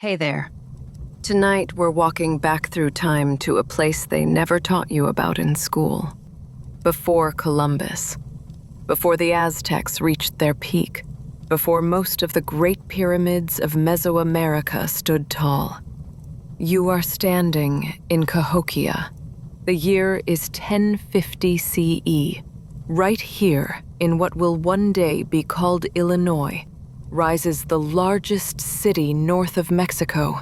Hey there. Tonight we're walking back through time to a place they never taught you about in school. Before Columbus. Before the Aztecs reached their peak. Before most of the great pyramids of Mesoamerica stood tall. You are standing in Cahokia. The year is 1050 CE. Right here, in what will one day be called Illinois, rises the largest city north of Mexico,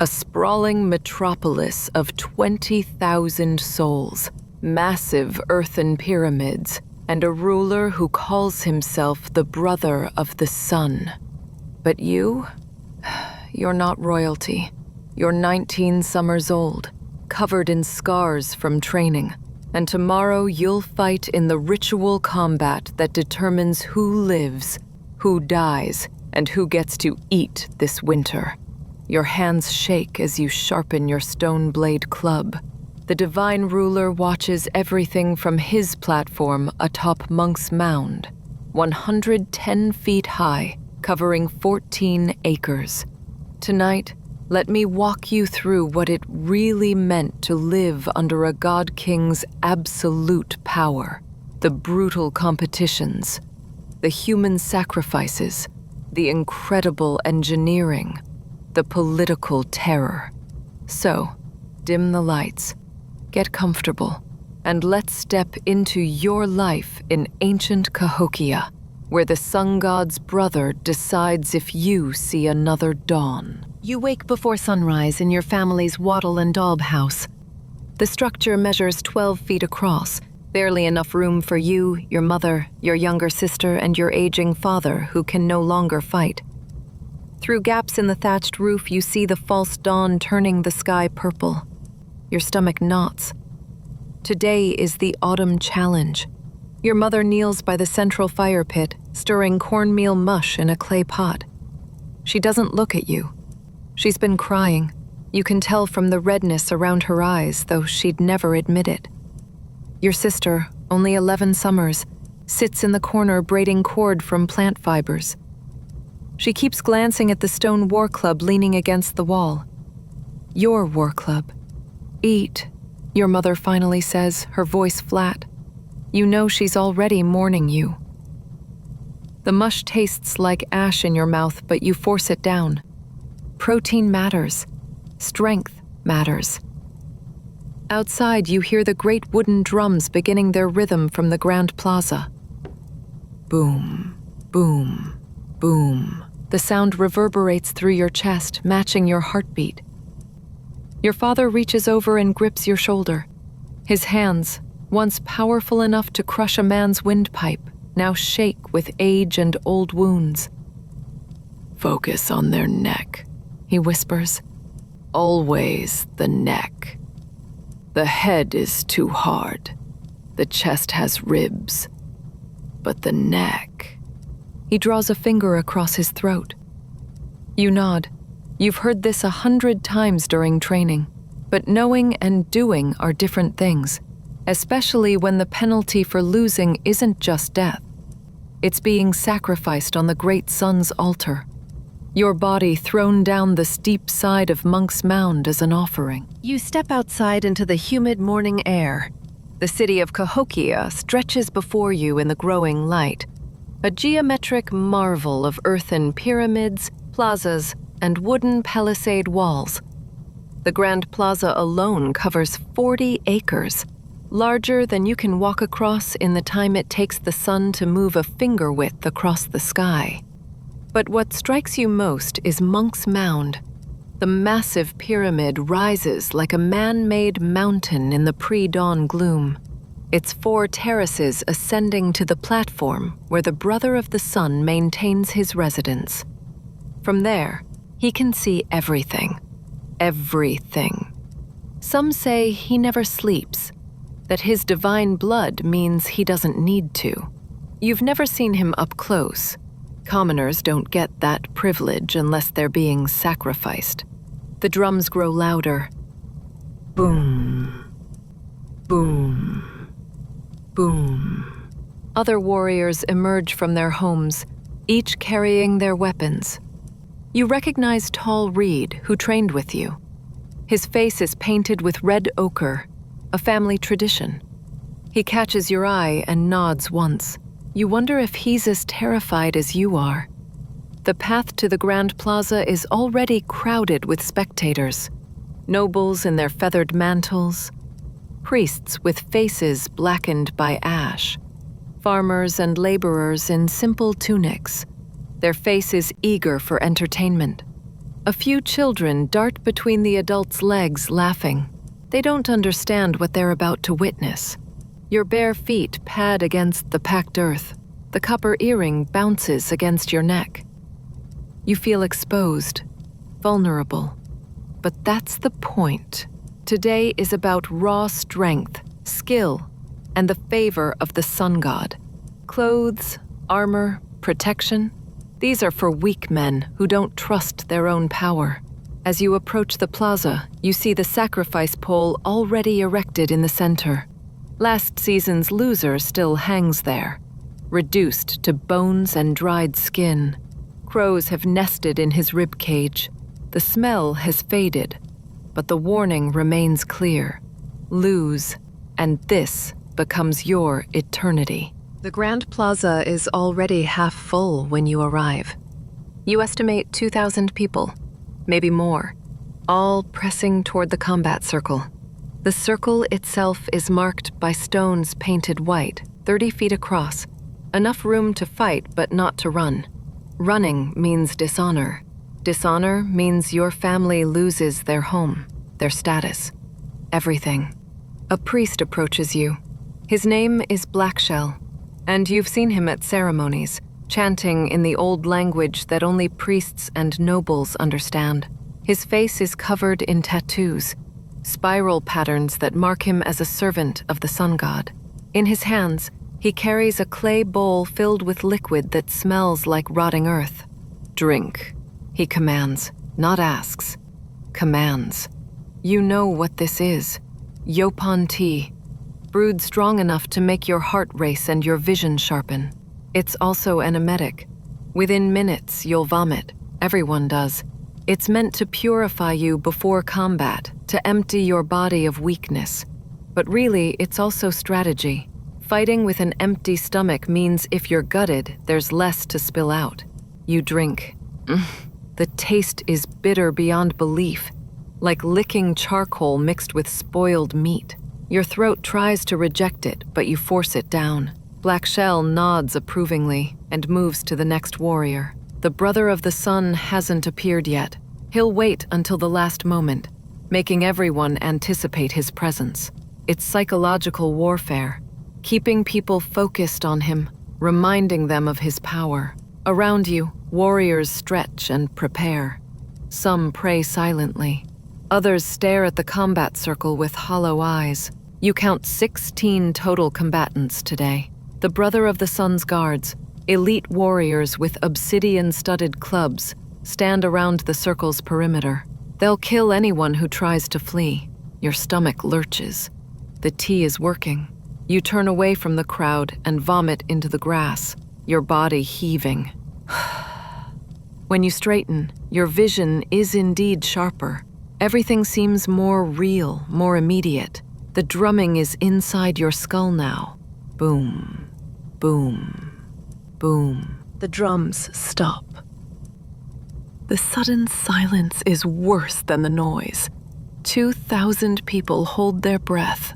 a sprawling metropolis of 20,000 souls, massive earthen pyramids, and a ruler who calls himself the brother of the sun. But you're not royalty. You're 19 summers old, covered in scars from training, and tomorrow you'll fight in the ritual combat that determines who lives, who dies, and who gets to eat this winter. Your hands shake as you sharpen your stone blade club. The divine ruler watches everything from his platform atop Monk's Mound, 110 feet high, covering 14 acres. Tonight, let me walk you through what it really meant to live under a god king's absolute power, the brutal competitions, the human sacrifices, the incredible engineering, the political terror. So, dim the lights, get comfortable, and let's step into your life in ancient Cahokia, where the sun god's brother decides if you see another dawn. You wake before sunrise in your family's wattle and daub house. The structure measures 12 feet across, barely enough room for you, your mother, your younger sister, and your aging father who can no longer fight. Through gaps in the thatched roof, you see the false dawn turning the sky purple. Your stomach knots. Today is the autumn challenge. Your mother kneels by the central fire pit, stirring cornmeal mush in a clay pot. She doesn't look at you. She's been crying. You can tell from the redness around her eyes, though she'd never admit it. Your sister, only 11 summers, sits in the corner braiding cord from plant fibers. She keeps glancing at the stone war club leaning against the wall. Your war club. Eat, your mother finally says, her voice flat. You know she's already mourning you. The mush tastes like ash in your mouth, but you force it down. Protein matters. Strength matters. Outside, you hear the great wooden drums beginning their rhythm from the Grand Plaza. Boom, boom, boom. The sound reverberates through your chest, matching your heartbeat. Your father reaches over and grips your shoulder. His hands, once powerful enough to crush a man's windpipe, now shake with age and old wounds. Focus on their neck, he whispers. Always the neck. The head is too hard. The chest has ribs. But the neck... He draws a finger across his throat. You nod. You've heard this 100 times during training. But knowing and doing are different things, especially when the penalty for losing isn't just death. It's being sacrificed on the great sun's altar. Your body thrown down the steep side of Monk's Mound as an offering. You step outside into the humid morning air. The city of Cahokia stretches before you in the growing light, a geometric marvel of earthen pyramids, plazas, and wooden palisade walls. The Grand Plaza alone covers 40 acres, larger than you can walk across in the time it takes the sun to move a finger width across the sky. But what strikes you most is Monk's Mound. The massive pyramid rises like a man-made mountain in the pre-dawn gloom, its 4 terraces ascending to the platform where the brother of the sun maintains his residence. From there, he can see everything. Everything. Some say he never sleeps, that his divine blood means he doesn't need to. You've never seen him up close. Commoners don't get that privilege unless they're being sacrificed. The drums grow louder. Boom. Boom. Boom. Other warriors emerge from their homes, each carrying their weapons. You recognize Tall Reed, who trained with you. His face is painted with red ochre, a family tradition. He catches your eye and nods once. You wonder if he's as terrified as you are. The path to the Grand Plaza is already crowded with spectators. Nobles in their feathered mantles, priests with faces blackened by ash, farmers and laborers in simple tunics, their faces eager for entertainment. A few children dart between the adults' legs laughing. They don't understand what they're about to witness. Your bare feet pad against the packed earth. The copper earring bounces against your neck. You feel exposed, vulnerable. But that's the point. Today is about raw strength, skill, and the favor of the sun god. Clothes, armor, protection, these are for weak men who don't trust their own power. As you approach the plaza, you see the sacrifice pole already erected in the center. Last season's loser still hangs there, reduced to bones and dried skin. Crows have nested in his rib cage. The smell has faded, but the warning remains clear. Lose, and this becomes your eternity. The Grand Plaza is already half full when you arrive. You estimate 2,000 people, maybe more, all pressing toward the combat circle. The circle itself is marked by stones painted white, 30 feet across, enough room to fight but not to run. Running means dishonor. Dishonor means your family loses their home, their status, everything. A priest approaches you. His name is Blackshell, and you've seen him at ceremonies, chanting in the old language that only priests and nobles understand. His face is covered in tattoos, spiral patterns that mark him as a servant of the sun god. In his hands, he carries a clay bowl filled with liquid that smells like rotting earth. Drink, he commands, not asks. Commands. You know what this is. Yopon tea, brewed strong enough to make your heart race and your vision sharpen. It's also an emetic. Within minutes, you'll vomit. Everyone does. It's meant to purify you before combat, to empty your body of weakness. But really, it's also strategy. Fighting with an empty stomach means if you're gutted, there's less to spill out. You drink. The taste is bitter beyond belief, like licking charcoal mixed with spoiled meat. Your throat tries to reject it, but you force it down. Blackshell nods approvingly and moves to the next warrior. The brother of the sun hasn't appeared yet. He'll wait until the last moment, making everyone anticipate his presence. It's psychological warfare, keeping people focused on him, reminding them of his power. Around you, warriors stretch and prepare. Some pray silently. Others stare at the combat circle with hollow eyes. You count 16 total combatants today. The brother of the sun's guards, elite warriors with obsidian-studded clubs, stand around the circle's perimeter. They'll kill anyone who tries to flee. Your stomach lurches. The tea is working. You turn away from the crowd and vomit into the grass, your body heaving. When you straighten, your vision is indeed sharper. Everything seems more real, more immediate. The drumming is inside your skull now. Boom, boom, boom. The drums stop. The sudden silence is worse than the noise. 2,000 people hold their breath.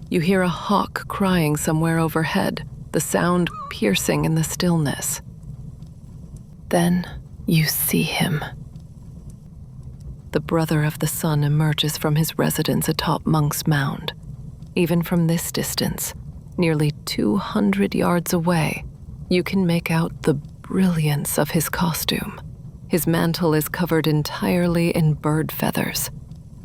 You hear a hawk crying somewhere overhead, the sound piercing in the stillness. Then you see him. The brother of the sun emerges from his residence atop Monk's Mound. Even from this distance, nearly 200 yards away, you can make out the brilliance of his costume. His mantle is covered entirely in bird feathers,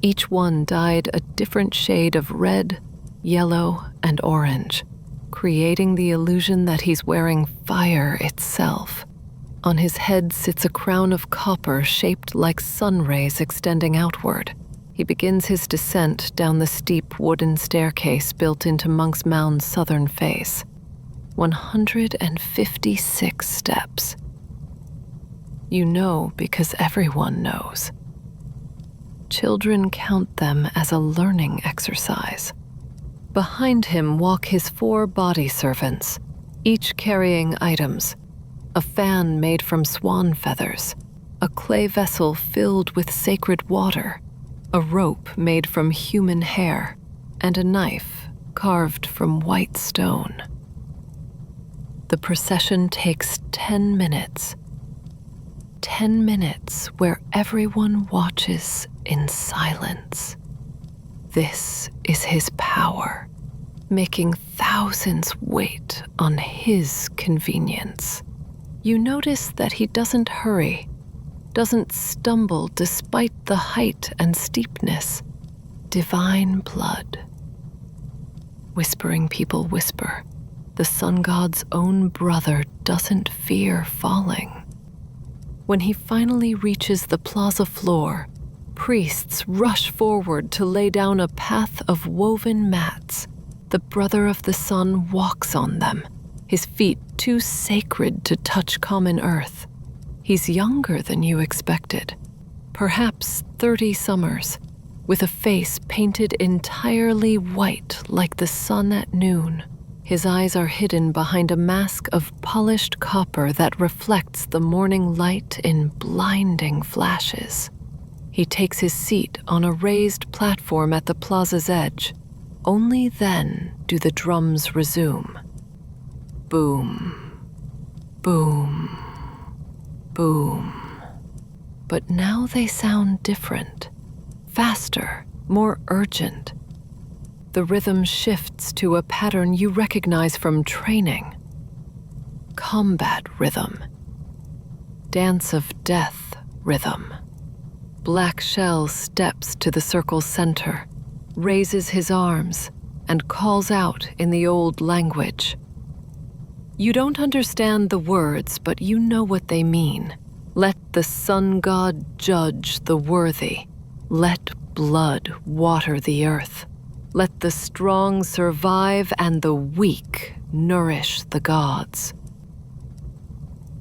each one dyed a different shade of red, yellow, and orange, creating the illusion that he's wearing fire itself. On his head sits a crown of copper shaped like sun rays extending outward. He begins his descent down the steep wooden staircase built into Monk's Mound's southern face. 156 steps. You know because everyone knows. Children count them as a learning exercise. Behind him walk his 4 body servants, each carrying items: a fan made from swan feathers, a clay vessel filled with sacred water, a rope made from human hair, and a knife carved from white stone. The procession takes 10 minutes. 10 minutes where everyone watches in silence. This is his power, making thousands wait on his convenience. You notice that he doesn't hurry, doesn't stumble despite the height and steepness. Divine blood. Whispering people whisper. The sun god's own brother doesn't fear falling. When he finally reaches the plaza floor, priests rush forward to lay down a path of woven mats. The brother of the sun walks on them, his feet too sacred to touch common earth. He's younger than you expected, perhaps 30 summers, with a face painted entirely white like the sun at noon. His eyes are hidden behind a mask of polished copper that reflects the morning light in blinding flashes. He takes his seat on a raised platform at the plaza's edge. Only then do the drums resume. Boom, boom, boom. But now they sound different, faster, more urgent. The rhythm shifts to a pattern you recognize from training. Combat rhythm. Dance of death rhythm. Black Shell steps to the circle's center, raises his arms, and calls out in the old language. You don't understand the words, but you know what they mean. Let the sun god judge the worthy. Let blood water the earth. Let the strong survive and the weak nourish the gods.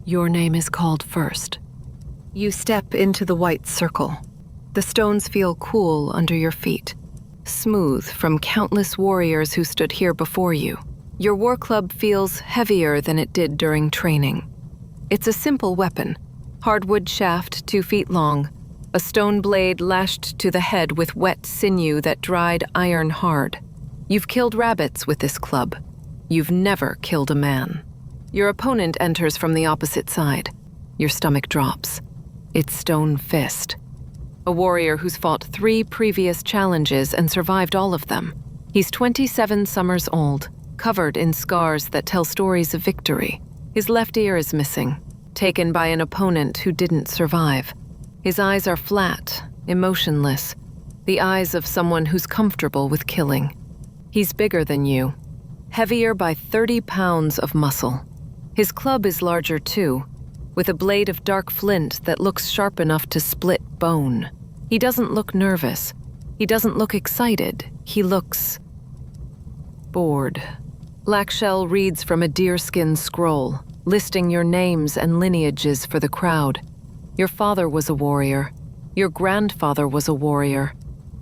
Your name is called first. You step into the white circle. The stones feel cool under your feet, smooth from countless warriors who stood here before you. Your war club feels heavier than it did during training. It's a simple weapon, hardwood shaft 2 feet long, a stone blade lashed to the head with wet sinew that dried iron hard. You've killed rabbits with this club. You've never killed a man. Your opponent enters from the opposite side. Your stomach drops. It's Stone Fist, a warrior who's fought 3 previous challenges and survived all of them. He's 27 summers old, covered in scars that tell stories of victory. His left ear is missing, taken by an opponent who didn't survive. His eyes are flat, emotionless, the eyes of someone who's comfortable with killing. He's bigger than you, heavier by 30 pounds of muscle. His club is larger too, with a blade of dark flint that looks sharp enough to split bone. He doesn't look nervous. He doesn't look excited. He looks bored. Black Shell reads from a deerskin scroll, listing your names and lineages for the crowd. Your father was a warrior. Your grandfather was a warrior.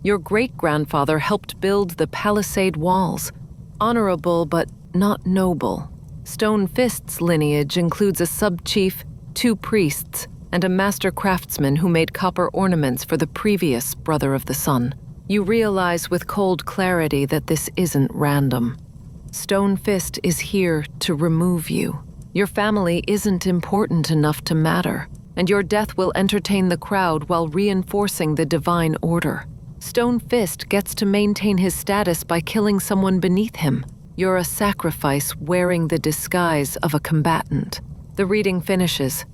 Your great-grandfather helped build the palisade walls. Honorable but not noble. Stone Fist's lineage includes a sub-chief, 2 priests, and a master craftsman who made copper ornaments for the previous Brother of the Sun. You realize with cold clarity that this isn't random. Stone Fist is here to remove you. Your family isn't important enough to matter, and your death will entertain the crowd while reinforcing the divine order. Stone Fist gets to maintain his status by killing someone beneath him. You're a sacrifice wearing the disguise of a combatant. The reading finishes.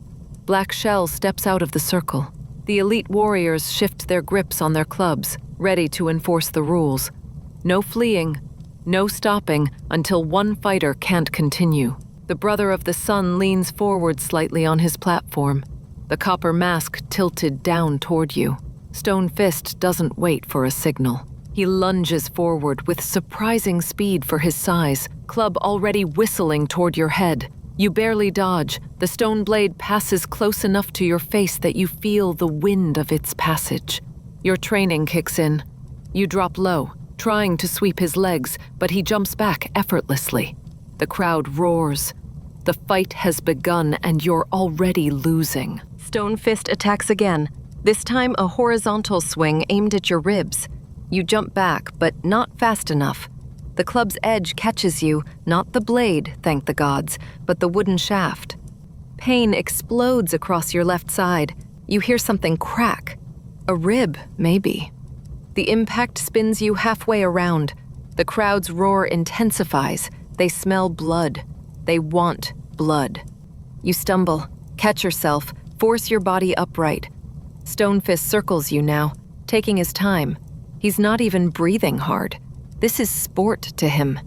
Black Shell steps out of the circle. The elite warriors shift their grips on their clubs, ready to enforce the rules. No fleeing, no stopping until one fighter can't continue. The Brother of the Sun leans forward slightly on his platform, the copper mask tilted down toward you. Stone Fist doesn't wait for a signal. He lunges forward with surprising speed for his size, club already whistling toward your head. You barely dodge. The stone blade passes close enough to your face that you feel the wind of its passage. Your training kicks in. You drop low, trying to sweep his legs, but he jumps back effortlessly. The crowd roars. The fight has begun and you're already losing. Stone Fist attacks again, this time a horizontal swing aimed at your ribs. You jump back, but not fast enough. The club's edge catches you, not the blade, thank the gods, but the wooden shaft. Pain explodes across your left side. You hear something crack. A rib, maybe. The impact spins you halfway around. The crowd's roar intensifies. They smell blood. They want blood. You stumble, catch yourself, force your body upright. Stone Fist circles you now, taking his time. He's not even breathing hard. This is sport to him.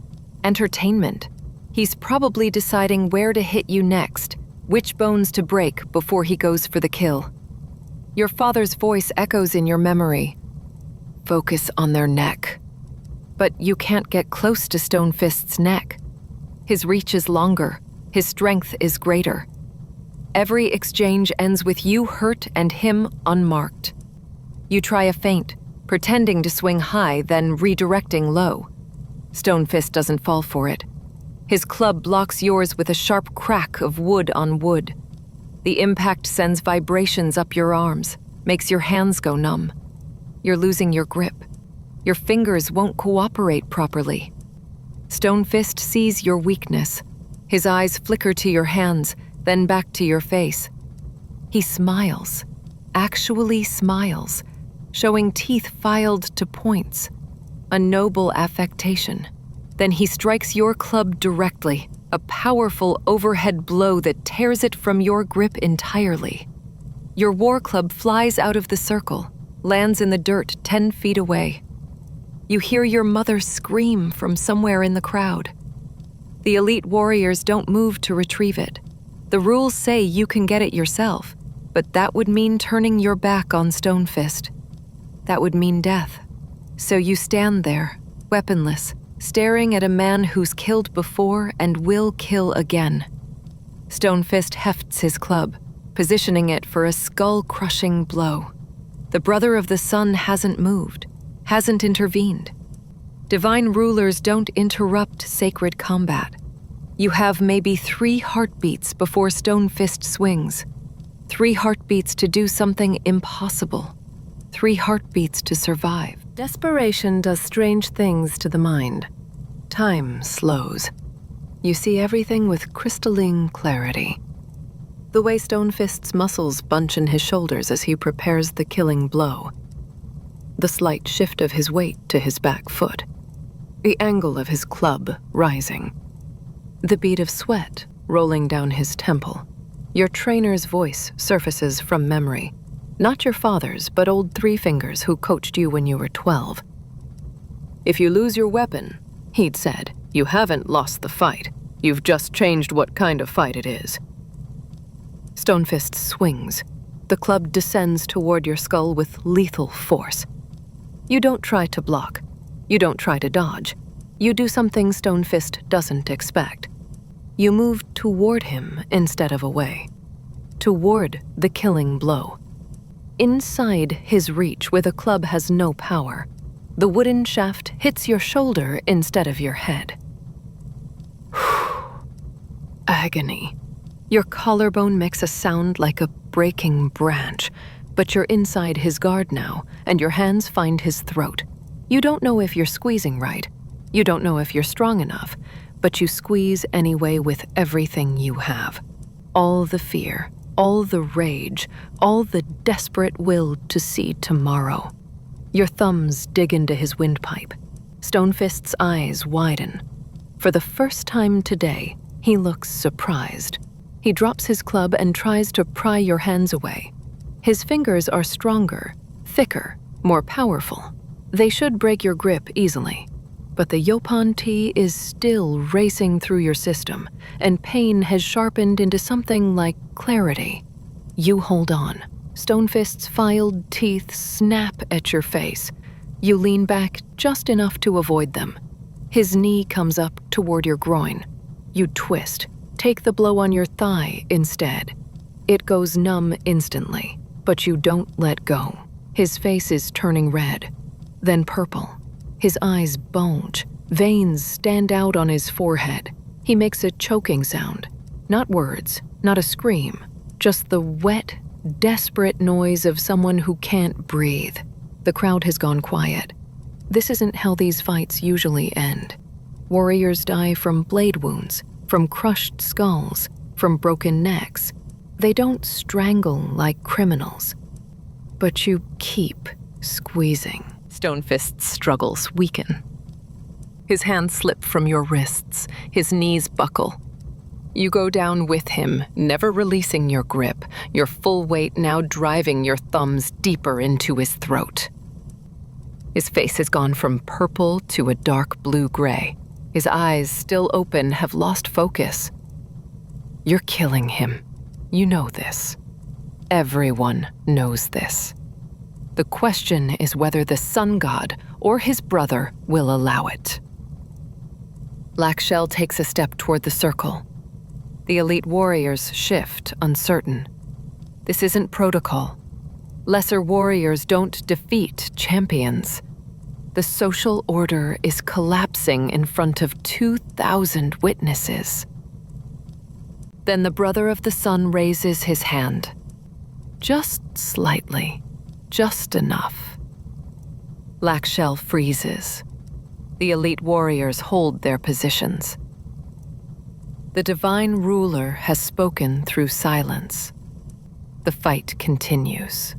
Entertainment. He's probably deciding where to hit you next, which bones to break before he goes for the kill. Your father's voice echoes in your memory. Focus on their neck. But you can't get close to Stone Fist's neck. His reach is longer. His strength is greater. Every exchange ends with you hurt and him unmarked. You try a feint, pretending to swing high, then redirecting low. Stone Fist doesn't fall for it. His club blocks yours with a sharp crack of wood on wood. The impact sends vibrations up your arms, makes your hands go numb. You're losing your grip. Your fingers won't cooperate properly. Stone Fist sees your weakness. His eyes flicker to your hands, then back to your face. He smiles, actually smiles, showing teeth filed to points. A noble affectation. Then he strikes your club directly, a powerful overhead blow that tears it from your grip entirely. Your war club flies out of the circle, lands in the dirt 10 feet away. You hear your mother scream from somewhere in the crowd. The elite warriors don't move to retrieve it. The rules say you can get it yourself, but that would mean turning your back on Stone Fist. That would mean death. So you stand there, weaponless, staring at a man who's killed before and will kill again. Stone Fist hefts his club, positioning it for a skull-crushing blow. The brother of the sun hasn't moved, hasn't intervened. Divine rulers don't interrupt sacred combat. You have maybe 3 heartbeats before Stone Fist swings. 3 heartbeats to do something impossible. 3 heartbeats to survive. Desperation does strange things to the mind. Time slows. You see everything with crystalline clarity. The way Stone Fist's muscles bunch in his shoulders as he prepares the killing blow. The slight shift of his weight to his back foot. The angle of his club rising. The bead of sweat rolling down his temple. Your trainer's voice surfaces from memory. Not your father's, but old Three Fingers who coached you when you were 12. If you lose your weapon, he'd said, you haven't lost the fight. You've just changed what kind of fight it is. Stone Fist swings. The club descends toward your skull with lethal force. You don't try to block. You don't try to dodge. You do something Stone Fist doesn't expect. You move toward him instead of away. Toward the killing blow. Inside his reach where the club has no power, the wooden shaft hits your shoulder instead of your head. Agony. Your collarbone makes a sound like a breaking branch, but you're inside his guard now, and your hands find his throat. You don't know if you're squeezing right. You don't know if you're strong enough, but you squeeze anyway with everything you have. All the fear, all the rage, all the desperate will to see tomorrow. Your thumbs dig into his windpipe. Stone Fist's eyes widen. For the first time today, he looks surprised. He drops his club and tries to pry your hands away. His fingers are stronger, thicker, more powerful. They should break your grip easily. But the Yopan tea is still racing through your system, and pain has sharpened into something like clarity. You hold on. Stone Fist's filed teeth snap at your face. You lean back just enough to avoid them. His knee comes up toward your groin. You twist. Take the blow on your thigh instead. It goes numb instantly, but you don't let go. His face is turning red, then purple. His eyes bulge. Veins stand out on his forehead. He makes a choking sound. Not words, not a scream, just the wet, desperate noise of someone who can't breathe. The crowd has gone quiet. This isn't how these fights usually end. Warriors die from blade wounds, from crushed skulls, from broken necks. They don't strangle like criminals. But you keep squeezing. Stonefist's struggles weaken. His hands slip from your wrists, his knees buckle. You go down with him, never releasing your grip, your full weight now driving your thumbs deeper into his throat. His face has gone from purple to a dark blue-gray. His eyes, still open, have lost focus. You're killing him. You know this. Everyone knows this. The question is whether the sun god or his brother will allow it. Blackshell takes a step toward the circle. The elite warriors shift, uncertain. This isn't protocol. Lesser warriors don't defeat champions. The social order is collapsing in front of 2,000 witnesses. Then the brother of the sun raises his hand. Just slightly, just enough. Blackshell freezes. The elite warriors hold their positions. The divine ruler has spoken through silence. The fight continues.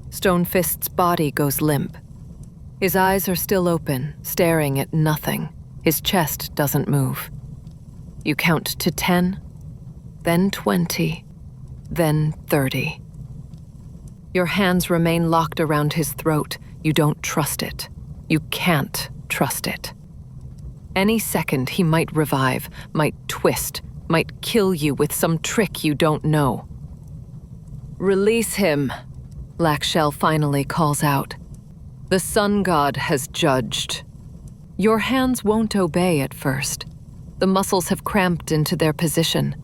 Stonefist's body goes limp. His eyes are still open, staring at nothing. His chest doesn't move. You count to 10, then 20, then 30. Your hands remain locked around his throat. You don't trust it. You can't trust it. Any second he might revive, might twist, might kill you with some trick you don't know. Release him, Blackshell finally calls out. The sun god has judged. Your hands won't obey at first. The muscles have cramped into their position.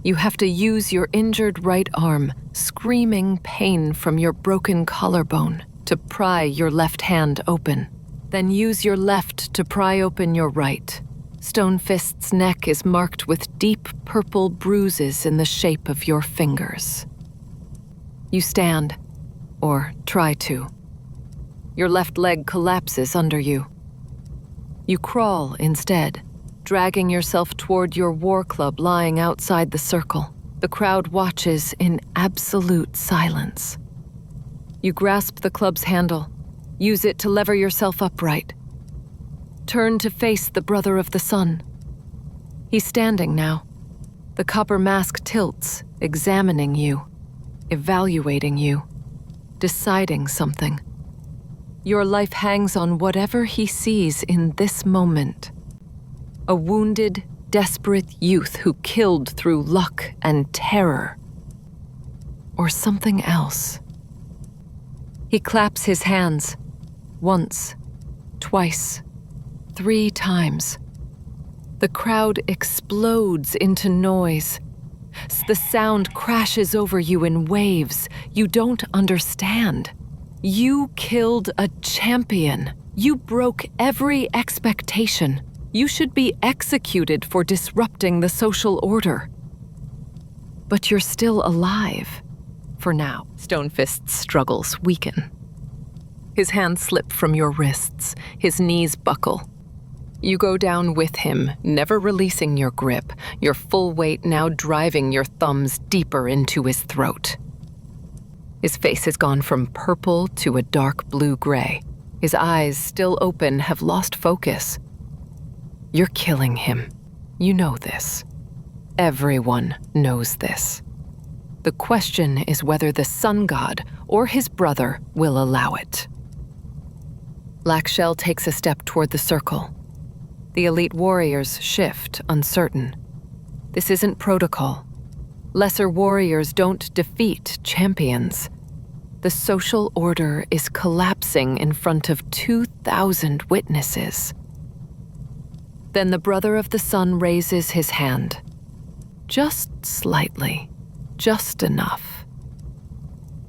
You have to use your injured right arm, screaming pain from your broken collarbone, to pry your left hand open. Then use your left to pry open your right. Stonefist's neck is marked with deep purple bruises in the shape of your fingers. You stand, or try to. Your left leg collapses under you. You crawl instead, dragging yourself toward your war club lying outside the circle. The crowd watches in absolute silence. You grasp the club's handle. Use it to lever yourself upright. Turn to face the brother of the sun. He's standing now. The copper mask tilts, examining you, evaluating you, deciding something. Your life hangs on whatever he sees in this moment. A wounded, desperate youth who killed through luck and terror. Or something else. He claps his hands. Once, twice, 3 times. The crowd explodes into noise. The sound crashes over you in waves. You don't understand. You killed a champion. You broke every expectation. You should be executed for disrupting the social order. But you're still alive. For now. Stonefist's struggles weaken. His hands slip from your wrists, his knees buckle. You go down with him, never releasing your grip, your full weight now driving your thumbs deeper into his throat. His face has gone from purple to a dark blue-gray. His eyes, still open, have lost focus. You're killing him. You know this. Everyone knows this. The question is whether the sun god or his brother will allow it. Blackshell takes a step toward the circle. The elite warriors shift, uncertain. This isn't protocol. Lesser warriors don't defeat champions. The social order is collapsing in front of 2,000 witnesses. Then the brother of the sun raises his hand. just slightly, just enough.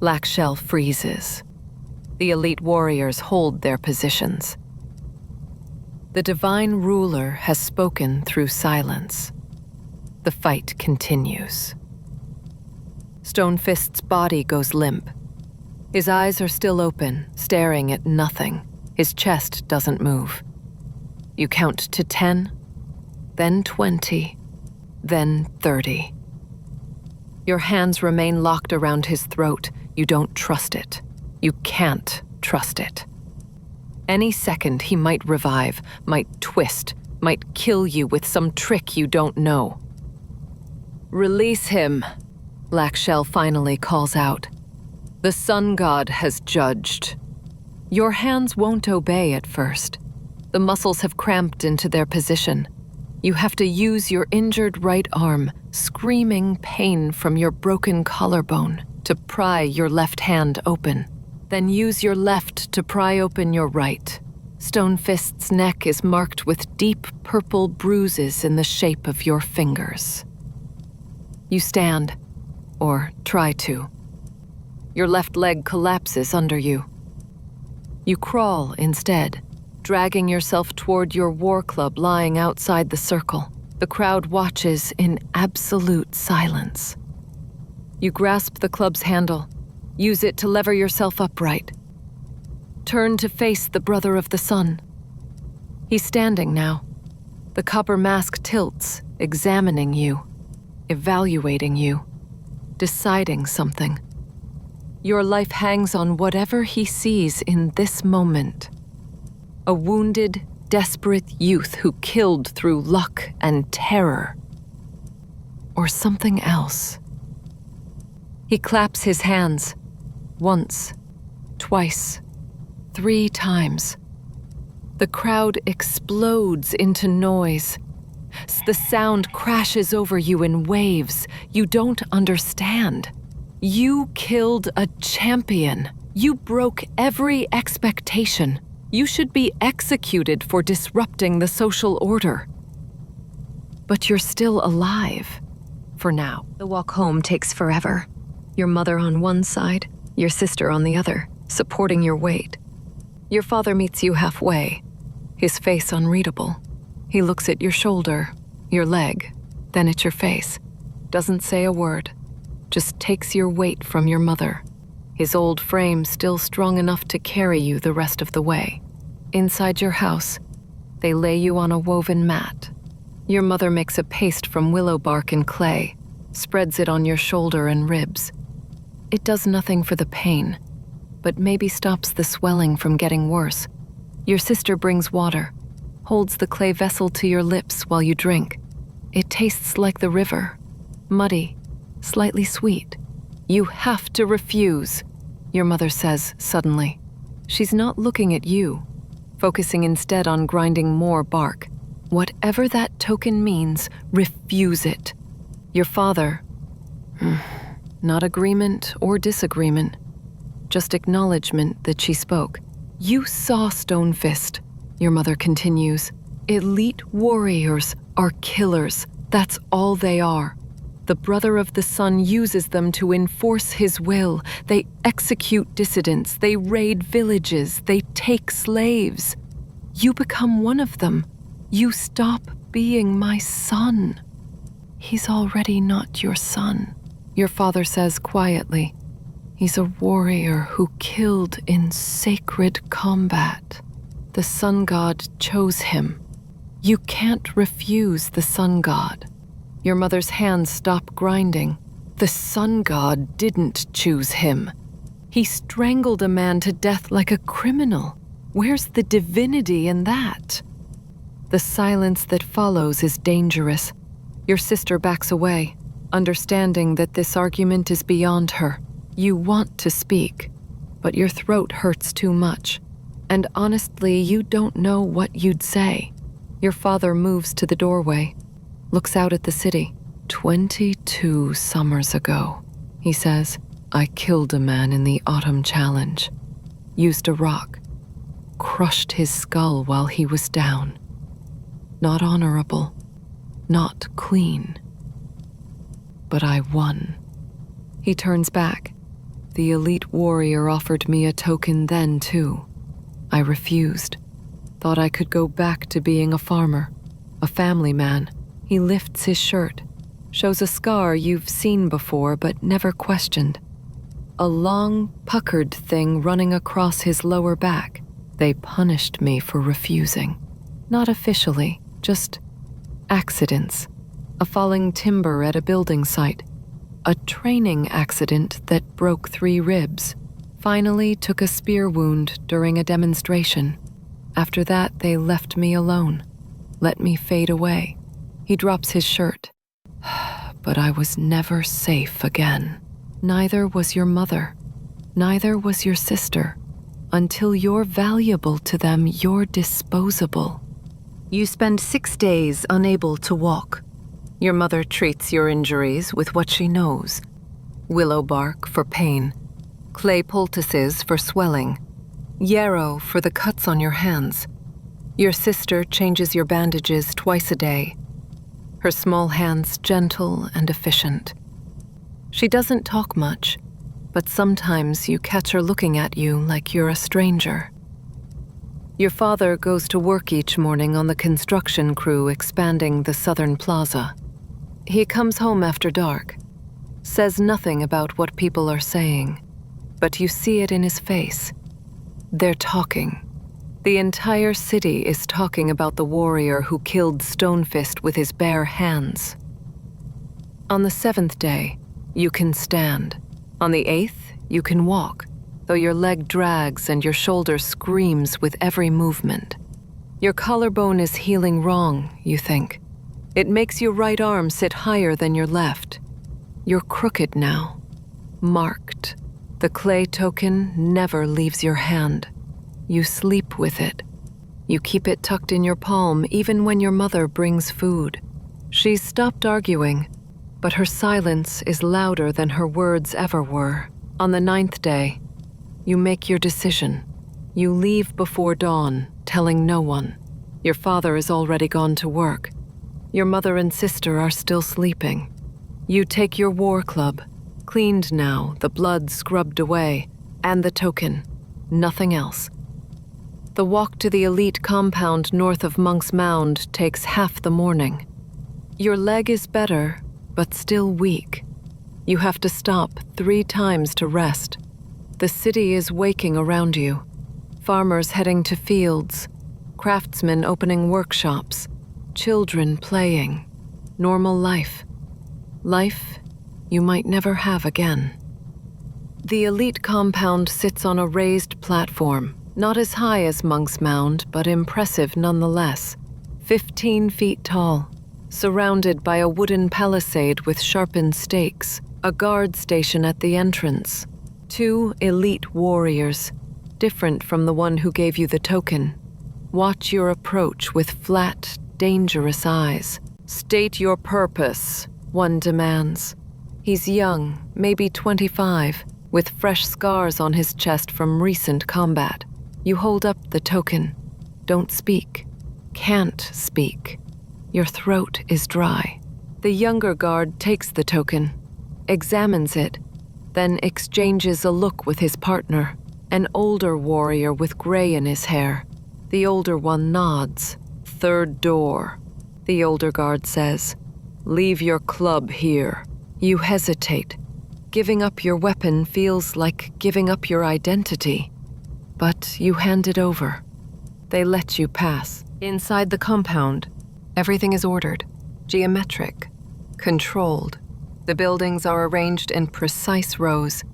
Laxshell freezes. The elite warriors hold their positions. The divine ruler has spoken through silence. The fight continues. Stonefist's body goes limp. His eyes are still open, staring at nothing. His chest doesn't move. You count to 10, then 20, then 30. Your hands remain locked around his throat. You don't trust it. You can't trust it. Any second he might revive, might twist, might kill you with some trick you don't know. "Release him," Laxshell finally calls out. "The sun god has judged." Your hands won't obey at first. The muscles have cramped into their position. You have to use your injured right arm, screaming pain from your broken collarbone, to pry your left hand open. Then use your left to pry open your right. Stonefist's neck is marked with deep purple bruises in the shape of your fingers. You stand, or try to. Your left leg collapses under you. You crawl instead, dragging yourself toward your war club lying outside the circle. The crowd watches in absolute silence. You grasp the club's handle, use it to lever yourself upright. Turn to face the brother of the sun. He's standing now. The copper mask tilts, examining you, evaluating you, deciding something. Your life hangs on whatever he sees in this moment. A wounded, desperate youth who killed through luck and terror. Or something else. He claps his hands. Once, twice, 3 times. The crowd explodes into noise. The sound crashes over you in waves. You don't understand. You killed a champion. You broke every expectation. You should be executed for disrupting the social order. But you're still alive, for now. The walk home takes forever. Your mother on one side, your sister on the other, supporting your weight. Your father meets you halfway, his face unreadable. He looks at your shoulder, your leg, then at your face. Doesn't say a word, just takes your weight from your mother. His old frame still strong enough to carry you the rest of the way. Inside your house, they lay you on a woven mat. Your mother makes a paste from willow bark and clay, spreads it on your shoulder and ribs. It does nothing for the pain, but maybe stops the swelling from getting worse. Your sister brings water, holds the clay vessel to your lips while you drink. It tastes like the river, muddy, slightly sweet. You have to refuse, your mother says suddenly. She's not looking at you, focusing instead on grinding more bark. Whatever that token means, refuse it. Your father, not agreement or disagreement, just acknowledgement that she spoke. You saw Stonefist, your mother continues. Elite warriors are killers. That's all they are. The brother of the sun uses them to enforce his will. They execute dissidents. They raid villages. They take slaves. You become one of them. You stop being my son. He's already not your son, your father says quietly. He's a warrior who killed in sacred combat. The sun god chose him. You can't refuse the sun god. Your mother's hands stop grinding. The sun god didn't choose him. He strangled a man to death like a criminal. Where's the divinity in that? The silence that follows is dangerous. Your sister backs away, understanding that this argument is beyond her. You want to speak, but your throat hurts too much. And honestly, you don't know what you'd say. Your father moves to the doorway, looks out at the city. 22 summers ago, he says, I killed a man in the Autumn Challenge. Used a rock. Crushed his skull while he was down. Not honorable. Not clean. but I won. He turns back. The elite warrior offered me a token then, too. I refused. Thought I could go back to being a farmer, a family man. He lifts his shirt, shows a scar you've seen before but never questioned. A long, puckered thing running across his lower back. They punished me for refusing. Not officially, just accidents. A falling timber at a building site. A training accident that broke 3 ribs. Finally took a spear wound during a demonstration. After that, they left me alone. Let me fade away. He drops his shirt. But I was never safe again. Neither was your mother. Neither was your sister. Until you're valuable to them, you're disposable. You spend 6 days unable to walk. Your mother treats your injuries with what she knows. Willow bark for pain. Clay poultices for swelling. Yarrow for the cuts on your hands. Your sister changes your bandages twice a day. Her small hands gentle and efficient. She doesn't talk much, but sometimes you catch her looking at you like you're a stranger. Your father goes to work each morning on the construction crew expanding the southern plaza. He comes home after dark, says nothing about what people are saying, but you see it in his face. They're talking. The entire city is talking about the warrior who killed Stonefist with his bare hands. On the 7th day, you can stand. On the 8th, you can walk, though your leg drags and your shoulder screams with every movement. Your collarbone is healing wrong, you think. It makes your right arm sit higher than your left. You're crooked now, marked. The clay token never leaves your hand. You sleep with it. You keep it tucked in your palm even when your mother brings food. She's stopped arguing, but her silence is louder than her words ever were. On the 9th day, you make your decision. You leave before dawn, telling no one. Your father is already gone to work. Your mother and sister are still sleeping. You take your war club, cleaned now, the blood scrubbed away, and the token. Nothing else. The walk to the elite compound north of Monk's Mound takes half the morning. Your leg is better, but still weak. You have to stop 3 times to rest. The city is waking around you. Farmers heading to fields, craftsmen opening workshops, children playing. Normal life. Life you might never have again. The elite compound sits on a raised platform, not as high as Monk's Mound, but impressive nonetheless. 15 feet tall, surrounded by a wooden palisade with sharpened stakes, a guard station at the entrance. 2 elite warriors, different from the one who gave you the token. Watch your approach with flat, dangerous eyes. State your purpose, one demands. He's young, maybe 25, with fresh scars on his chest from recent combat. You hold up the token. Don't speak. Can't speak. Your throat is dry. The younger guard takes the token, examines it, then exchanges a look with his partner, an older warrior with gray in his hair. The older one nods. 3rd door. The older guard says, "Leave your club here." You hesitate. Giving up your weapon feels like giving up your identity. But you hand it over. They let you pass. Inside the compound, everything is ordered, geometric, controlled. The buildings are arranged in precise rows.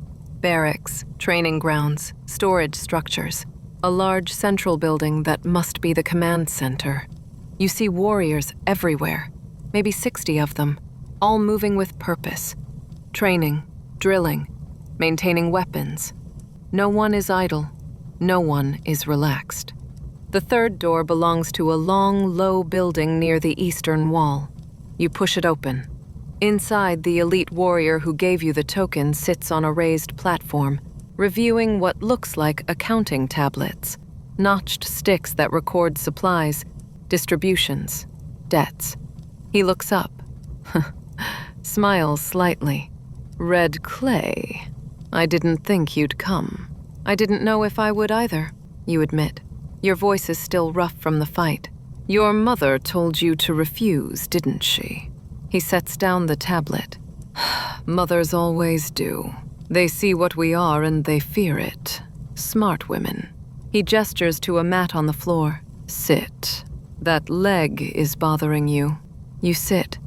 Barracks, training grounds, storage structures. A large central building that must be the command center. You see warriors everywhere, maybe 60 of them, all moving with purpose. Training, drilling, maintaining weapons. No one is idle. No one is relaxed. The 3rd door belongs to a long, low building near the eastern wall. You push it open. Inside, the elite warrior who gave you the token sits on a raised platform, reviewing what looks like accounting tablets, notched sticks that record supplies, distributions, debts. He looks up. Smiles slightly. Red clay. I didn't think you'd come. I didn't know if I would either, you admit. Your voice is still rough from the fight. Your mother told you to refuse, didn't she? He sets down the tablet. Mothers always do. They see what we are and they fear it. Smart women. He gestures to a mat on the floor. Sit. That leg is bothering you. You sit.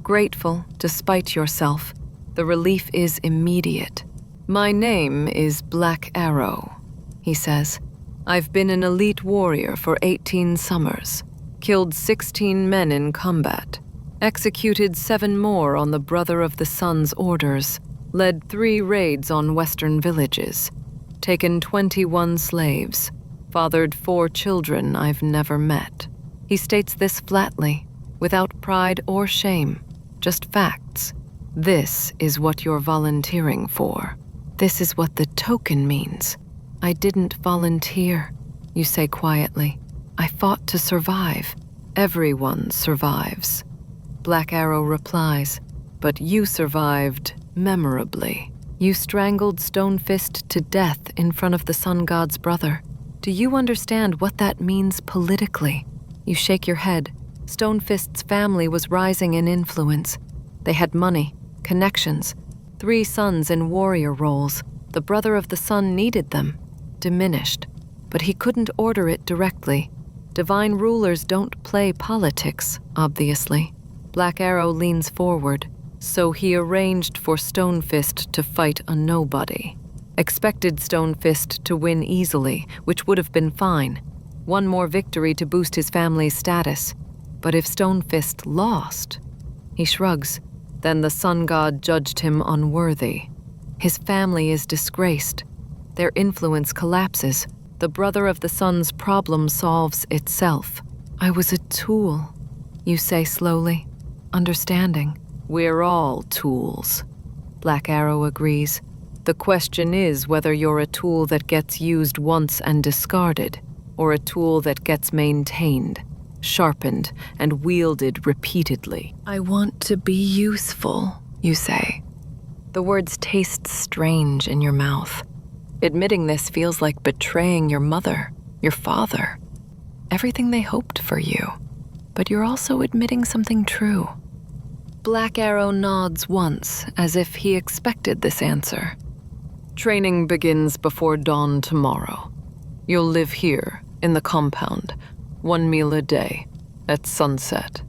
Grateful, despite yourself. The relief is immediate. My name is Black Arrow, he says. I've been an elite warrior for 18 summers. Killed 16 men in combat. Executed 7 more on the Brother of the Sun's orders. Led 3 raids on western villages. Taken 21 slaves. Fathered 4 children I've never met. He states this flatly, without pride or shame, just facts. This is what you're volunteering for. This is what the token means. I didn't volunteer, you say quietly. I fought to survive. Everyone survives. Black Arrow replies, but you survived memorably. You strangled Stonefist to death in front of the Sun God's brother. Do you understand what that means politically? You shake your head. Stonefist's family was rising in influence. They had money, connections, 3 sons in warrior roles. The Brother of the Sun needed them. Diminished. But he couldn't order it directly. Divine rulers don't play politics, obviously. Black Arrow leans forward. So he arranged for Stonefist to fight a nobody. Expected Stonefist to win easily, which would have been fine. 1 more victory to boost his family's status. But if Stonefist lost, he shrugs. Then the Sun God judged him unworthy. His family is disgraced. Their influence collapses. The Brother of the Sun's problem solves itself. I was a tool, you say slowly, understanding. We're all tools. Black Arrow agrees. The question is whether you're a tool that gets used once and discarded, or a tool that gets maintained, sharpened, and wielded repeatedly. I want to be useful, you say. The words taste strange in your mouth. Admitting this feels like betraying your mother, your father, everything they hoped for you. But you're also admitting something true. Black Arrow nods once, as if he expected this answer. Training begins before dawn tomorrow. You'll live here, in the compound, 1 meal a day, at sunset.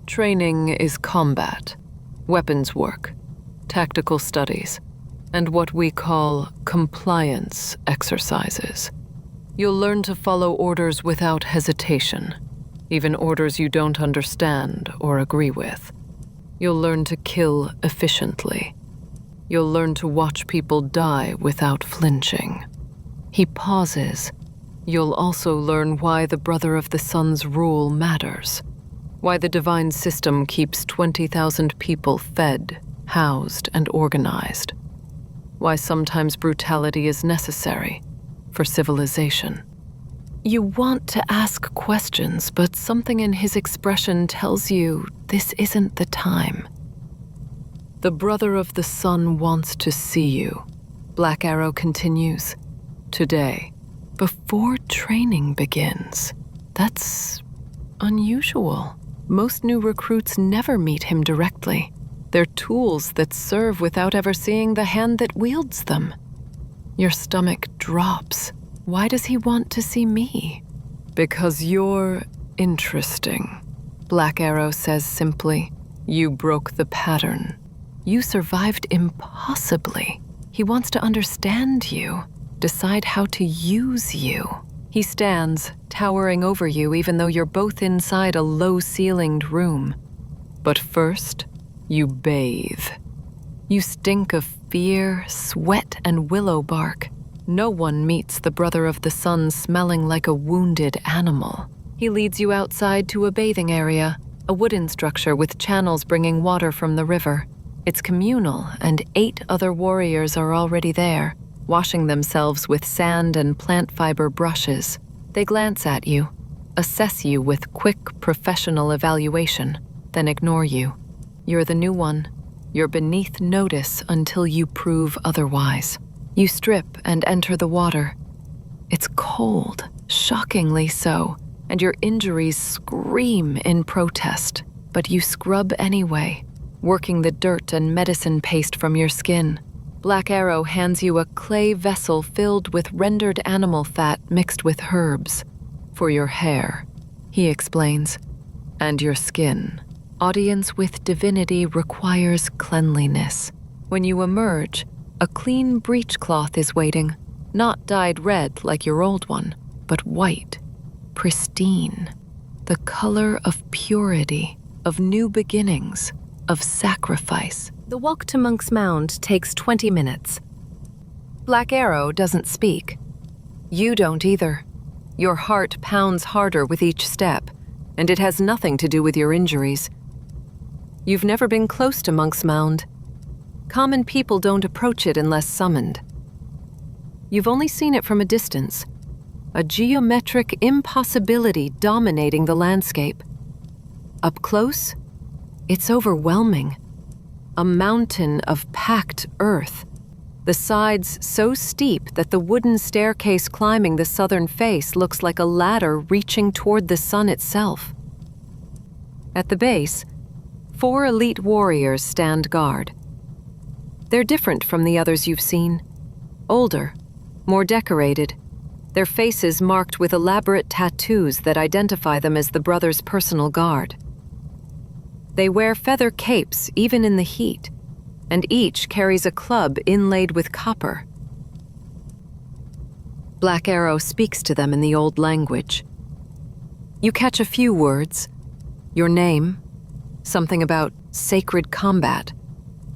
Training is combat, weapons work, tactical studies, and what we call compliance exercises. You'll learn to follow orders without hesitation, even orders you don't understand or agree with. You'll learn to kill efficiently. You'll learn to watch people die without flinching. He pauses. You'll also learn why the Brother of the Sun's rule matters, why the divine system keeps 20,000 people fed, housed, and organized, why sometimes brutality is necessary for civilization. You want to ask questions, but something in his expression tells you this isn't the time. The Brother of the Sun wants to see you, Black Arrow continues. Today, before training begins. That's unusual. Most new recruits never meet him directly. They're tools that serve without ever seeing the hand that wields them. Your stomach drops. Why does he want to see me? Because you're interesting, Black Arrow says simply. You broke the pattern. You survived impossibly. He wants to understand you, decide how to use you. He stands, towering over you even though you're both inside a low-ceilinged room. But first, you bathe. You stink of fear, sweat, and willow bark. No one meets the Brother of the Sun smelling like a wounded animal. He leads you outside to a bathing area, a wooden structure with channels bringing water from the river. It's communal, and 8 other warriors are already there, washing themselves with sand and plant fiber brushes. They glance at you, assess you with quick professional evaluation, then ignore you. You're the new one. You're beneath notice until you prove otherwise. You strip and enter the water. It's cold, shockingly so, and your injuries scream in protest, but you scrub anyway, working the dirt and medicine paste from your skin. Black Arrow hands you a clay vessel filled with rendered animal fat mixed with herbs. For your hair, he explains, and your skin. Audience with divinity requires cleanliness. When you emerge, a clean breechcloth is waiting, not dyed red like your old one, but white, pristine, the color of purity, of new beginnings, of sacrifice. The walk to Monk's Mound takes 20 minutes. Black Arrow doesn't speak. You don't either. Your heart pounds harder with each step, and it has nothing to do with your injuries. You've never been close to Monk's Mound. Common people don't approach it unless summoned. You've only seen it from a distance, a geometric impossibility dominating the landscape. Up close, it's overwhelming. A mountain of packed earth, the sides so steep that the wooden staircase climbing the southern face looks like a ladder reaching toward the sun itself. At the base, 4 elite warriors stand guard. They're different from the others you've seen. Older, more decorated, their faces marked with elaborate tattoos that identify them as the brothers' personal guard. They wear feather capes even in the heat, and each carries a club inlaid with copper. Black Arrow speaks to them in the old language. You catch a few words, your name, something about sacred combat,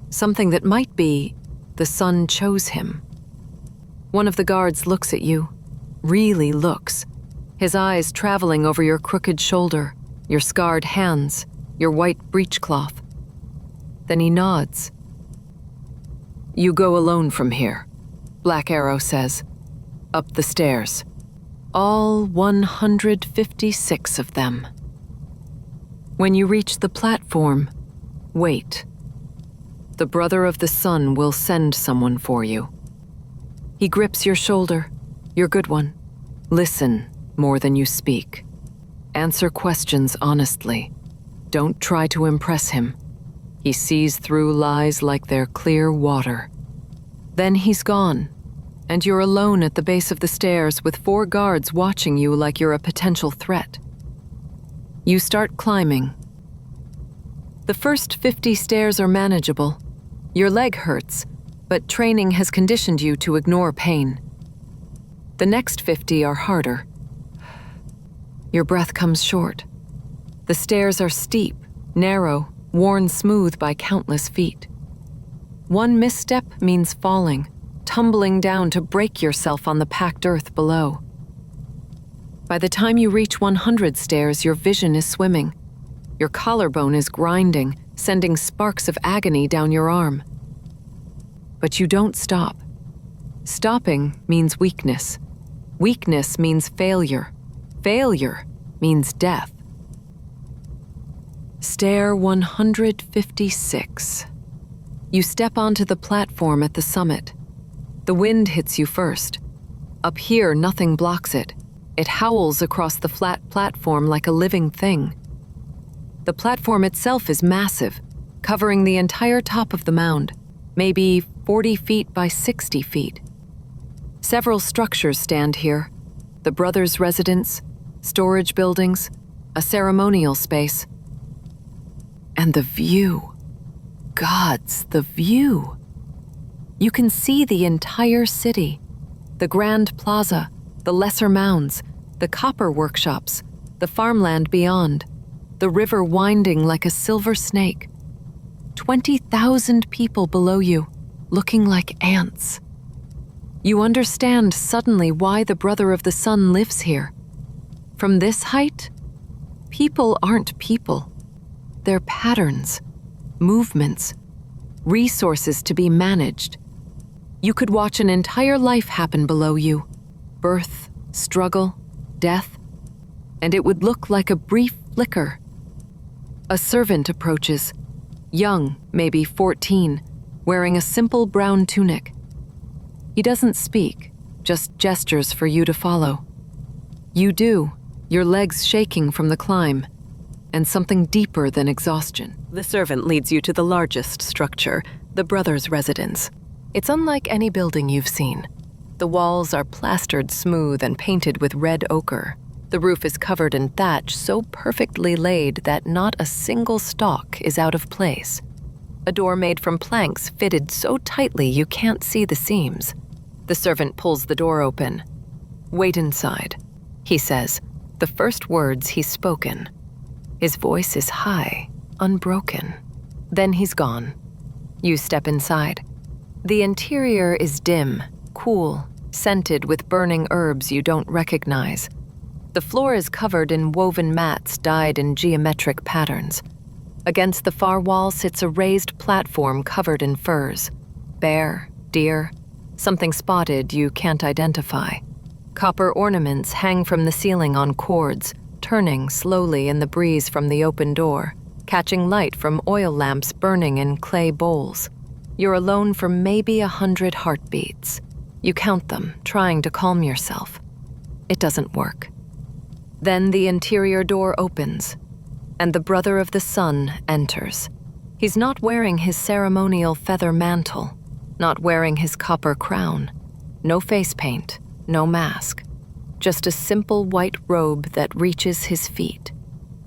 something that might be the sun chose him. One of the guards looks at you, really looks, his eyes traveling over your crooked shoulder, your scarred hands, your white breechcloth. Then he nods. You go alone from here, Black Arrow says, up the stairs. All 156 of them. When you reach the platform, wait. The Brother of the Sun will send someone for you. He grips your shoulder, your good one. Listen more than you speak. Answer questions honestly. Don't try to impress him. He sees through lies like they're clear water. Then he's gone, and you're alone at the base of the stairs with 4 guards watching you like you're a potential threat. You start climbing. The first 50 stairs are manageable. Your leg hurts, but training has conditioned you to ignore pain. The next 50 are harder. Your breath comes short. The stairs are steep, narrow, worn smooth by countless feet. One misstep means falling, tumbling down to break yourself on the packed earth below. By the time you reach 100 stairs, your vision is swimming. Your collarbone is grinding, sending sparks of agony down your arm. But you don't stop. Stopping means weakness. Weakness means failure. Failure means death. Stair 156. You step onto the platform at the summit. The wind hits you first. Up here, nothing blocks it. It howls across the flat platform like a living thing. The platform itself is massive, covering the entire top of the mound, maybe 40 feet by 60 feet. Several structures stand here: the brothers' residence, storage buildings, a ceremonial space. And the view. Gods, the view. You can see the entire city, the Grand Plaza, the lesser mounds, the copper workshops, the farmland beyond, the river winding like a silver snake. 20,000 people below you, looking like ants. You understand suddenly why the Brother of the Sun lives here. From this height, people aren't people. They're patterns, movements, resources to be managed. You could watch an entire life happen below you: birth, struggle, death, and it would look like a brief flicker. A servant approaches. Young, maybe 14, wearing a simple brown tunic. He doesn't speak, just gestures for you to follow. You do, your legs shaking from the climb, and something deeper than exhaustion. The servant leads you to the largest structure, the brothers' residence. It's unlike any building you've seen. The walls are plastered smooth and painted with red ochre. The roof is covered in thatch so perfectly laid that not a single stalk is out of place. A door made from planks fitted so tightly you can't see the seams. The servant pulls the door open. "Wait inside," he says, the first words he's spoken. His voice is high, unbroken. Then he's gone. You step inside. The interior is dim, cool, scented with burning herbs you don't recognize. The floor is covered in woven mats dyed in geometric patterns. Against the far wall sits a raised platform covered in furs. Bear, deer, something spotted you can't identify. Copper ornaments hang from the ceiling on cords, turning slowly in the breeze from the open door, catching light from oil lamps burning in clay bowls. You're alone for maybe 100 heartbeats. You count them, trying to calm yourself. It doesn't work. Then the interior door opens, and the brother of the sun enters. He's not wearing his ceremonial feather mantle, not wearing his copper crown. No face paint, no mask. Just a simple white robe that reaches his feet,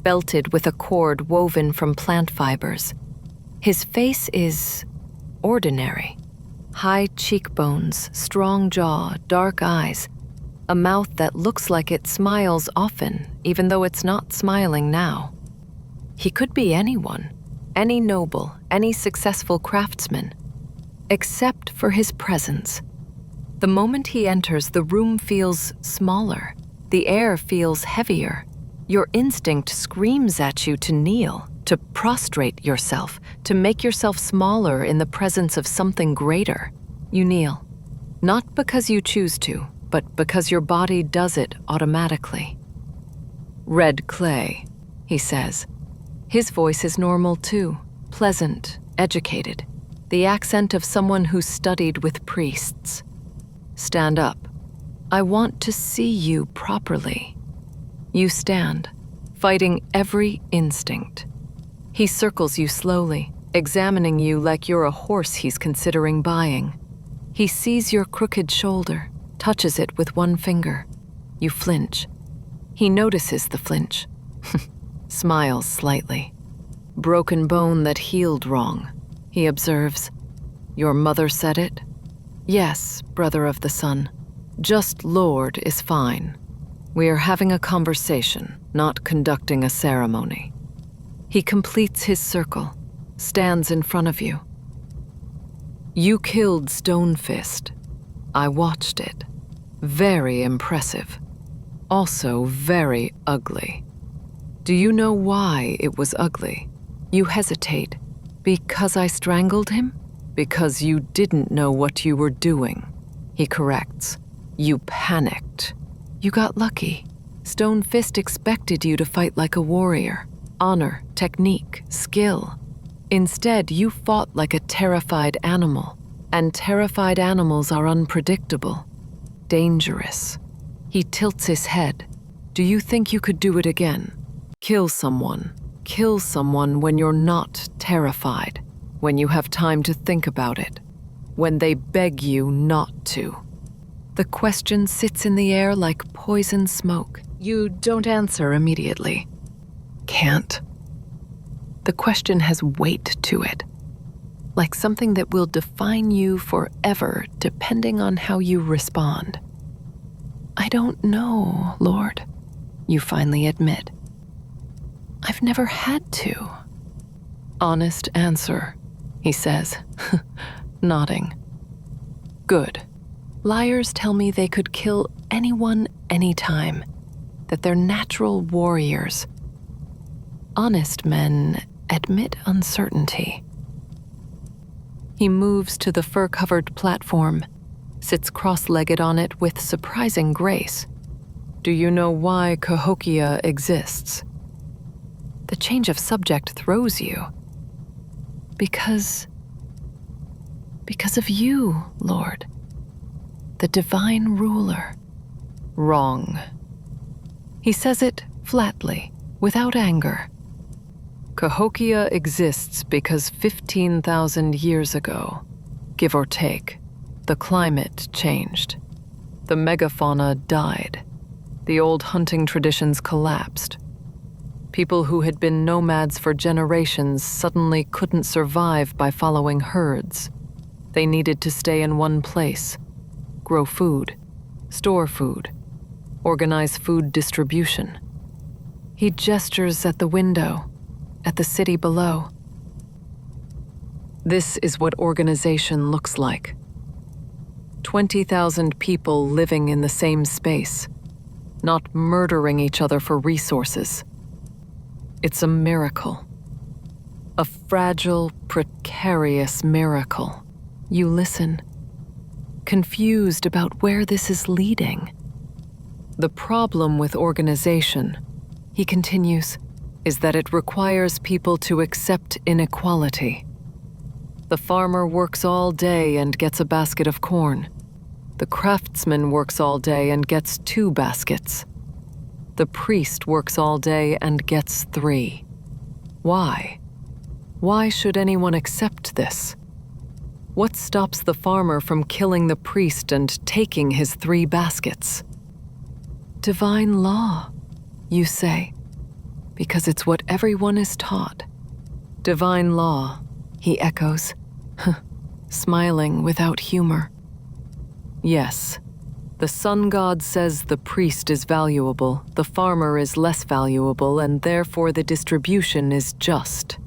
belted with a cord woven from plant fibers. His face is ordinary. High cheekbones, strong jaw, dark eyes, a mouth that looks like it smiles often, even though it's not smiling now. He could be anyone, any noble, any successful craftsman, except for his presence. The moment he enters, the room feels smaller. The air feels heavier. Your instinct screams at you to kneel, to prostrate yourself, to make yourself smaller in the presence of something greater. You kneel, not because you choose to, but because your body does it automatically. "Red clay," he says. His voice is normal too, pleasant, educated, the accent of someone who studied with priests. "Stand up. I want to see you properly." You stand, fighting every instinct. He circles you slowly, examining you like you're a horse he's considering buying. He sees your crooked shoulder, touches it with one finger. You flinch. He notices the flinch, smiles slightly. "Broken bone that healed wrong," he observes. "Your mother said it?" "Yes, brother of the sun. Just Lord is fine. We are having a conversation, not conducting a ceremony." He completes his circle, stands in front of you. "You killed Stone Fist. I watched it. Very impressive. Also very ugly. Do you know why it was ugly?" You hesitate. "Because I strangled him?" "Because you didn't know what you were doing," he corrects. "You panicked. You got lucky. Stone Fist expected you to fight like a warrior. Honor, technique, skill. Instead, you fought like a terrified animal. And terrified animals are unpredictable. Dangerous." He tilts his head. "Do you think you could do it again? Kill someone. Kill someone when you're not terrified. When you have time to think about it. When they beg you not to." The question sits in the air like poison smoke. You don't answer immediately. Can't. The question has weight to it, like something that will define you forever depending on how you respond. "I don't know, Lord," you finally admit. "I've never had to." "Honest answer," he says, nodding. "Good. Liars tell me they could kill anyone, anytime, that they're natural warriors. Honest men admit uncertainty." He moves to the fur-covered platform, sits cross-legged on it with surprising grace. "Do you know why Cahokia exists?" The change of subject throws you. Because of you, Lord, the divine ruler. Wrong. He says it flatly, without anger. Cahokia exists because 15,000 years ago, give or take, the climate changed. The megafauna died. The old hunting traditions collapsed. People who had been nomads for generations suddenly couldn't survive by following herds. They needed to stay in one place, grow food, store food, organize food distribution. He gestures at the window, at the city below. This is what organization looks like. 20,000 people living in the same space, not murdering each other for resources. It's a miracle. A fragile, precarious miracle. You listen, confused about where this is leading. The problem with organization, he continues, is that it requires people to accept inequality. The farmer works all day and gets a basket of corn. The craftsman works all day and gets 2 baskets. The priest works all day and gets 3. Why? Why should anyone accept this? What stops the farmer from killing the priest and taking his 3 baskets? Divine law, you say, because it's what everyone is taught. Divine law, he echoes, smiling without humor. Yes, the sun god says the priest is valuable, the farmer is less valuable, and therefore the distribution is just.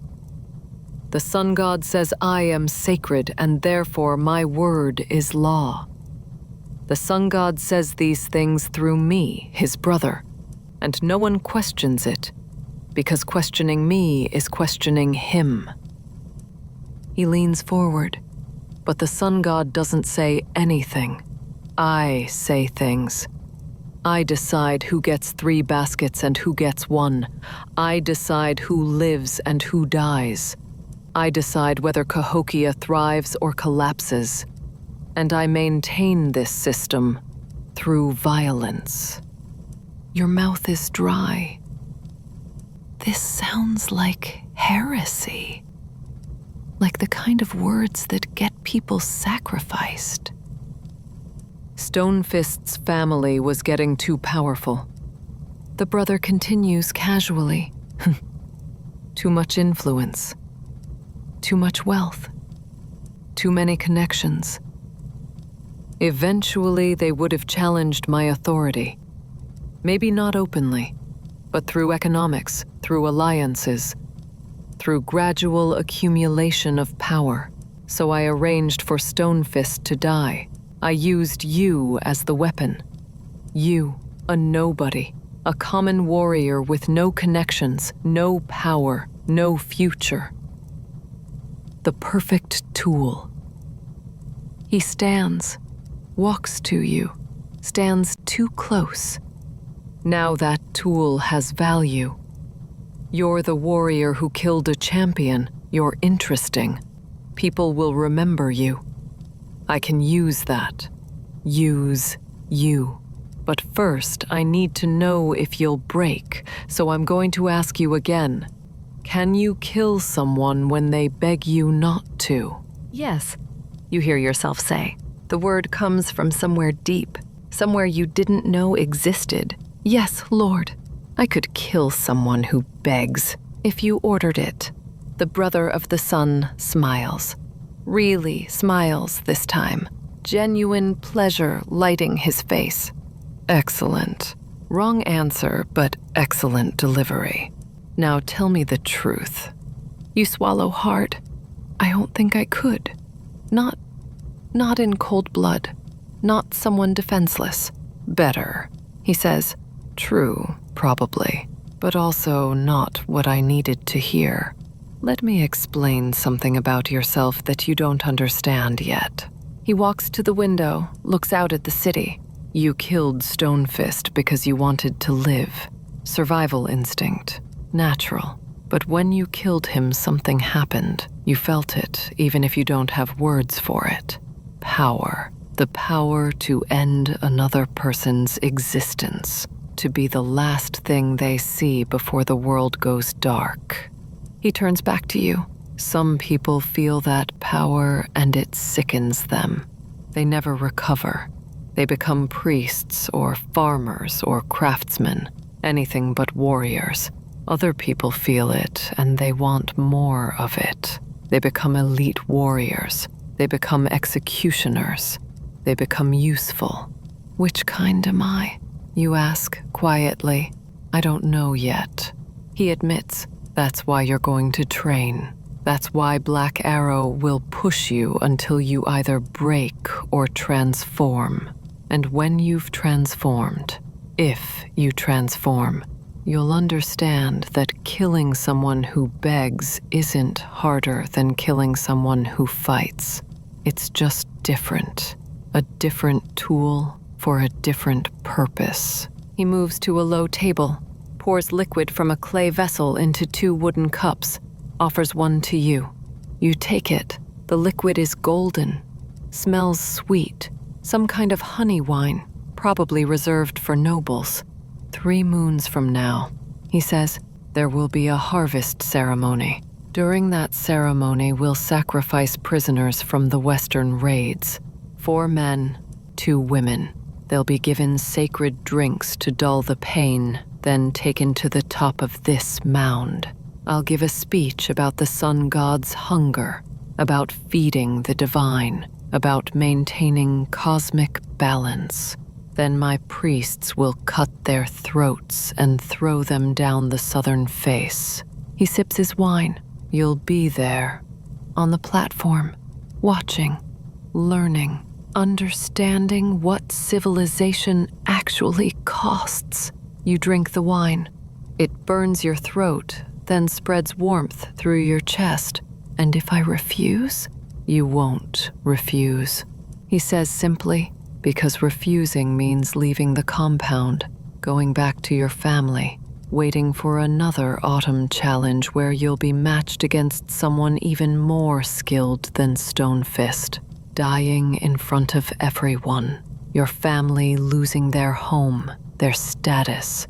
The sun god says I am sacred, and therefore my word is law. The sun god says these things through me, his brother, and no one questions it, because questioning me is questioning him. He leans forward, but the sun god doesn't say anything. I say things. I decide who gets 3 baskets and who gets 1. I decide who lives and who dies. I decide whether Cahokia thrives or collapses. And I maintain this system through violence. Your mouth is dry. This sounds like heresy. Like the kind of words that get people sacrificed. Stonefist's family was getting too powerful. The brother continues casually. Too much influence. Too much wealth. Too many connections. Eventually, they would have challenged my authority. Maybe not openly, but through economics, through alliances, through gradual accumulation of power. So I arranged for Stonefist to die. I used you as the weapon. You, a nobody, a common warrior with no connections, no power, no future. The perfect tool. He stands, walks to you, stands too close. Now that tool has value. You're the warrior who killed a champion. You're interesting. People will remember you. I can use that. Use you. But first, I need to know if you'll break, so I'm going to ask you again. Can you kill someone when they beg you not to? Yes, you hear yourself say. The word comes from somewhere deep, somewhere you didn't know existed. Yes, Lord, I could kill someone who begs, if you ordered it. The brother of the sun smiles. Really smiles this time. Genuine pleasure lighting his face. Excellent. Wrong answer, but excellent delivery. Now tell me the truth. You swallow hard. I don't think I could. Not in cold blood. Not someone defenseless. Better, he says. True, probably, but also not what I needed to hear. Let me explain something about yourself that you don't understand yet. He walks to the window, looks out at the city. You killed Stonefist because you wanted to live. Survival instinct. Natural. But when you killed him, something happened. You felt it, even if you don't have words for it. Power. The power to end another person's existence. To be the last thing they see before the world goes dark. He turns back to you. Some people feel that power and it sickens them. They never recover. They become priests or farmers or craftsmen, anything but warriors. Other people feel it and they want more of it. They become elite warriors. They become executioners. They become useful. Which kind am I? You ask quietly. I don't know yet. He admits, that's why you're going to train. That's why Black Arrow will push you until you either break or transform. And when you've transformed, if you transform, you'll understand that killing someone who begs isn't harder than killing someone who fights. It's just different. A different tool for a different purpose. He moves to a low table, pours liquid from a clay vessel into 2 wooden cups, offers one to you. You take it. The liquid is golden, smells sweet, some kind of honey wine, probably reserved for nobles. 3 moons from now, he says, there will be a harvest ceremony. During that ceremony, we'll sacrifice prisoners from the Western raids. 4 men, 2 women. They'll be given sacred drinks to dull the pain, then taken to the top of this mound. I'll give a speech about the sun god's hunger, about feeding the divine, about maintaining cosmic balance. Then my priests will cut their throats and throw them down the southern face. He sips his wine. You'll be there, on the platform, watching, learning, understanding what civilization actually costs. You drink the wine. It burns your throat, then spreads warmth through your chest. And if I refuse, you won't refuse. He says simply, because refusing means leaving the compound, going back to your family, waiting for another autumn challenge where you'll be matched against someone even more skilled than Stonefist, dying in front of everyone, your family losing their home, their status,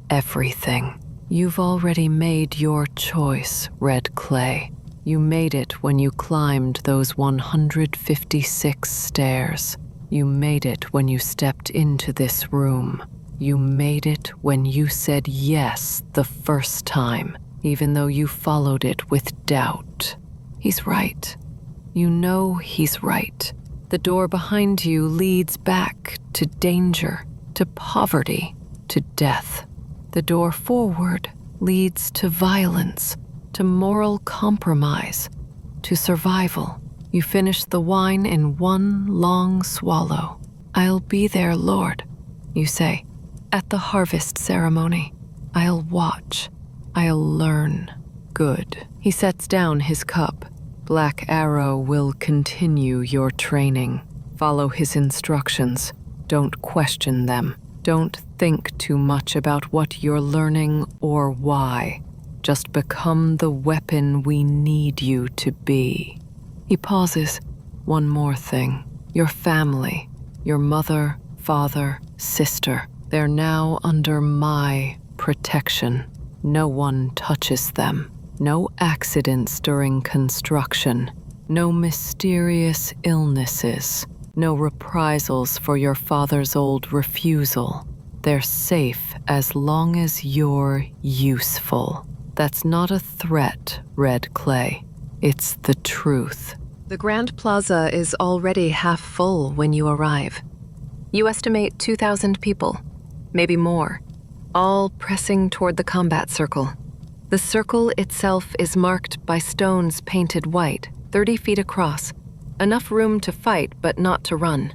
everything. You've already made your choice, Red Clay. You made it when you climbed those 156 stairs. You made it when you stepped into this room. You made it when you said yes the first time, even though you followed it with doubt. He's right. You know he's right. The door behind you leads back to danger, to poverty, to death. The door forward leads to violence, to moral compromise, to survival. You finish the wine in one long swallow. I'll be there, Lord, you say. At the harvest ceremony, I'll watch. I'll learn. Good. He sets down his cup. Black Arrow will continue your training. Follow his instructions. Don't question them. Don't think too much about what you're learning or why. Just become the weapon we need you to be. He pauses. One more thing. Your family, your mother, father, sister, they're now under my protection. No one touches them. No accidents during construction. No mysterious illnesses. No reprisals for your father's old refusal. They're safe as long as you're useful. That's not a threat, Red Clay. It's the truth. The Grand Plaza is already half full when you arrive. You estimate 2,000 people, maybe more, all pressing toward the combat circle. The circle itself is marked by stones painted white, 30 feet across. Enough room to fight, but not to run.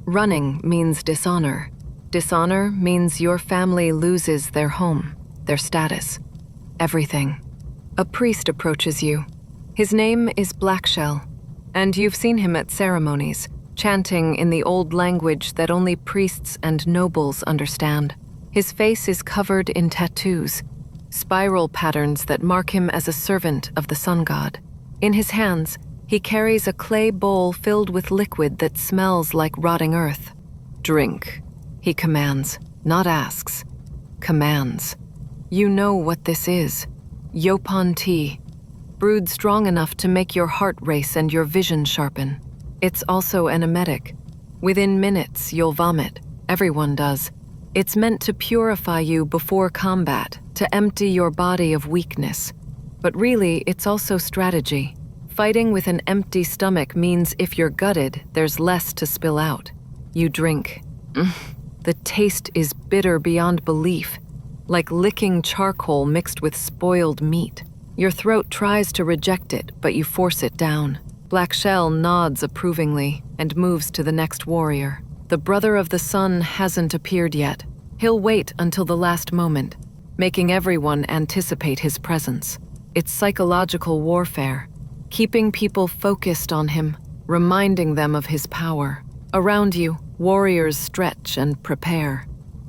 Running means dishonor. Dishonor means your family loses their home, their status, everything. A priest approaches you. His name is Blackshell, and you've seen him at ceremonies, chanting in the old language that only priests and nobles understand. His face is covered in tattoos, spiral patterns that mark him as a servant of the sun god. In his hands, he carries a clay bowl filled with liquid that smells like rotting earth. "Drink," he commands, not asks. Commands. You know what this is. Yopon tea, brewed strong enough to make your heart race and your vision sharpen. It's also an emetic. Within minutes, you'll vomit. Everyone does. It's meant to purify you before combat, to empty your body of weakness. But really, it's also strategy. Fighting with an empty stomach means if you're gutted, there's less to spill out. You drink. The taste is bitter beyond belief, like licking charcoal mixed with spoiled meat. Your throat tries to reject it, but you force it down. Black Shell nods approvingly and moves to the next warrior. The brother of the sun hasn't appeared yet. He'll wait until the last moment, making everyone anticipate his presence. It's psychological warfare, keeping people focused on him, reminding them of his power. Around you, warriors stretch and prepare.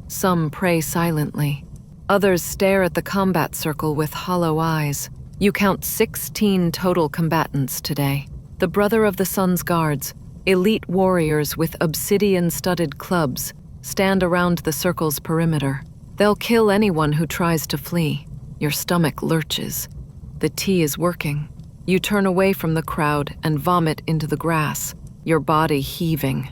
Some pray silently. Others stare at the combat circle with hollow eyes. You count 16 total combatants today. The brother of the sun's guards, elite warriors with obsidian-studded clubs, stand around the circle's perimeter. They'll kill anyone who tries to flee. Your stomach lurches. The tea is working. You turn away from the crowd and vomit into the grass, your body heaving.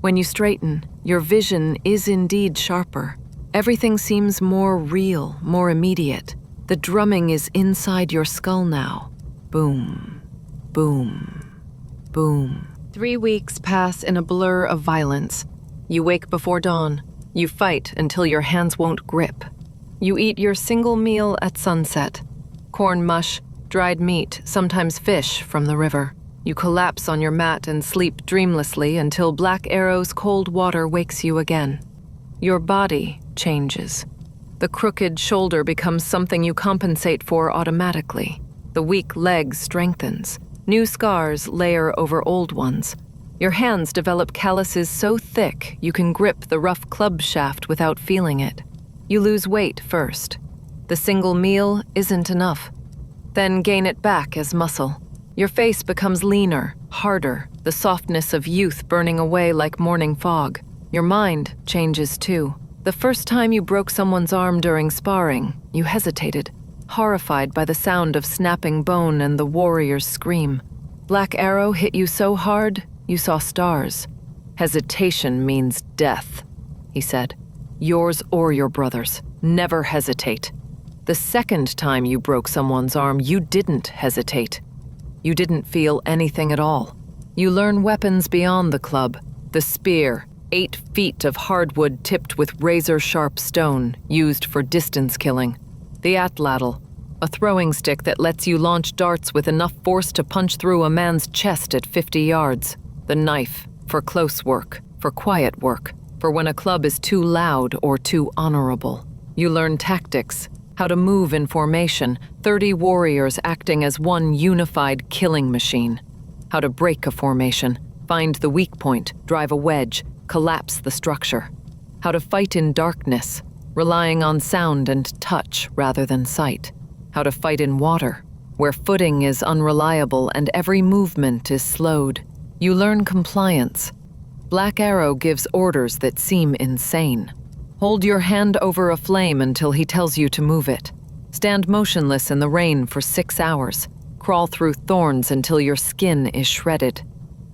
When you straighten, your vision is indeed sharper. Everything seems more real, more immediate. The drumming is inside your skull now. Boom, boom, boom. 3 weeks pass in a blur of violence. You wake before dawn. You fight until your hands won't grip. You eat your single meal at sunset. Corn mush, dried meat, sometimes fish from the river. You collapse on your mat and sleep dreamlessly until Black Arrow's cold water wakes you again. Your body changes. The crooked shoulder becomes something you compensate for automatically. The weak leg strengthens. New scars layer over old ones. Your hands develop calluses so thick you can grip the rough club shaft without feeling it. You lose weight first. The single meal isn't enough. Then gain it back as muscle. Your face becomes leaner, harder, the softness of youth burning away like morning fog. Your mind changes too. The first time you broke someone's arm during sparring, you hesitated, horrified by the sound of snapping bone and the warrior's scream. Black Arrow hit you so hard, you saw stars. Hesitation means death, he said. Yours or your brother's. Never hesitate. The second time you broke someone's arm, you didn't hesitate. You didn't feel anything at all. You learn weapons beyond the club. The spear, 8 feet of hardwood tipped with razor-sharp stone, used for distance killing. The atlatl, a throwing stick that lets you launch darts with enough force to punch through a man's chest at 50 yards. The knife, for close work, for quiet work, for when a club is too loud or too honorable. You learn tactics, how to move in formation, 30 warriors acting as one unified killing machine. How to break a formation, find the weak point, drive a wedge, collapse the structure. How to fight in darkness, relying on sound and touch rather than sight. How to fight in water, where footing is unreliable and every movement is slowed. You learn compliance. Black Arrow gives orders that seem insane. Hold your hand over a flame until he tells you to move it. Stand motionless in the rain for 6 hours. Crawl through thorns until your skin is shredded.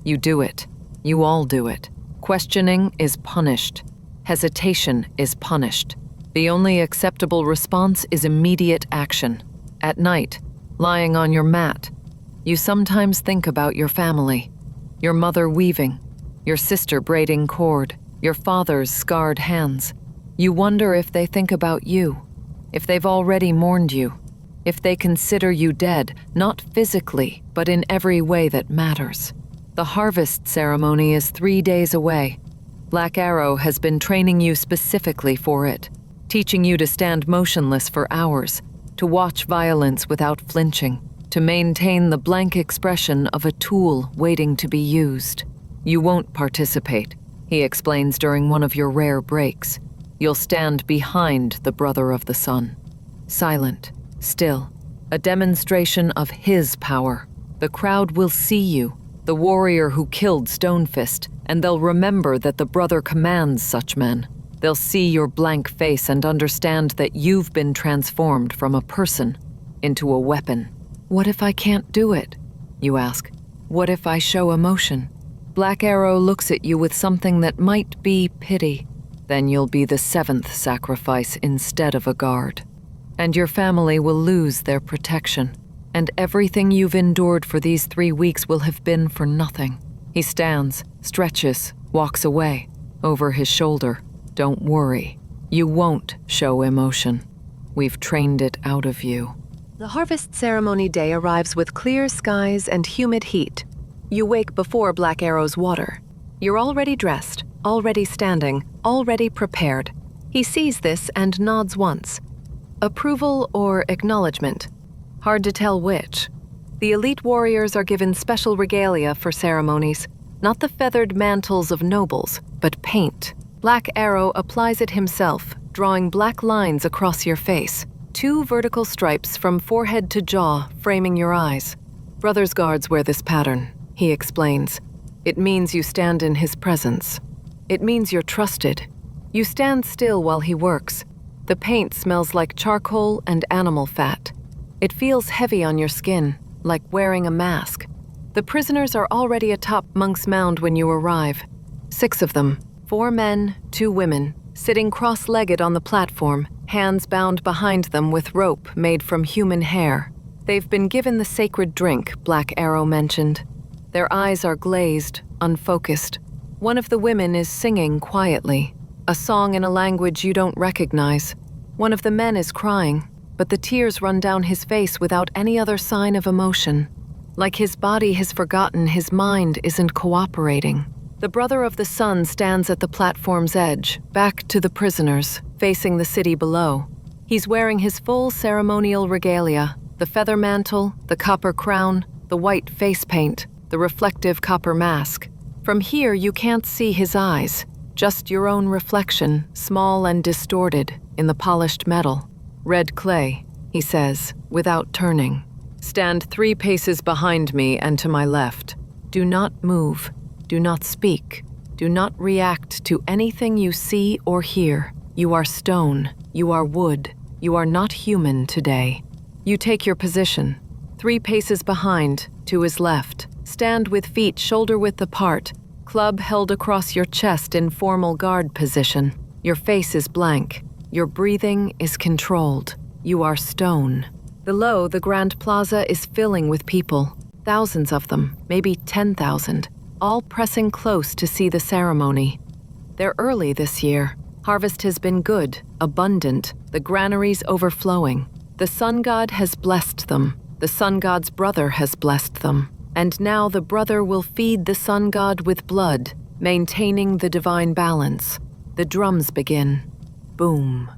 You do it. You all do it. Questioning is punished. Hesitation is punished. The only acceptable response is immediate action. At night, lying on your mat, you sometimes think about your family. Your mother weaving, your sister braiding cord, your father's scarred hands. You wonder if they think about you, if they've already mourned you, if they consider you dead, not physically, but in every way that matters. The harvest ceremony is 3 days away. Black Arrow has been training you specifically for it, teaching you to stand motionless for hours, to watch violence without flinching, to maintain the blank expression of a tool waiting to be used. You won't participate, he explains during one of your rare breaks. You'll stand behind the brother of the sun. Silent, still, a demonstration of his power. The crowd will see you, the warrior who killed Stonefist, and they'll remember that the brother commands such men. They'll see your blank face and understand that you've been transformed from a person into a weapon. What if I can't do it? You ask. What if I show emotion? Black Arrow looks at you with something that might be pity. Then you'll be the 7th sacrifice instead of a guard. And your family will lose their protection. And everything you've endured for these 3 weeks will have been for nothing. He stands, stretches, walks away, over his shoulder. Don't worry. You won't show emotion. We've trained it out of you. The harvest ceremony day arrives with clear skies and humid heat. You wake before Black Arrow's water. You're already dressed, already standing, already prepared. He sees this and nods once. Approval or acknowledgement? Hard to tell which. The elite warriors are given special regalia for ceremonies, not the feathered mantles of nobles, but paint. Black Arrow applies it himself, drawing black lines across your face, 2 vertical stripes from forehead to jaw framing your eyes. Brother's guards wear this pattern, he explains. It means you stand in his presence. It means you're trusted. You stand still while he works. The paint smells like charcoal and animal fat. It feels heavy on your skin, like wearing a mask. The prisoners are already atop Monk's Mound when you arrive. 6 of them, 4 men, 2 women, sitting cross-legged on the platform, hands bound behind them with rope made from human hair. They've been given the sacred drink Black Arrow mentioned. Their eyes are glazed, unfocused. One of the women is singing quietly, a song in a language you don't recognize. One of the men is crying, but the tears run down his face without any other sign of emotion. Like his body has forgotten, his mind isn't cooperating. The brother of the sun stands at the platform's edge, back to the prisoners, facing the city below. He's wearing his full ceremonial regalia, the feather mantle, the copper crown, the white face paint, the reflective copper mask. From here you can't see his eyes, just your own reflection, small and distorted, in the polished metal. Red clay, he says, without turning. Stand 3 paces behind me and to my left. Do not move. Do not speak. Do not react to anything you see or hear. You are stone. You are wood. You are not human today. You take your position. 3 paces behind, to his left. Stand with feet shoulder-width apart, club held across your chest in formal guard position. Your face is blank. Your breathing is controlled. You are stone. Below, the Grand Plaza is filling with people. Thousands of them, maybe 10,000, all pressing close to see the ceremony. They're early this year. Harvest has been good, abundant, the granaries overflowing. The sun god has blessed them. The sun god's brother has blessed them. And now the brother will feed the sun god with blood, maintaining the divine balance. The drums begin. Boom,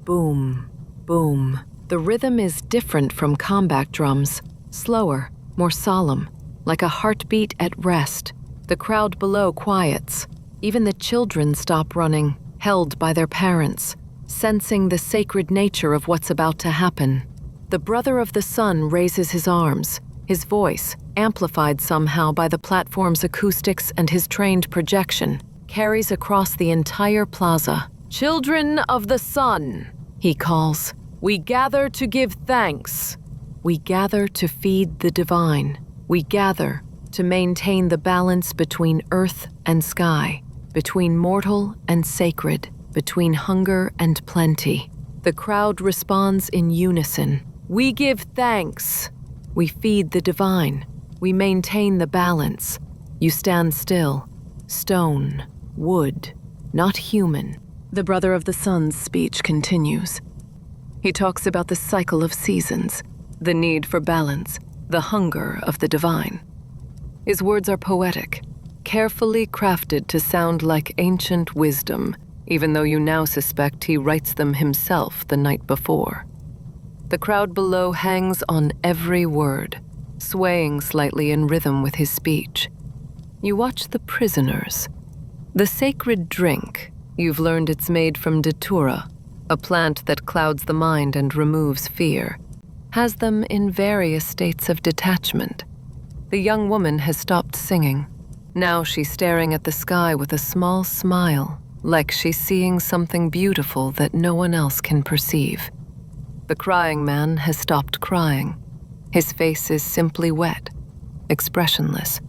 boom, boom. The rhythm is different from combat drums, slower, more solemn, like a heartbeat at rest. The crowd below quiets. Even the children stop running, held by their parents, sensing the sacred nature of what's about to happen. The brother of the sun raises his arms, his voice, amplified somehow by the platform's acoustics and his trained projection, carries across the entire plaza. Children of the sun, he calls. We gather to give thanks. We gather to feed the divine. We gather to maintain the balance between earth and sky, between mortal and sacred, between hunger and plenty. The crowd responds in unison. We give thanks. We feed the divine. We maintain the balance. You stand still. Stone, wood, not human. The brother of the sun's speech continues. He talks about the cycle of seasons, the need for balance, the hunger of the divine. His words are poetic, carefully crafted to sound like ancient wisdom, even though you now suspect he writes them himself the night before. The crowd below hangs on every word, swaying slightly in rhythm with his speech. You watch the prisoners. The sacred drink, You've learned it's made from datura, a plant that clouds the mind and removes fear, has them in various states of detachment. The young woman has stopped singing. Now she's staring at the sky with a small smile, like she's seeing something beautiful that no one else can perceive. The crying man has stopped crying. His face is simply wet, expressionless.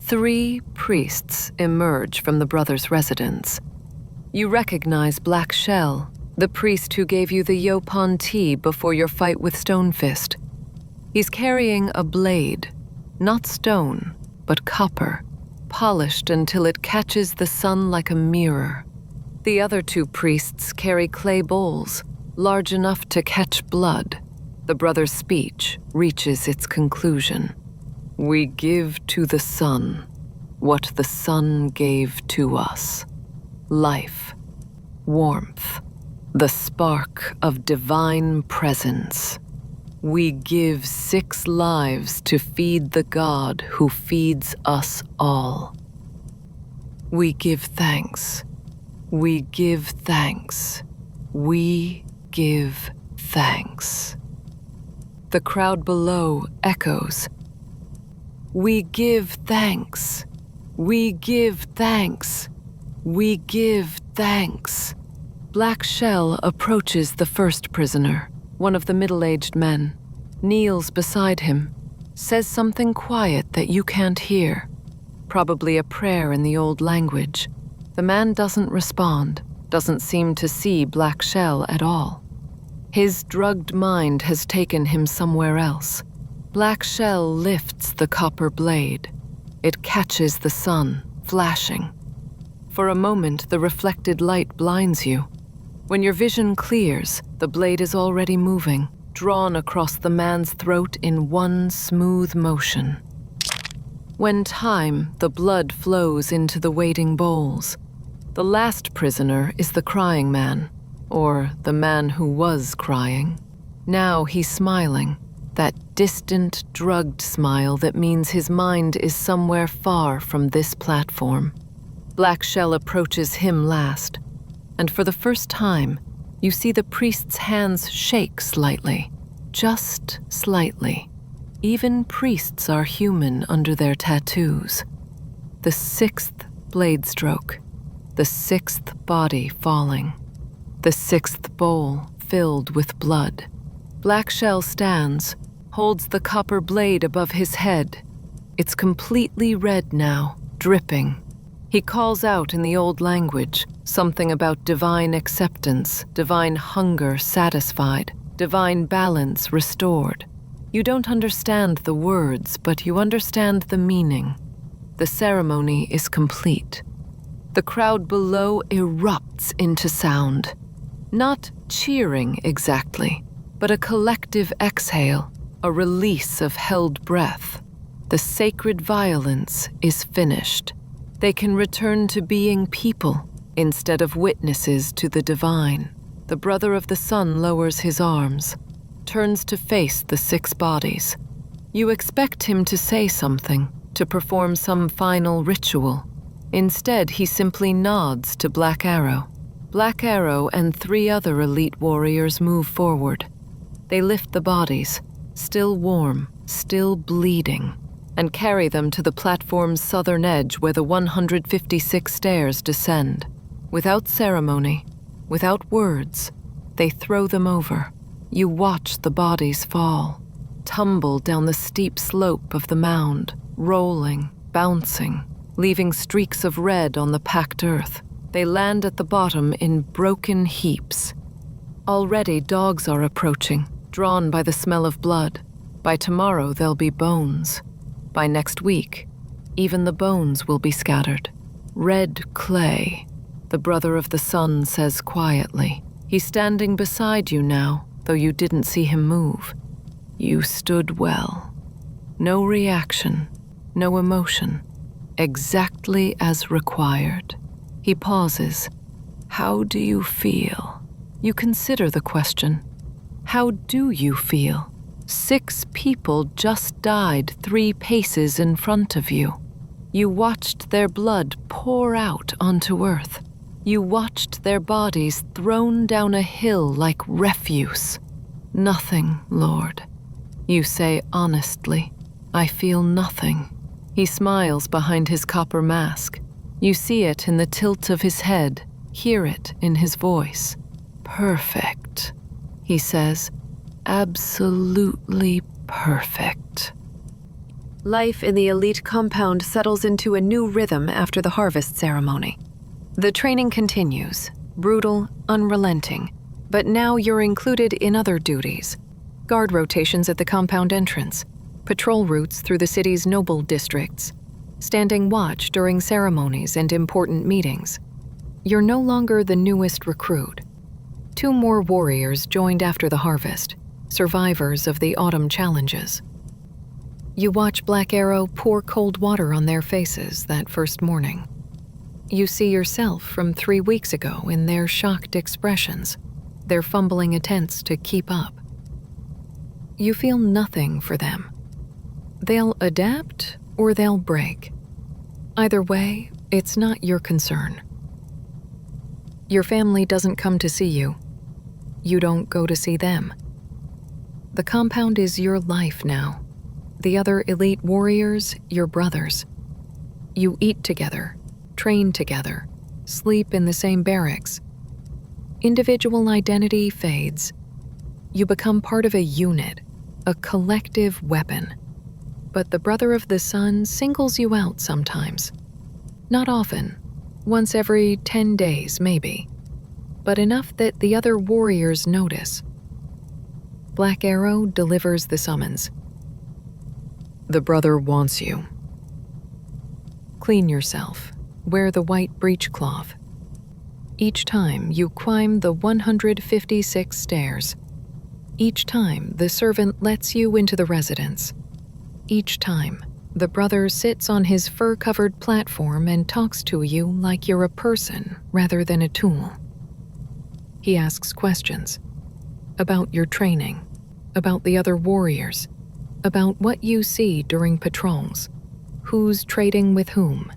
3 priests emerge from the brothers' residence. You recognize Black Shell, the priest who gave you the Yopon tea before your fight with Stonefist. He's carrying a blade, not stone, but copper, polished until it catches the sun like a mirror. The other 2 priests carry clay bowls, large enough to catch blood. The brother's speech reaches its conclusion. We give to the sun what the sun gave to us. Life, warmth, the spark of divine presence. We give 6 lives to feed the God who feeds us all. We give thanks. We give thanks. We give thanks. The crowd below echoes. We give thanks. We give thanks. We give thanks. Black Shell approaches the first prisoner, one of the middle-aged men, kneels beside him, says something quiet that you can't hear, probably a prayer in the old language. The man doesn't respond, doesn't seem to see Black Shell at all. His drugged mind has taken him somewhere else. Black Shell lifts the copper blade. It catches the sun, flashing. For a moment, the reflected light blinds you. When your vision clears, the blade is already moving, drawn across the man's throat in one smooth motion. When time, the blood flows into the waiting bowls. The last prisoner is the crying man, or the man who was crying. Now he's smiling, that distant, drugged smile that means his mind is somewhere far from this platform. Black Shell approaches him last, and for the first time, you see the priest's hands shake slightly, just slightly. Even priests are human under their tattoos. The 6th blade stroke, the 6th body falling, the 6th bowl filled with blood. Black Shell stands, holds the copper blade above his head. It's completely red now, dripping. He calls out in the old language, something about divine acceptance, divine hunger satisfied, divine balance restored. You don't understand the words, but you understand the meaning. The ceremony is complete. The crowd below erupts into sound. Not cheering exactly, but a collective exhale, a release of held breath. The sacred violence is finished. They can return to being people instead of witnesses to the divine. The brother of the sun lowers his arms, turns to face the 6 bodies. You expect him to say something, to perform some final ritual. Instead, he simply nods to Black Arrow. Black Arrow and 3 other elite warriors move forward. They lift the bodies, still warm, still bleeding, and carry them to the platform's southern edge where the 156 stairs descend. Without ceremony, without words, they throw them over. You watch the bodies fall, tumble down the steep slope of the mound, rolling, bouncing, leaving streaks of red on the packed earth. They land at the bottom in broken heaps. Already dogs are approaching, drawn by the smell of blood. By tomorrow, there'll be bones. By next week, even the bones will be scattered. Red clay, the brother of the sun says quietly. He's standing beside you now, though you didn't see him move. You stood well. No reaction, no emotion. Exactly as required. He pauses. How do you feel? You consider the question. How do you feel? 6 people just died 3 paces in front of you. You watched their blood pour out onto earth. You watched their bodies thrown down a hill like refuse. Nothing, Lord. You say honestly, I feel nothing. He smiles behind his copper mask. You see it in the tilt of his head, hear it in his voice. Perfect, he says. Absolutely perfect. Life in the elite compound settles into a new rhythm after the harvest ceremony. The training continues, brutal, unrelenting, but now you're included in other duties. Guard rotations at the compound entrance, patrol routes through the city's noble districts, standing watch during ceremonies and important meetings. You're no longer the newest recruit. 2 more warriors joined after the harvest, survivors of the autumn challenges. You watch Black Arrow pour cold water on their faces that first morning. You see yourself from 3 weeks ago in their shocked expressions, their fumbling attempts to keep up. You feel nothing for them. They'll adapt or they'll break. Either way, it's not your concern. Your family doesn't come to see you. You don't go to see them. The compound is your life now. The other elite warriors, your brothers. You eat together, train together, sleep in the same barracks. Individual identity fades. You become part of a unit, a collective weapon. But the Brother of the Sun singles you out sometimes. Not often, once every 10 days maybe, but enough that the other warriors notice. Black Arrow delivers the summons. The brother wants you. Clean yourself. Wear the white breechcloth. Each time you climb the 156 stairs. Each time the servant lets you into the residence. Each time the brother sits on his fur-covered platform and talks to you like you're a person rather than a tool. He asks questions about your training, about the other warriors, about what you see during patrols, who's trading with whom,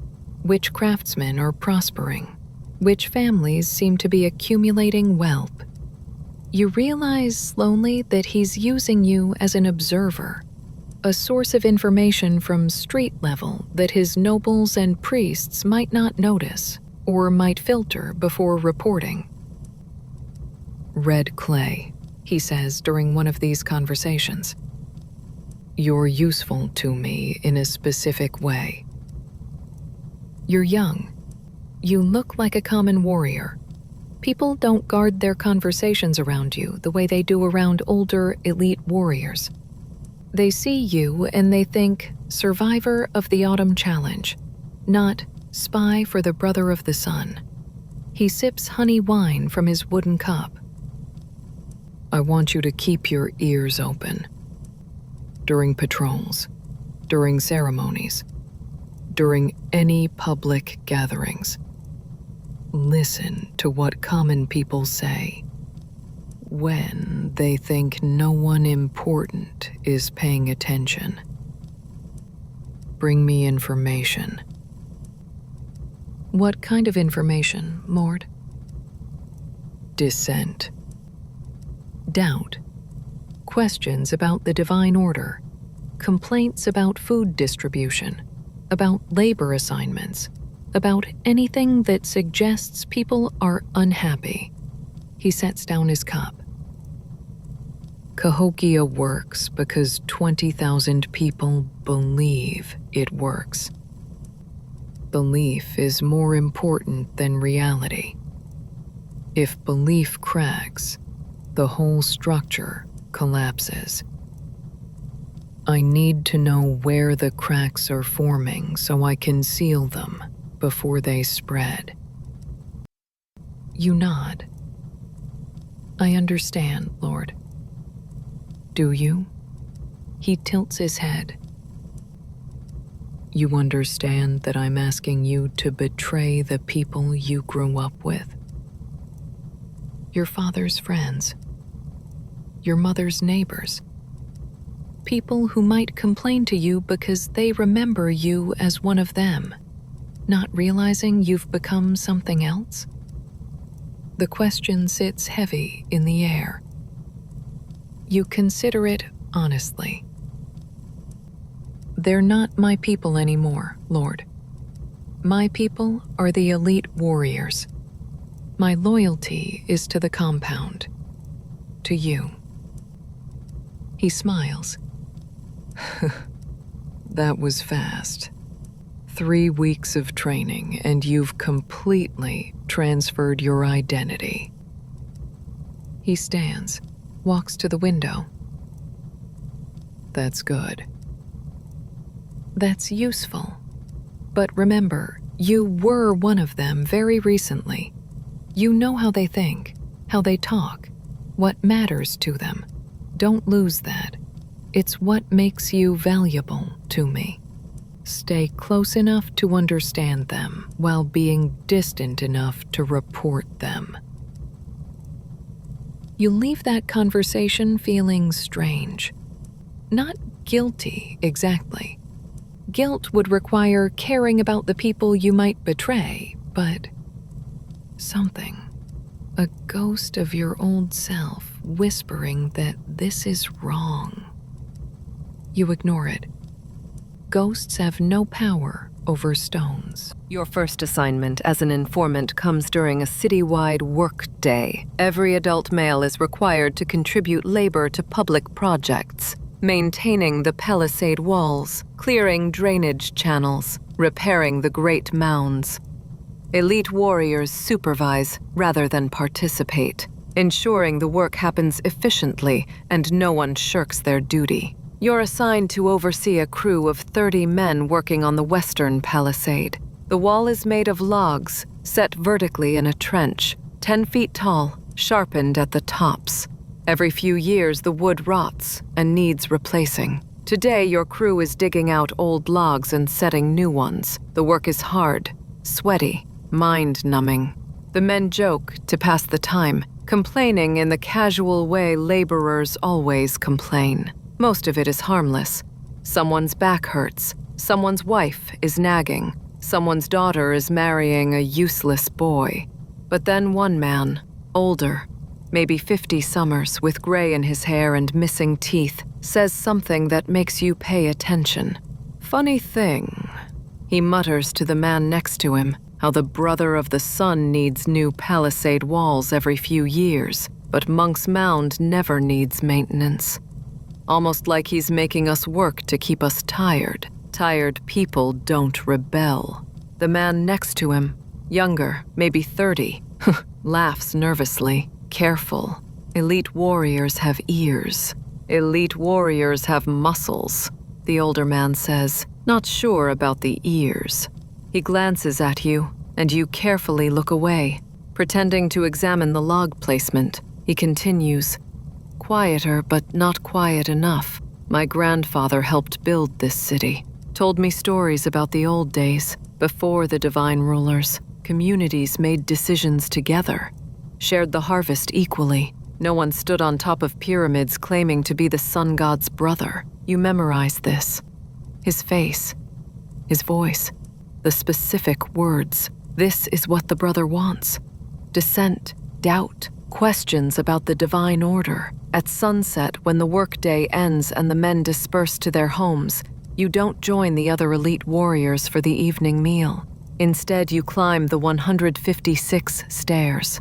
which craftsmen are prospering, which families seem to be accumulating wealth. You realize slowly that he's using you as an observer, a source of information from street level that his nobles and priests might not notice or might filter before reporting. Red clay, he says during one of these conversations. You're useful to me in a specific way. You're young. You look like a common warrior. People don't guard their conversations around you the way they do around older elite warriors. They see you and they think survivor of the autumn challenge, not spy for the Brother of the Sun. He sips honey wine from his wooden cup. I want you to keep your ears open. During patrols, during ceremonies, during any public gatherings. Listen to what common people say when they think no one important is paying attention. Bring me information. What kind of information, Lord? Dissent. Doubt. Questions about the divine order. Complaints about food distribution. About labor assignments. About anything that suggests people are unhappy. He sets down his cup. Cahokia works because 20,000 people believe it works. Belief is more important than reality. If belief cracks, the whole structure collapses. I need to know where the cracks are forming so I can seal them before they spread. You nod. I understand, Lord. Do you? He tilts his head. You understand that I'm asking you to betray the people you grew up with? Your father's friends. Your mother's neighbors. People who might complain to you because they remember you as one of them, not realizing you've become something else? The question sits heavy in the air. You consider it honestly. They're not my people anymore, Lord. My people are the elite warriors. My loyalty is to the compound, to you. He smiles. That was fast. 3 weeks of training, and you've completely transferred your identity. He stands, walks to the window. That's good. That's useful. But remember, you were one of them very recently. You know how they think, how they talk, what matters to them. Don't lose that. It's what makes you valuable to me. Stay close enough to understand them while being distant enough to report them. You leave that conversation feeling strange. Not guilty, exactly. Guilt would require caring about the people you might betray, but something. A ghost of your old self whispering that this is wrong. You ignore it. Ghosts have no power over stones. Your first assignment as an informant comes during a citywide work day. Every adult male is required to contribute labor to public projects, maintaining the palisade walls, clearing drainage channels, repairing the great mounds. Elite warriors supervise rather than participate, ensuring the work happens efficiently and no one shirks their duty. You're assigned to oversee a crew of 30 men working on the western palisade. The wall is made of logs, set vertically in a trench, 10 feet tall, sharpened at the tops. Every few years, the wood rots and needs replacing. Today, your crew is digging out old logs and setting new ones. The work is hard, sweaty, mind-numbing. The men joke to pass the time, complaining in the casual way laborers always complain. Most of it is harmless. Someone's back hurts, someone's wife is nagging, someone's daughter is marrying a useless boy. But then one man, older, maybe 50 summers, with gray in his hair and missing teeth, says something that makes you pay attention. Funny thing, he mutters to the man next to him, how the brother of the sun needs new palisade walls every few years, but Monk's Mound never needs maintenance. Almost like he's making us work to keep us tired. Tired people don't rebel. The man next to him, younger, maybe 30, laughs nervously, careful. Elite warriors have ears. Elite warriors have muscles, the older man says, not sure about the ears. He glances at you, and you carefully look away, pretending to examine the log placement. He continues, quieter, but not quiet enough. My grandfather helped build this city. Told me stories about the old days, before the divine rulers. Communities made decisions together, shared the harvest equally. No one stood on top of pyramids claiming to be the sun god's brother. You memorize this. His face, his voice, the specific words. This is what the brother wants. Dissent, doubt, questions about the divine order. At sunset, when the workday ends and the men disperse to their homes, you don't join the other elite warriors for the evening meal. Instead, you climb the 156 stairs.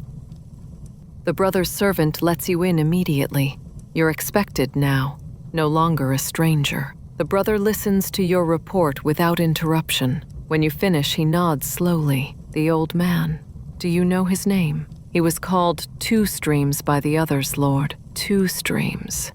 The brother's servant lets you in immediately. You're expected now, no longer a stranger. The brother listens to your report without interruption. When you finish, he nods slowly. The old man. Do you know his name? He was called Two Streams by the others, Lord. Two Streams.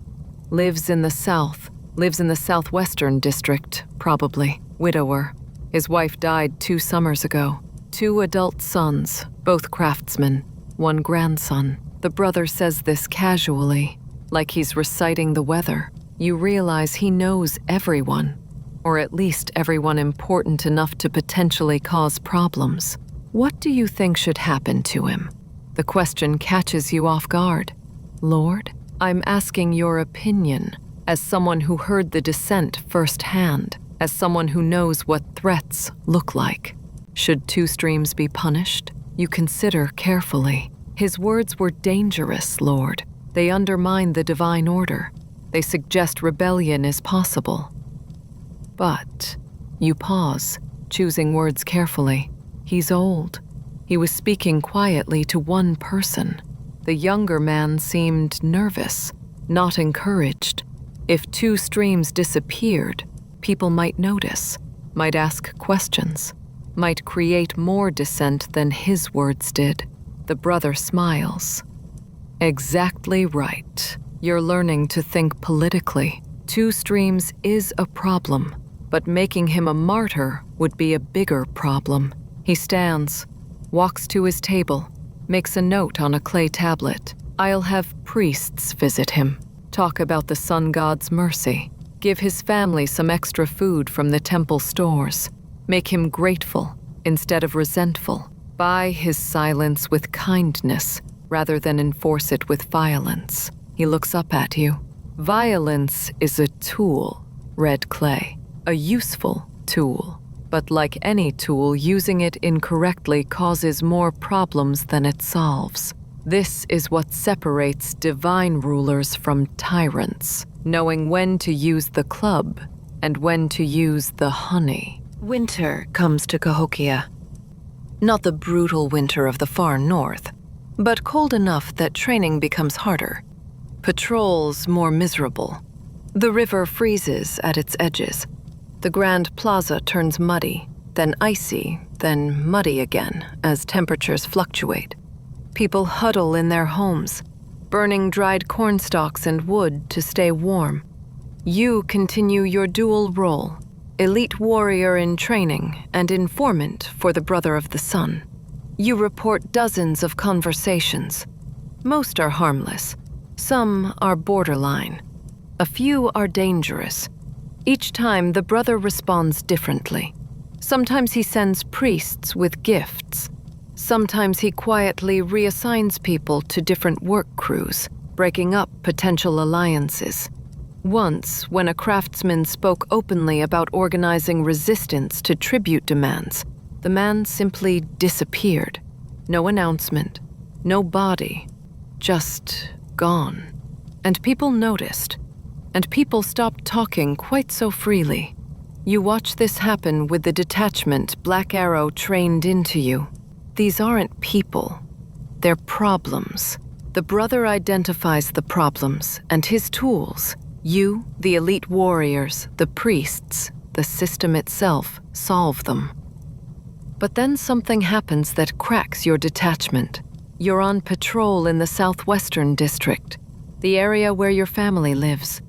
Lives in the south. Lives in the southwestern district, probably. Widower. His wife died 2 summers ago. 2 adult sons, both craftsmen. 1 grandson. The brother says this casually, like he's reciting the weather. You realize he knows everyone, or at least everyone important enough to potentially cause problems. What do you think should happen to him? The question catches you off guard. Lord, I'm asking your opinion, as someone who heard the dissent firsthand, as someone who knows what threats look like. Should Two Streams be punished? You consider carefully. His words were dangerous, Lord. They undermine the divine order. They suggest rebellion is possible. But you pause, choosing words carefully. He's old. He was speaking quietly to one person. The younger man seemed nervous, not encouraged. If two streams disappeared, people might notice, might ask questions, might create more dissent than his words did. The brother smiles. Exactly right. You're learning to think politically. Two streams is a problem, but making him a martyr would be a bigger problem. He stands, walks to his table, makes a note on a clay tablet. I'll have priests visit him, talk about the sun god's mercy, give his family some extra food from the temple stores, make him grateful instead of resentful, buy his silence with kindness rather than enforce it with violence. He looks up at you. Violence is a tool, Red Clay, a useful tool. But like any tool, using it incorrectly causes more problems than it solves. This is what separates divine rulers from tyrants, knowing when to use the club and when to use the honey. Winter comes to Cahokia. Not the brutal winter of the far north, but cold enough that training becomes harder. Patrols more miserable. The river freezes at its edges. The Grand Plaza turns muddy, then icy, then muddy again as temperatures fluctuate. People huddle in their homes, burning dried corn stalks and wood to stay warm. You continue your dual role, elite warrior in training and informant for the Brother of the Sun. You report dozens of conversations. Most are harmless. Some are borderline. A few are dangerous. Each time, the brother responds differently. Sometimes he sends priests with gifts. Sometimes he quietly reassigns people to different work crews, breaking up potential alliances. Once, when a craftsman spoke openly about organizing resistance to tribute demands, the man simply disappeared. No announcement, no body, just gone. And people noticed. And people stopped talking quite so freely. You watch this happen with the detachment Black Arrow trained into you. These aren't people. They're problems. The brother identifies the problems and his tools. You, the elite warriors, the priests, the system itself, solve them. But then something happens that cracks your detachment. You're on patrol in the southwestern district, the area where your family lives.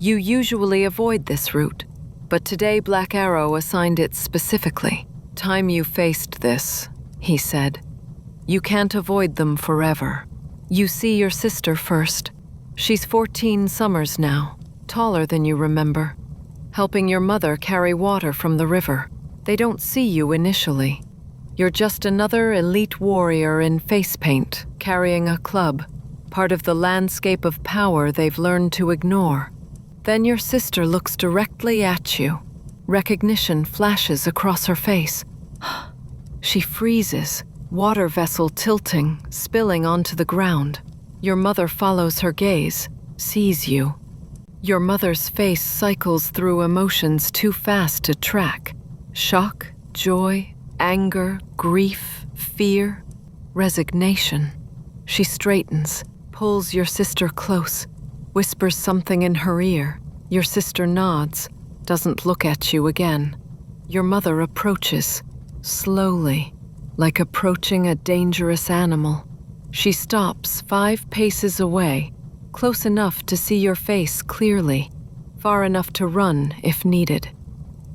You usually avoid this route, but today Black Arrow assigned it specifically. Time you faced this, he said. You can't avoid them forever. You see your sister first. She's 14 summers now, taller than you remember, helping your mother carry water from the river. They don't see you initially. You're just another elite warrior in face paint, carrying a club, part of the landscape of power they've learned to ignore. Then your sister looks directly at you. Recognition flashes across her face. She freezes, water vessel tilting, spilling onto the ground. Your mother follows her gaze, sees you. Your mother's face cycles through emotions too fast to track. Shock, joy, anger, grief, fear, resignation. She straightens, pulls your sister close, whispers something in her ear. Your sister nods, doesn't look at you again. Your mother approaches, slowly, like approaching a dangerous animal. She stops 5 paces away, close enough to see your face clearly, far enough to run if needed.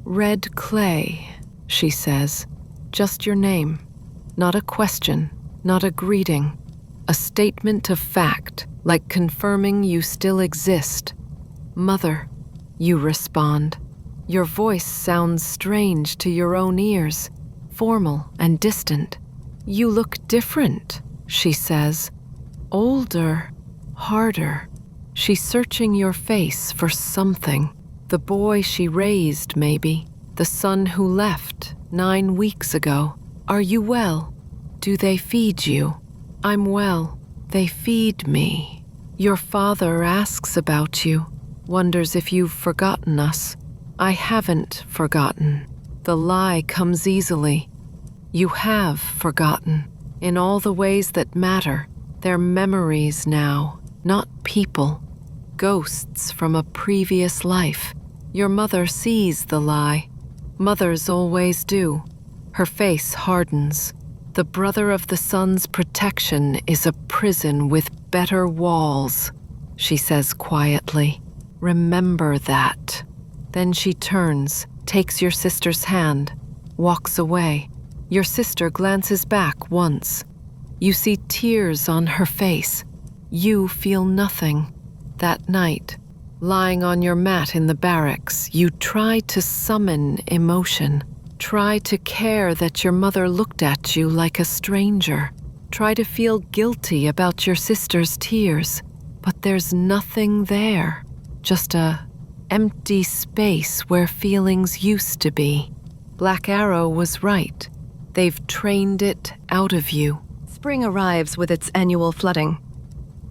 Red Clay, she says. Just your name. Not a question, not a greeting. A statement of fact, like confirming you still exist. Mother, you respond. Your voice sounds strange to your own ears, formal and distant. You look different, she says. Older, harder. She's searching your face for something. The boy she raised, maybe. The son who left 9 weeks ago. Are you well? Do they feed you? I'm well. They feed me. Your father asks about you, wonders if you've forgotten us. I haven't forgotten. The lie comes easily. You have forgotten. In all the ways that matter, they're memories now, not people. Ghosts from a previous life. Your mother sees the lie. Mothers always do. Her face hardens. The brother of the sun's protection is a prison with better walls, she says quietly. Remember that. Then she turns, takes your sister's hand, walks away. Your sister glances back once. You see tears on her face. You feel nothing. That night, lying on your mat in the barracks, you try to summon emotion. Try to care that your mother looked at you like a stranger. Try to feel guilty about your sister's tears. But there's nothing there. Just a empty space where feelings used to be. Black Arrow was right. They've trained it out of you. Spring arrives with its annual flooding.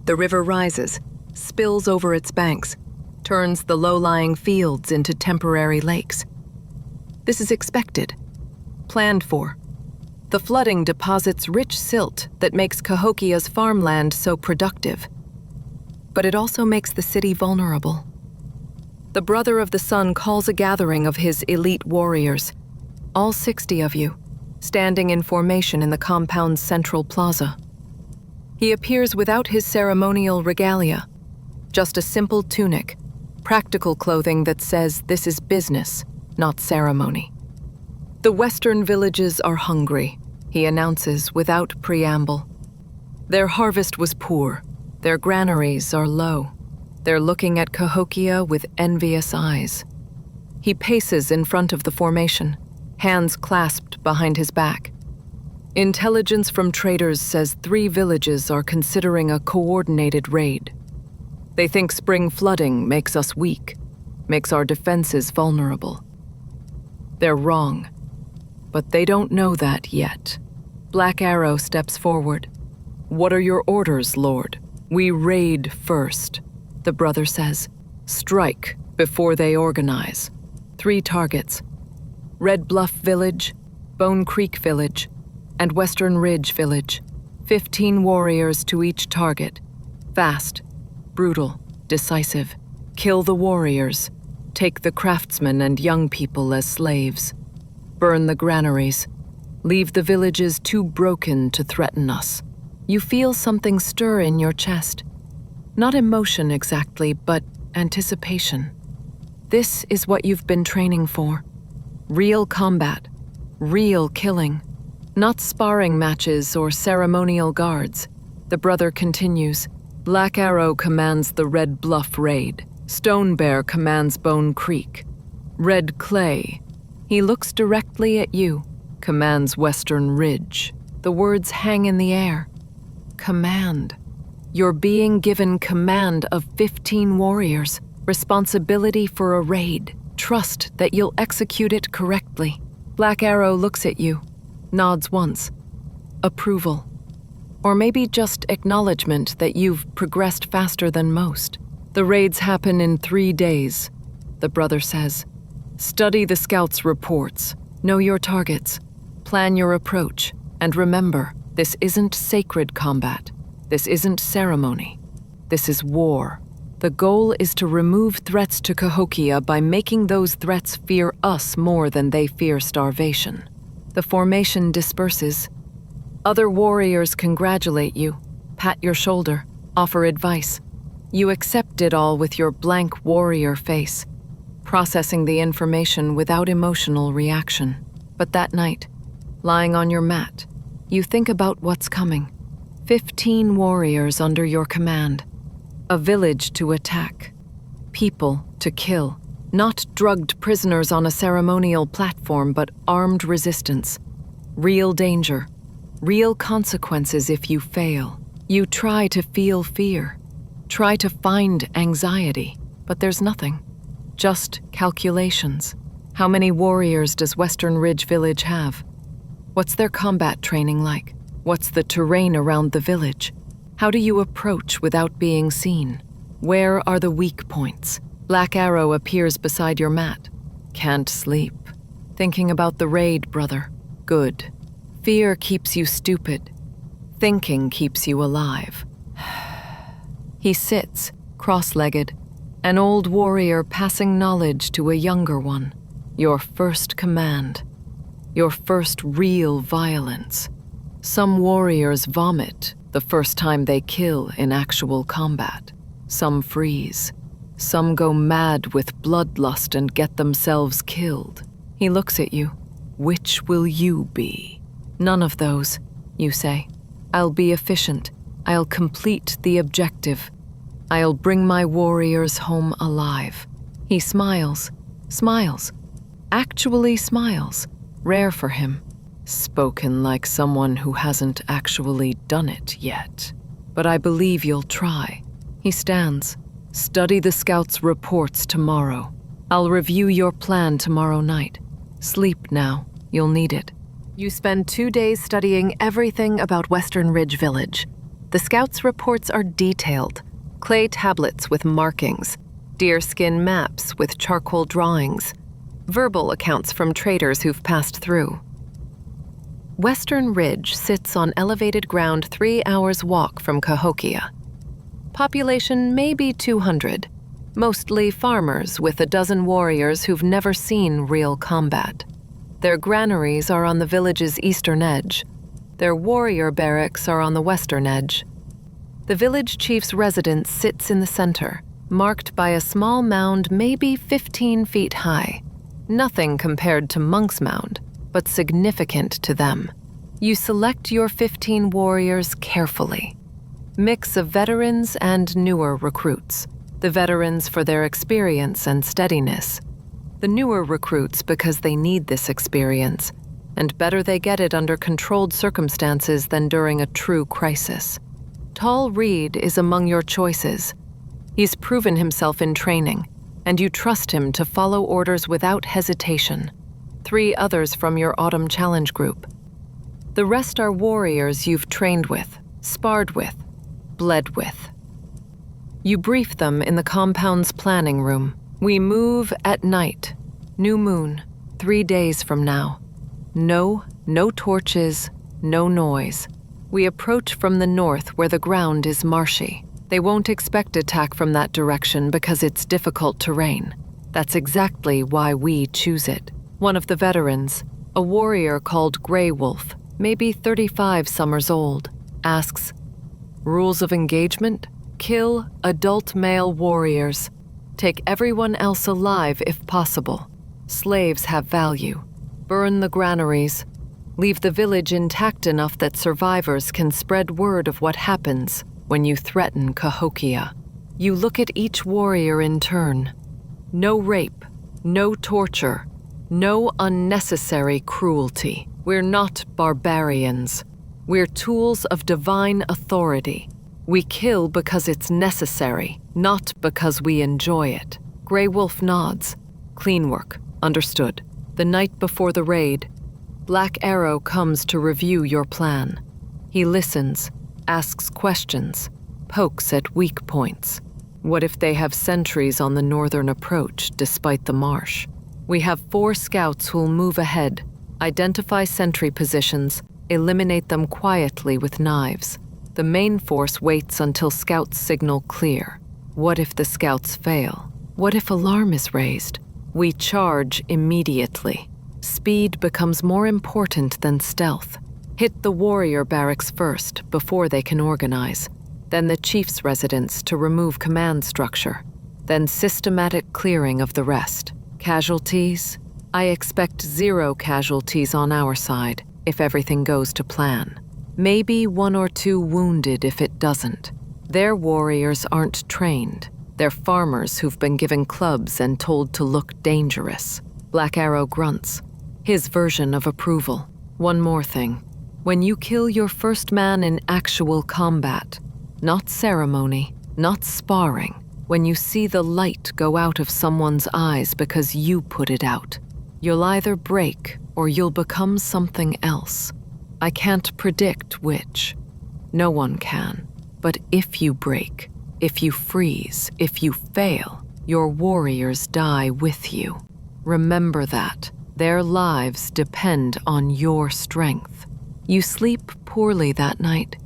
The river rises, spills over its banks, turns the low-lying fields into temporary lakes. This is expected, planned for. The flooding deposits rich silt that makes Cahokia's farmland so productive. But it also makes the city vulnerable. The Brother of the Sun calls a gathering of his elite warriors, all 60 of you, standing in formation in the compound's central plaza. He appears without his ceremonial regalia, just a simple tunic, practical clothing that says this is business, not ceremony. The western villages are hungry, he announces without preamble. Their harvest was poor, their granaries are low. They're looking at Cahokia with envious eyes. He paces in front of the formation, hands clasped behind his back. Intelligence from traders says 3 villages are considering a coordinated raid. They think spring flooding makes us weak, makes our defenses vulnerable. They're wrong, but they don't know that yet. Black Arrow steps forward. What are your orders, Lord? We raid first, the brother says. Strike before they organize. 3 targets. Red Bluff Village, Bone Creek Village, and Western Ridge Village. 15 warriors to each target. Fast, brutal, decisive. Kill the warriors. Take the craftsmen and young people as slaves. Burn the granaries. Leave the villages too broken to threaten us. You feel something stir in your chest. Not emotion exactly, but anticipation. This is what you've been training for. Real combat, real killing. Not sparring matches or ceremonial guards. The brother continues. Black Arrow commands the Red Bluff raid. Stone Bear commands Bone Creek. Red Clay, he looks directly at you, commands Western Ridge. The words hang in the air. Command. You're being given command of 15 warriors, responsibility for a raid. Trust that you'll execute it correctly. Black Arrow looks at you, nods once. Approval. Or maybe just acknowledgement that you've progressed faster than most. The raids happen in 3 days, the brother says. Study the scouts' reports, know your targets, plan your approach, and remember, this isn't sacred combat. This isn't ceremony. This is war. The goal is to remove threats to Cahokia by making those threats fear us more than they fear starvation. The formation disperses. Other warriors congratulate you, pat your shoulder, offer advice. You accept it all with your blank warrior face, processing the information without emotional reaction. But that night, lying on your mat, you think about what's coming. 15 warriors under your command. A village to attack. People to kill. Not drugged prisoners on a ceremonial platform, but armed resistance. Real danger. Real consequences if you fail. You try to feel fear. Try to find anxiety, but there's nothing. Just calculations. How many warriors does Western Ridge Village have? What's their combat training like? What's the terrain around the village? How do you approach without being seen? Where are the weak points? Black Arrow appears beside your mat. Can't sleep. Thinking about the raid, brother. Good. Fear keeps you stupid. Thinking keeps you alive. He sits, cross-legged, an old warrior passing knowledge to a younger one. Your first command. Your first real violence. Some warriors vomit the first time they kill in actual combat. Some freeze. Some go mad with bloodlust and get themselves killed. He looks at you. Which will you be? None of those, you say. I'll be efficient. I'll complete the objective. I'll bring my warriors home alive. He smiles. Actually smiles. Rare for him. Spoken like someone who hasn't actually done it yet. But I believe you'll try. He stands. Study the scouts' reports tomorrow. I'll review your plan tomorrow night. Sleep now. You'll need it. You spend 2 days studying everything about Western Ridge Village. The scouts' reports are detailed. Clay tablets with markings, deerskin maps with charcoal drawings, verbal accounts from traders who've passed through. Western Ridge sits on elevated ground 3 hours' walk from Cahokia. Population maybe 200, mostly farmers with a dozen warriors who've never seen real combat. Their granaries are on the village's eastern edge. Their warrior barracks are on the western edge. The village chief's residence sits in the center, marked by a small mound maybe 15 feet high. Nothing compared to Monk's Mound, but significant to them. You select your 15 warriors carefully. Mix of veterans and newer recruits. The veterans for their experience and steadiness. The newer recruits because they need this experience, and better they get it under controlled circumstances than during a true crisis. Tall Reed is among your choices. He's proven himself in training, and you trust him to follow orders without hesitation. 3 others from your Autumn Challenge group. The rest are warriors you've trained with, sparred with, bled with. You brief them in the compound's planning room. We move at night. New moon, 3 days from now. No torches, no noise. We approach from the north where the ground is marshy. They won't expect attack from that direction because it's difficult terrain. That's exactly why we choose it. One of the veterans, a warrior called Grey Wolf, maybe 35 summers old, asks, "Rules of engagement? Kill adult male warriors. Take everyone else alive if possible. Slaves have value. Burn the granaries. Leave the village intact enough that survivors can spread word of what happens when you threaten Cahokia." You look at each warrior in turn. No rape, no torture, no unnecessary cruelty. We're not barbarians. We're tools of divine authority. We kill because it's necessary, not because we enjoy it. Grey Wolf nods. Clean work. Understood. The night before the raid, Black Arrow comes to review your plan. He listens, asks questions, pokes at weak points. What if they have sentries on the northern approach despite the marsh? We have 4 scouts who'll move ahead, identify sentry positions, eliminate them quietly with knives. The main force waits until scouts signal clear. What if the scouts fail? What if alarm is raised? We charge immediately. Speed becomes more important than stealth. Hit the warrior barracks first before they can organize. Then the chief's residence to remove command structure. Then systematic clearing of the rest. Casualties? I expect 0 casualties on our side if everything goes to plan. Maybe 1 or 2 wounded if it doesn't. Their warriors aren't trained. They're farmers who've been given clubs and told to look dangerous. Black Arrow grunts. His version of approval. One more thing. When you kill your first man in actual combat, not ceremony, not sparring, when you see the light go out of someone's eyes because you put it out, you'll either break or you'll become something else. I can't predict which. No one can. But if you break, if you freeze, if you fail, your warriors die with you. Remember that. Their lives depend on your strength. You sleep poorly that night.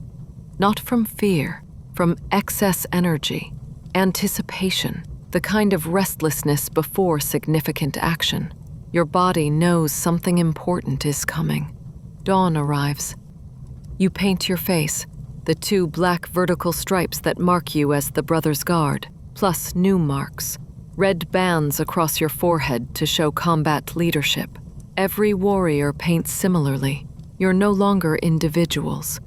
Not from fear, from excess energy, anticipation, the kind of restlessness before significant action. Your body knows something important is coming. Dawn arrives. You paint your face, the 2 black vertical stripes that mark you as the Brothers' Guard, plus new marks, red bands across your forehead to show combat leadership. Every warrior paints similarly. You're no longer individuals.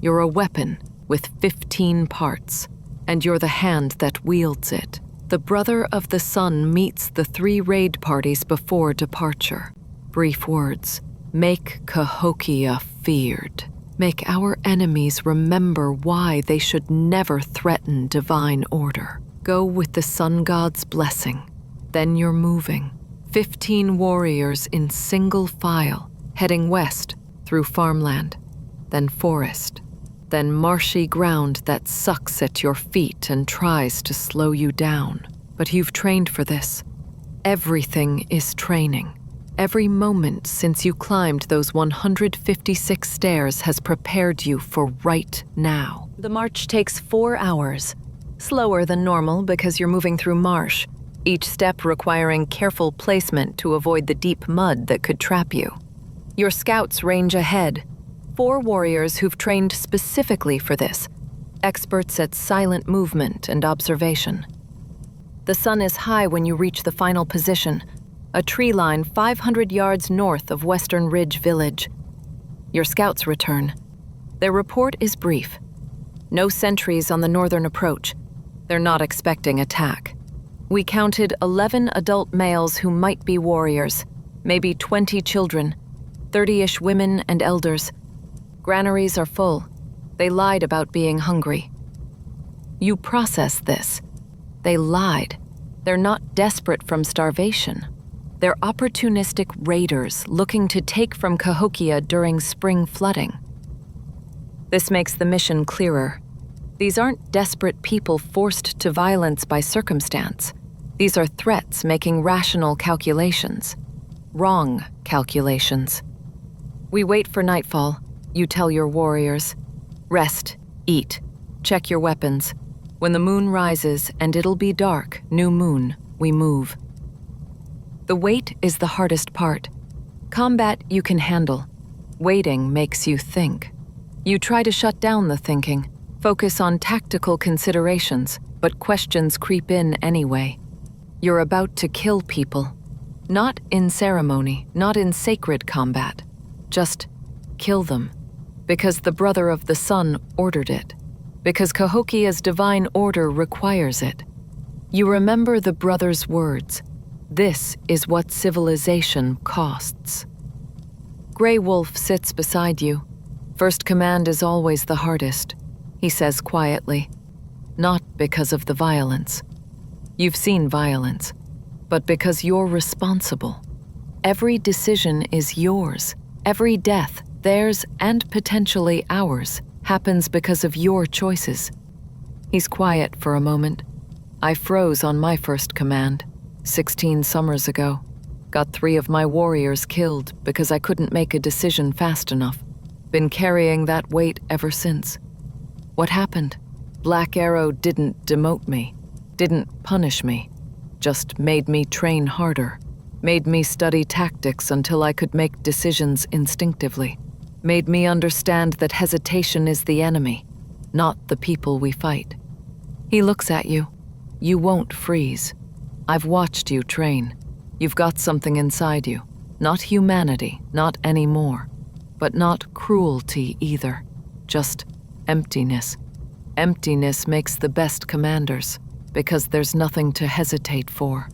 You're a weapon with 15 parts, and you're the hand that wields it. The Brother of the Sun meets the 3 raid parties before departure. Brief words. Make Cahokia feared. Make our enemies remember why they should never threaten divine order. Go with the sun god's blessing. Then you're moving. 15 warriors in single file, heading west through farmland, then forest, then marshy ground that sucks at your feet and tries to slow you down. But you've trained for this. Everything is training. Every moment since you climbed those 156 stairs has prepared you for right now. The march takes 4 hours. Slower than normal because you're moving through marsh, each step requiring careful placement to avoid the deep mud that could trap you. Your scouts range ahead, 4 warriors who've trained specifically for this, experts at silent movement and observation. The sun is high when you reach the final position, a tree line 500 yards north of Western Ridge Village. Your scouts return. Their report is brief. No sentries on the northern approach. They're not expecting attack. We counted 11 adult males who might be warriors, maybe 20 children, 30-ish women and elders. Granaries are full. They lied about being hungry. You process this. They lied. They're not desperate from starvation. They're opportunistic raiders looking to take from Cahokia during spring flooding. This makes the mission clearer. These aren't desperate people forced to violence by circumstance. These are threats making rational calculations. Wrong calculations. We wait for nightfall. You tell your warriors. Rest, eat, check your weapons. When the moon rises, and it'll be dark, new moon, we move. The wait is the hardest part. Combat you can handle. Waiting makes you think. You try to shut down the thinking, focus on tactical considerations, but questions creep in anyway. You're about to kill people. Not in ceremony, not in sacred combat. Just kill them. Because the Brother of the Sun ordered it. Because Cahokia's divine order requires it. You remember the Brother's words. This is what civilization costs. Grey Wolf sits beside you. First command is always the hardest, he says quietly. Not because of the violence. You've seen violence, but because you're responsible. Every decision is yours. Every death, theirs and potentially ours, happens because of your choices. He's quiet for a moment. I froze on my first command. 16 summers ago. Got 3 of my warriors killed because I couldn't make a decision fast enough. Been carrying that weight ever since. What happened? Black Arrow didn't demote me, didn't punish me, just made me train harder, made me study tactics until I could make decisions instinctively, made me understand that hesitation is the enemy, not the people we fight. He looks at you. You won't freeze. I've watched you train. You've got something inside you. Not humanity, not anymore. But not cruelty either. Just emptiness. Emptiness makes the best commanders, because there's nothing to hesitate for.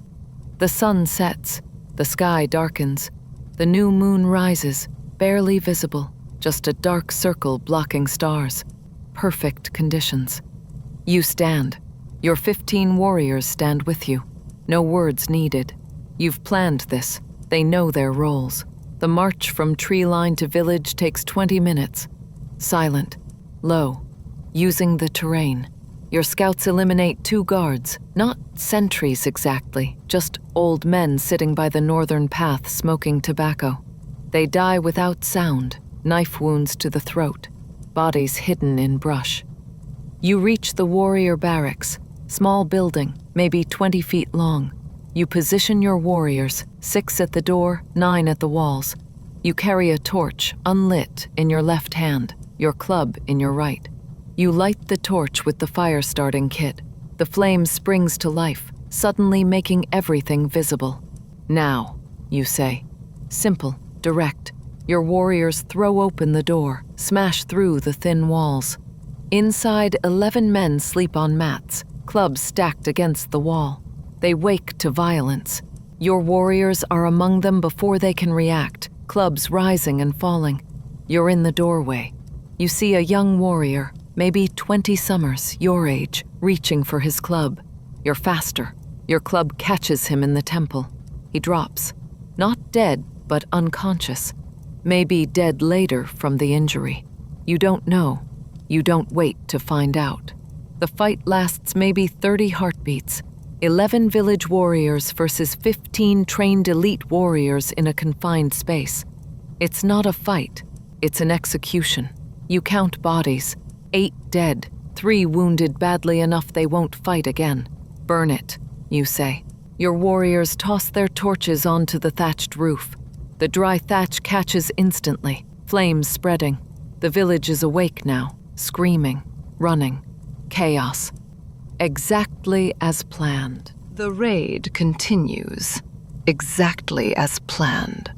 The sun sets, the sky darkens, the new moon rises, barely visible, just a dark circle blocking stars. Perfect conditions. You stand. Your 15 warriors stand with you. No words needed. You've planned this. They know their roles. The march from tree line to village takes 20 minutes. Silent, low, using the terrain. Your scouts eliminate 2 guards, not sentries exactly, just old men sitting by the northern path smoking tobacco. They die without sound, knife wounds to the throat, bodies hidden in brush. You reach the warrior barracks, small building, maybe 20 feet long. You position your warriors, 6 at the door, 9 at the walls. You carry a torch, unlit, in your left hand, your club in your right. You light the torch with the fire-starting kit. The flame springs to life, suddenly making everything visible. Now, you say. Simple, direct. Your warriors throw open the door, smash through the thin walls. Inside, 11 men sleep on mats, clubs stacked against the wall. They wake to violence. Your warriors are among them before they can react, clubs rising and falling. You're in the doorway. You see a young warrior, maybe 20 summers, your age, reaching for his club. You're faster. Your club catches him in the temple. He drops. Not dead, but unconscious. Maybe dead later from the injury. You don't know. You don't wait to find out. The fight lasts maybe 30 heartbeats. 11 village warriors versus 15 trained elite warriors in a confined space. It's not a fight. It's an execution. You count bodies. 8 dead, 3 wounded badly enough they won't fight again. Burn it, you say. Your warriors toss their torches onto the thatched roof. The dry thatch catches instantly, flames spreading. The village is awake now, screaming, running. Chaos. Exactly as planned. The raid continues, exactly as planned.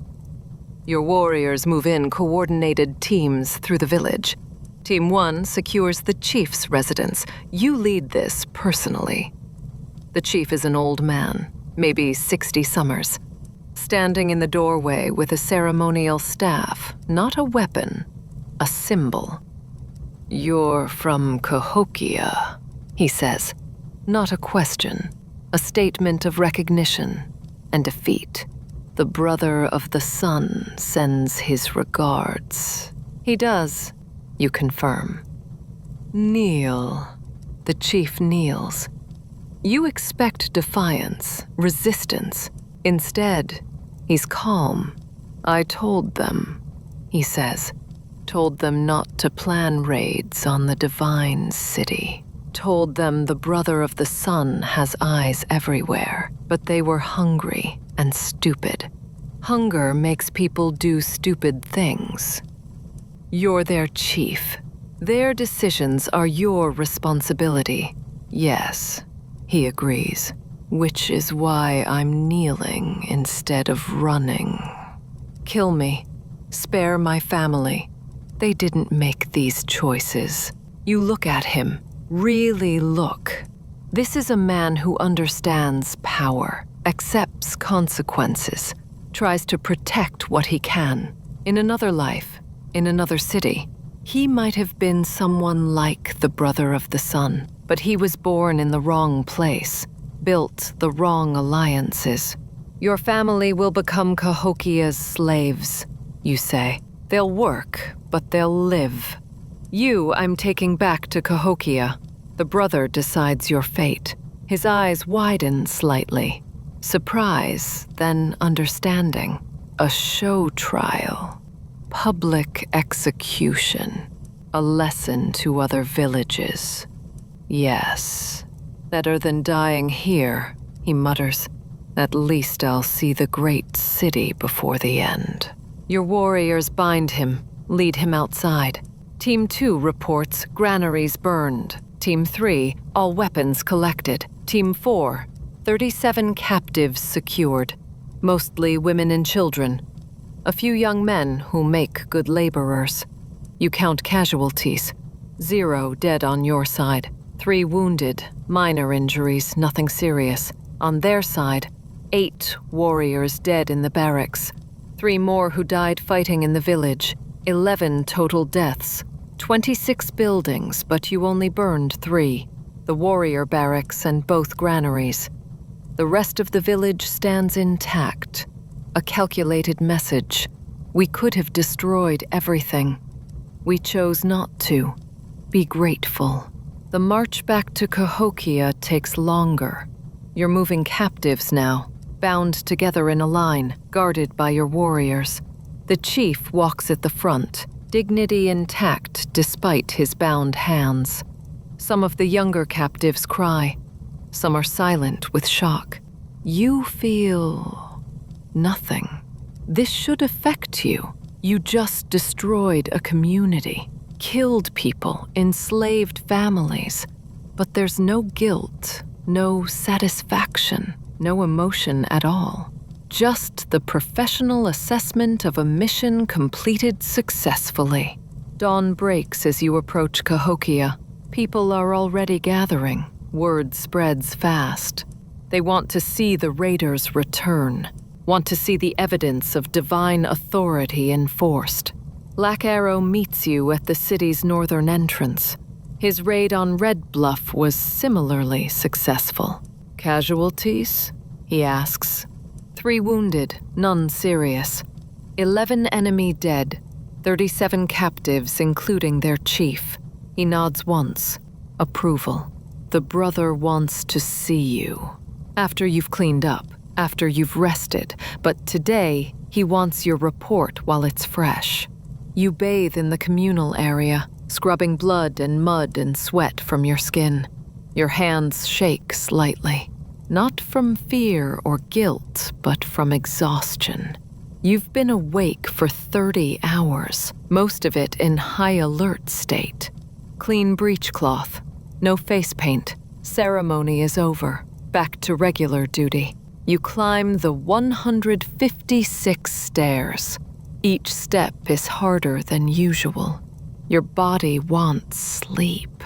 Your warriors move in coordinated teams through the village. Team 1 secures the chief's residence. You lead this personally. The chief is an old man, maybe 60 summers, standing in the doorway with a ceremonial staff, not a weapon, a symbol. "You're from Cahokia," he says. Not a question, a statement of recognition and defeat. "The brother of the sun sends his regards." He does. You confirm. "Kneel." The chief kneels. You expect defiance, resistance. Instead, he's calm. "I told them," he says. "Told them not to plan raids on the divine city. Told them the brother of the sun has eyes everywhere, but they were hungry and stupid. Hunger makes people do stupid things. You're their chief. Their decisions are your responsibility." "Yes," he agrees, "which is why I'm kneeling instead of running. Kill me. Spare my family. They didn't make these choices." You look at him, really look. This is a man who understands power, accepts consequences, tries to protect what he can. In another life, in another city, he might have been someone like the brother of the sun, but he was born in the wrong place, built the wrong alliances. "Your family will become Cahokia's slaves," you say. "They'll work, but they'll live. You I'm taking back to Cahokia." The brother decides your fate. His eyes widen slightly. Surprise, then understanding. A show trial. Public execution. A lesson to other villages. "Yes. Better than dying here," he mutters. "At least I'll see the great city before the end." Your warriors bind him, lead him outside. Team 2 reports granaries burned. Team 3, all weapons collected. Team 4, 37 captives secured, mostly women and children. A few young men who make good laborers. You count casualties. 0 dead on your side, 3 wounded, minor injuries, nothing serious. On their side, 8 warriors dead in the barracks, 3 more who died fighting in the village, 11 total deaths, 26 buildings, but you only burned 3, the warrior barracks and both granaries. The rest of the village stands intact, a calculated message, We could have destroyed everything. We chose not to. Be grateful. The march back to Cahokia takes longer. You're moving captives now, bound together in a line, guarded by your warriors. The chief walks at the front, dignity intact despite his bound hands. Some of the younger captives cry. Some are silent with shock. You feel nothing. This should affect you. You just destroyed a community, killed people, enslaved families. But there's no guilt, no satisfaction, no emotion at all. Just the professional assessment of a mission completed successfully. Dawn breaks as you approach Cahokia. People are already gathering. Word spreads fast. They want to see the raiders return, want to see the evidence of divine authority enforced. Black Arrow meets you at the city's northern entrance. His raid on Red Bluff was similarly successful. Casualties? He asks. 3 wounded, none serious. 11 enemy dead, 37 captives including their chief. He nods once. Approval. The brother wants to see you. After you've cleaned up, after you've rested, but today he wants your report while it's fresh. You bathe in the communal area, scrubbing blood and mud and sweat from your skin. Your hands shake slightly. Not from fear or guilt, but from exhaustion. You've been awake for 30 hours, most of it in high alert state. Clean breechcloth, no face paint. Ceremony is over, back to regular duty. You climb the 156 stairs. Each step is harder than usual. Your body wants sleep,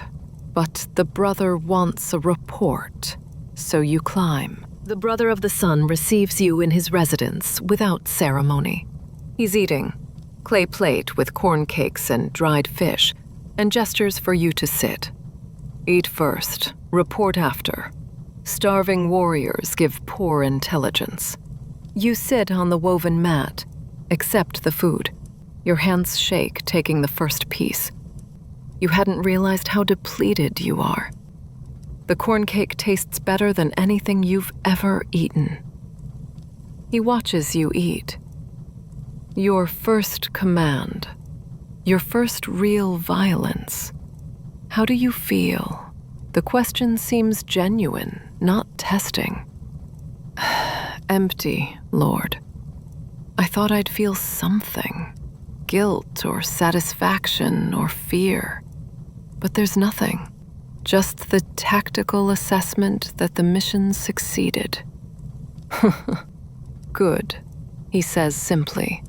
but the brother wants a report. So you climb. The Brother of the Sun receives you in his residence without ceremony. He's eating, clay plate with corn cakes and dried fish, and gestures for you to sit. Eat first, report after. Starving warriors give poor intelligence. You sit on the woven mat, accept the food. Your hands shake taking the first piece. You hadn't realized how depleted you are. The corn cake tastes better than anything you've ever eaten. He watches you eat. Your first command. Your first real violence. How do you feel? The question seems genuine, not testing. Empty, Lord. I thought I'd feel something. Guilt or satisfaction or fear. But there's nothing. Just the tactical assessment that the mission succeeded. Good, he says simply.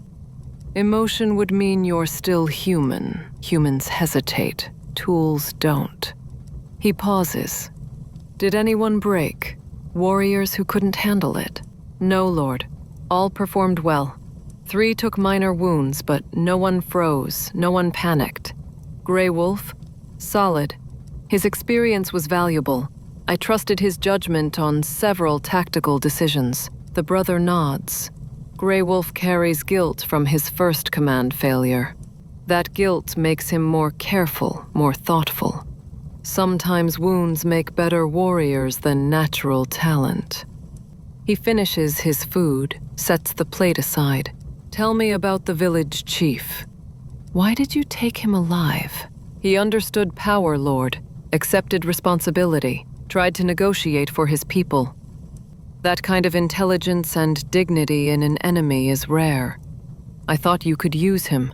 Emotion would mean you're still human. Humans hesitate. Tools don't. He pauses. Did anyone break? Warriors who couldn't handle it? No, Lord. All performed well. 3 took minor wounds, but no one froze, no one panicked. Grey Wolf? Solid. His experience was valuable. I trusted his judgment on several tactical decisions. The brother nods. Grey Wolf carries guilt from his first command failure. That guilt makes him more careful, more thoughtful. Sometimes wounds make better warriors than natural talent. He finishes his food, sets the plate aside. Tell me about the village chief. Why did you take him alive? He understood power, Lord. Accepted responsibility, tried to negotiate for his people. That kind of intelligence and dignity in an enemy is rare. I thought you could use him.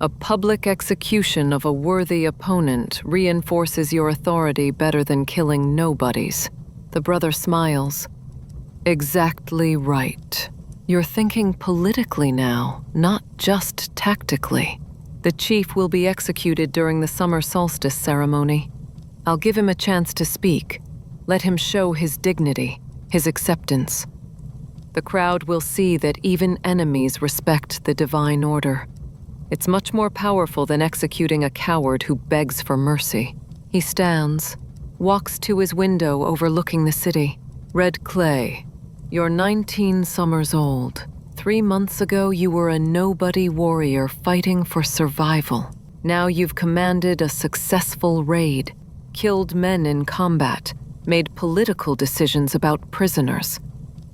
A public execution of a worthy opponent reinforces your authority better than killing nobodies. The brother smiles. Exactly right. You're thinking politically now, not just tactically. The chief will be executed during the summer solstice ceremony. I'll give him a chance to speak. Let him show his dignity, his acceptance. The crowd will see that even enemies respect the divine order. It's much more powerful than executing a coward who begs for mercy. He stands, walks to his window overlooking the city. Red clay. You're 19 summers old, 3 months ago, you were a nobody warrior fighting for survival. Now you've commanded a successful raid, killed men in combat, made political decisions about prisoners.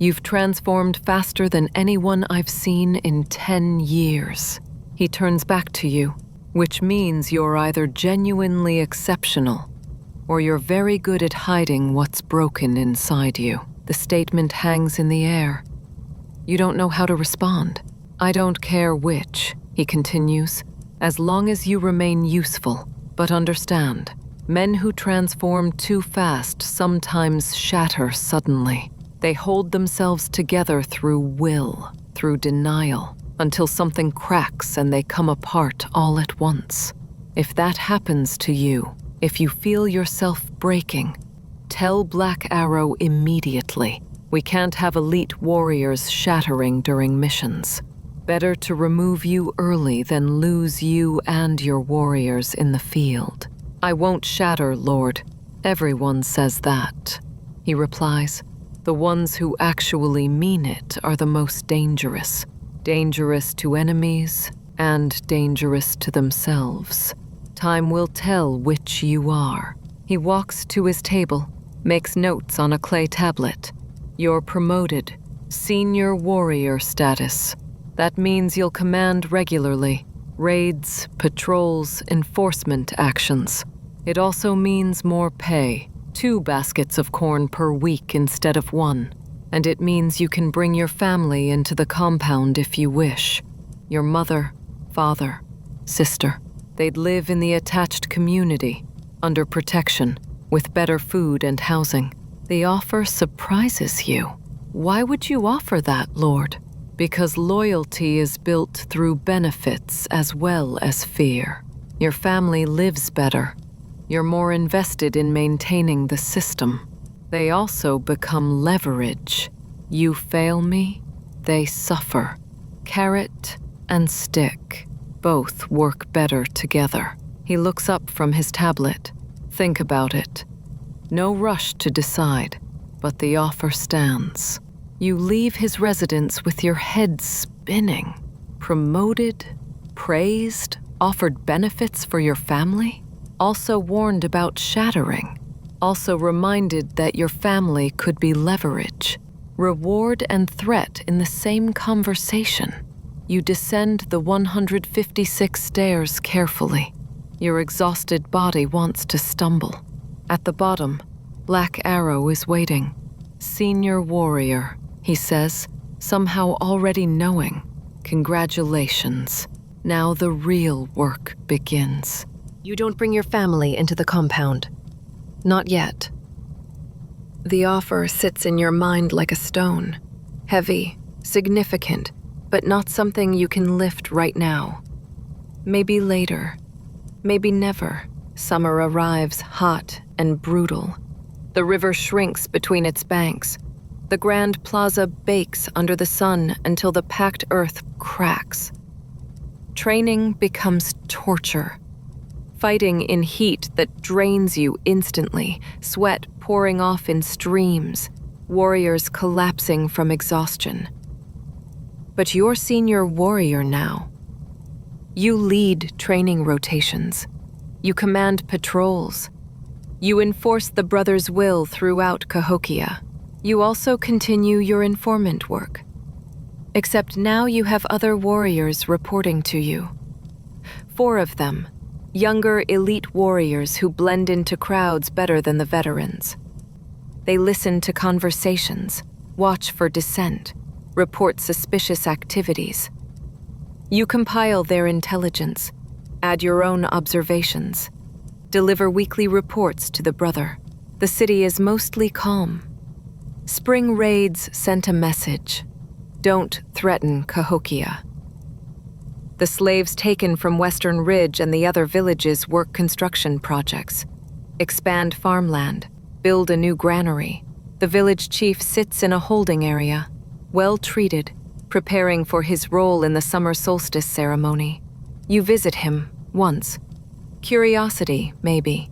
You've transformed faster than anyone I've seen in 10 years. He turns back to you, which means you're either genuinely exceptional or you're very good at hiding what's broken inside you. The statement hangs in the air. You don't know how to respond. I don't care which, he continues, as long as you remain useful. But understand, men who transform too fast sometimes shatter suddenly. They hold themselves together through will, through denial, until something cracks and they come apart all at once. If that happens to you, if you feel yourself breaking, tell Black Arrow immediately. We can't have elite warriors shattering during missions. Better to remove you early than lose you and your warriors in the field. I won't shatter, Lord. Everyone says that, he replies. The ones who actually mean it are the most dangerous. Dangerous to enemies and dangerous to themselves. Time will tell which you are. He walks to his table, makes notes on a clay tablet. You're promoted, senior warrior status. That means you'll command regularly, raids, patrols, enforcement actions. It also means more pay, 2 baskets of corn per week instead of 1. And it means you can bring your family into the compound if you wish. Your mother, father, sister. They'd live in the attached community, under protection, with better food and housing. The offer surprises you. Why would you offer that, Lord? Because loyalty is built through benefits as well as fear. Your family lives better. You're more invested in maintaining the system. They also become leverage. You fail me, they suffer. Carrot and stick. Both work better together. He looks up from his tablet. Think about it. No rush to decide, but the offer stands. You leave his residence with your head spinning. Promoted, praised, offered benefits for your family, also warned about shattering, also reminded that your family could be leverage, reward and threat in the same conversation. You descend the 156 stairs carefully. Your exhausted body wants to stumble. At the bottom, Black Arrow is waiting. Senior warrior, he says, somehow already knowing. Congratulations. Now the real work begins. You don't bring your family into the compound. Not yet. The offer sits in your mind like a stone. Heavy, significant, but not something you can lift right now. Maybe later. Maybe never. Summer arrives hot and brutal. The river shrinks between its banks. The Grand Plaza bakes under the sun until the packed earth cracks. Training becomes torture. Fighting in heat that drains you instantly, sweat pouring off in streams, warriors collapsing from exhaustion. But you're senior warrior now. You lead training rotations. You command patrols. You enforce the Brothers' will throughout Cahokia. You also continue your informant work. Except now you have other warriors reporting to you. 4 of them, younger elite warriors who blend into crowds better than the veterans. They listen to conversations, watch for dissent, report suspicious activities. You compile their intelligence, add your own observations, deliver weekly reports to the brother. The city is mostly calm. Spring raids sent a message. Don't threaten Cahokia. The slaves taken from Western Ridge and the other villages work construction projects, expand farmland, build a new granary. The village chief sits in a holding area, well treated, preparing for his role in the summer solstice ceremony. You visit him once. Curiosity, maybe,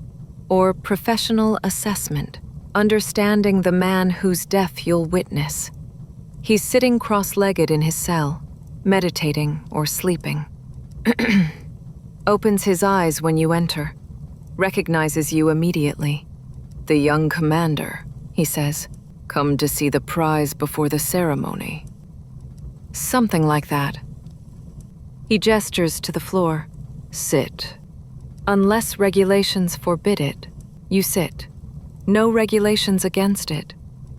or professional assessment, understanding the man whose death you'll witness. He's sitting cross-legged in his cell, meditating or sleeping. Opens his eyes when you enter, recognizes you immediately. "The young commander," he says, "come to see the prize before the ceremony." Something like that. He gestures to the floor. "Sit." Unless regulations forbid it, you sit. No regulations against it.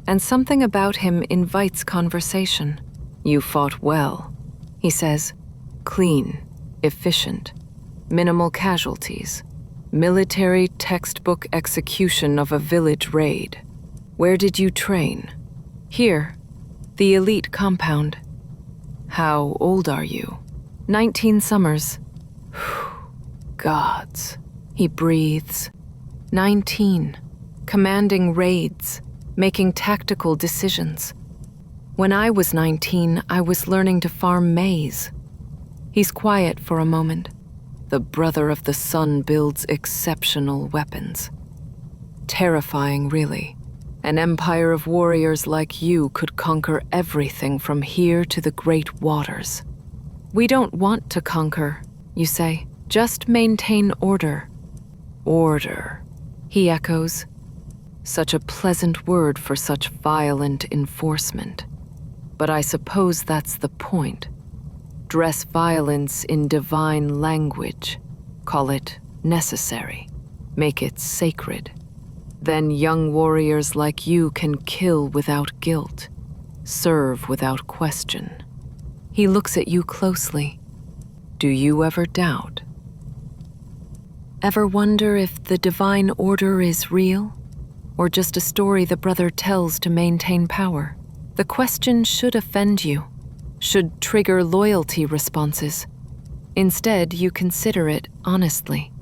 And something about him invites conversation. "You fought well," he says. "Clean, efficient, minimal casualties. Military textbook execution of a village raid. Where did you train?" "Here, the elite compound." "How old are you?" 19 summers. Gods, he breathes. 19, commanding raids, making tactical decisions. When I was 19, I was learning to farm maize. He's quiet for a moment. "The brother of the sun builds exceptional weapons." Terrifying, really. An empire of warriors like you could conquer everything from here to the great waters. "We don't want to conquer," you say. "Just maintain order." "Order," he echoes. Such a pleasant word for such violent enforcement. But I suppose that's the point. Dress violence in divine language. Call it necessary. Make it sacred. Then young warriors like you can kill without guilt, serve without question. He looks at you closely. Do you ever doubt? Ever wonder if the divine order is real, or just a story the brother tells to maintain power? The question should offend you, should trigger loyalty responses. Instead, you consider it honestly.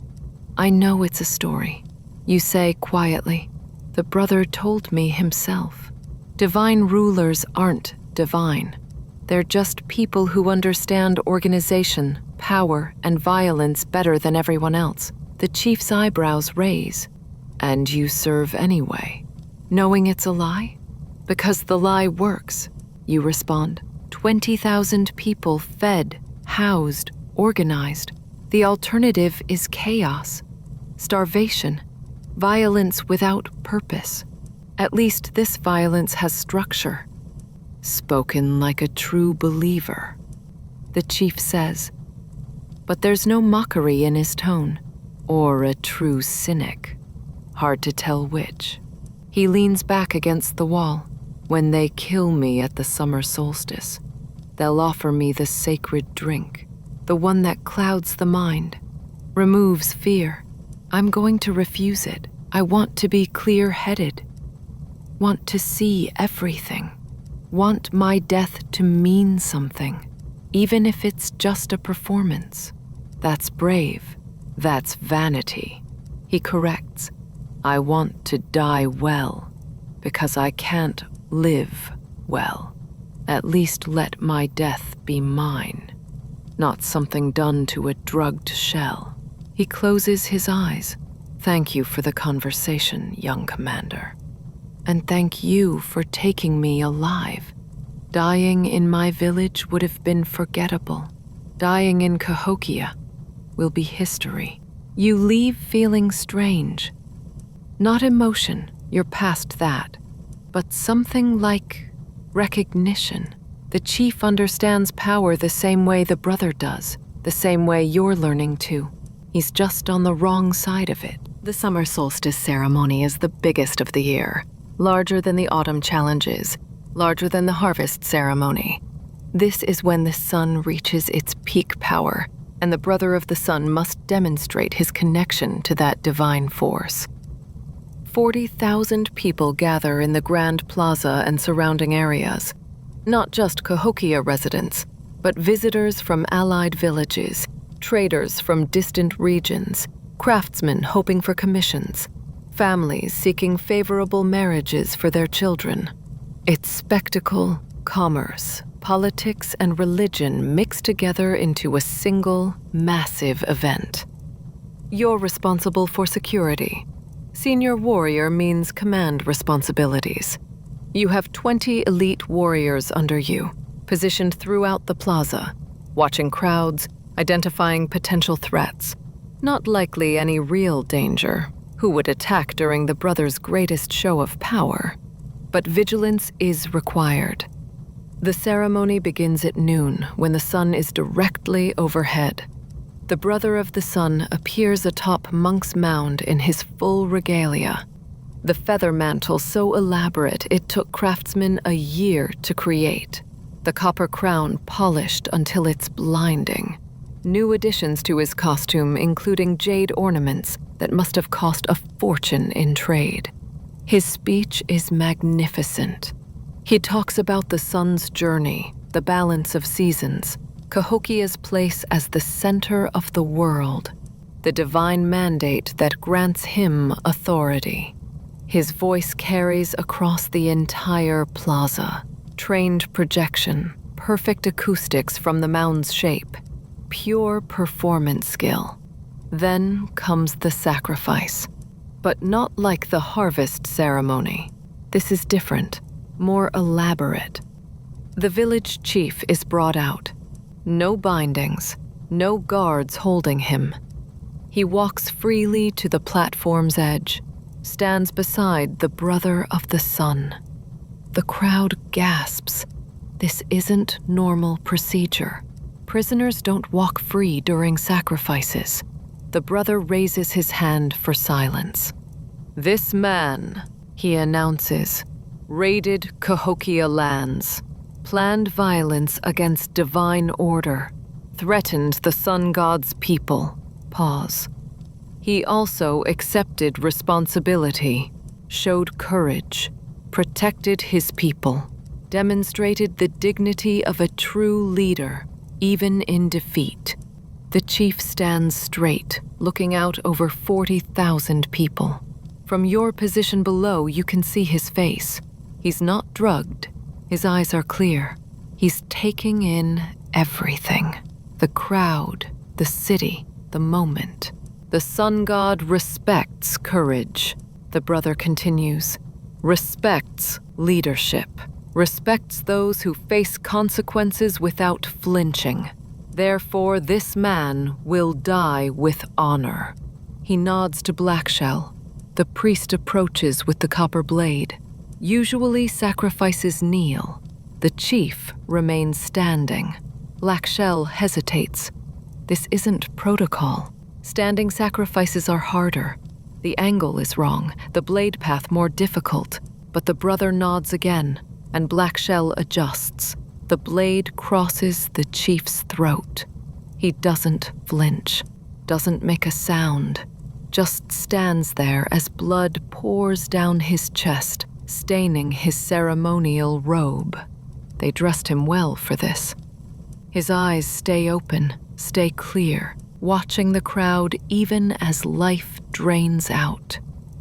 "I know it's a story," you say quietly. "The brother told me himself. Divine rulers aren't divine. They're just people who understand organization, power, and violence better than everyone else." The chief's eyebrows raise. "And you serve anyway, knowing it's a lie?" "Because the lie works," you respond. 20,000 people fed, housed, organized. The alternative is chaos, starvation, violence without purpose. At least this violence has structure. "Spoken like a true believer," the chief says. But there's no mockery in his tone, or a true cynic. Hard to tell which. He leans back against the wall. "When they kill me at the summer solstice, they'll offer me the sacred drink, the one that clouds the mind, removes fear. I'm going to refuse it. I want to be clear-headed. Want to see everything. Want my death to mean something, even if it's just a performance." "That's brave. That's vanity," he corrects. "I want to die well, because I can't live well. At least let my death be mine, not something done to a drugged shell." He closes his eyes. "Thank you for the conversation, young commander. And thank you for taking me alive. Dying in my village would have been forgettable. Dying in Cahokia will be history." You leave feeling strange. Not emotion, you're past that, but something like recognition. The chief understands power the same way the brother does, the same way you're learning to. He's just on the wrong side of it. The summer solstice ceremony is the biggest of the year, larger than the autumn challenges, larger than the harvest ceremony. This is when the sun reaches its peak power, and the brother of the sun must demonstrate his connection to that divine force. 40,000 people gather in the Grand Plaza and surrounding areas. Not just Cahokia residents, but visitors from allied villages, traders from distant regions, craftsmen hoping for commissions, families seeking favorable marriages for their children. It's spectacle, commerce, politics, and religion mixed together into a single, massive event. You're responsible for security. Senior warrior means command responsibilities. You have 20 elite warriors under you, positioned throughout the plaza, watching crowds, identifying potential threats. Not likely any real danger. Who would attack during the brothers' greatest show of power? But vigilance is required. The ceremony begins at noon when the sun is directly overhead. The Brother of the Sun appears atop Monk's Mound in his full regalia. The feather mantle so elaborate it took craftsmen a year to create. The copper crown polished until it's blinding. New additions to his costume, including jade ornaments that must have cost a fortune in trade. His speech is magnificent. He talks about the sun's journey, the balance of seasons, Cahokia's place as the center of the world, the divine mandate that grants him authority. His voice carries across the entire plaza. Trained projection, perfect acoustics from the Mounds' shape, pure performance skill. Then comes the sacrifice, but not like the harvest ceremony. This is different, more elaborate. The village chief is brought out. No bindings, no guards holding him. He walks freely to the platform's edge, stands beside the Brother of the Sun. The crowd gasps. This isn't normal procedure. Prisoners don't walk free during sacrifices. The brother raises his hand for silence. This man, he announces, raided Cahokia lands, planned violence against divine order, threatened the sun god's people. Pause. He also accepted responsibility, showed courage, protected his people, demonstrated the dignity of a true leader, even in defeat. The chief stands straight, looking out over 40,000 people. From your position below, you can see his face. He's not drugged. His eyes are clear. He's taking in everything. The crowd, the city, the moment. The sun god respects courage, the brother continues. Respects leadership. Respects those who face consequences without flinching. Therefore, this man will die with honor. He nods to Blackshell. The priest approaches with the copper blade. Usually sacrifices kneel. The chief remains standing. Blackshell hesitates. This isn't protocol. Standing sacrifices are harder. The angle is wrong, the blade path more difficult. But the brother nods again, and Blackshell adjusts. The blade crosses the chief's throat. He doesn't flinch, doesn't make a sound, just stands there as blood pours down his chest, staining his ceremonial robe. They dressed him well for this. His eyes stay open, stay clear, watching the crowd even as life drains out.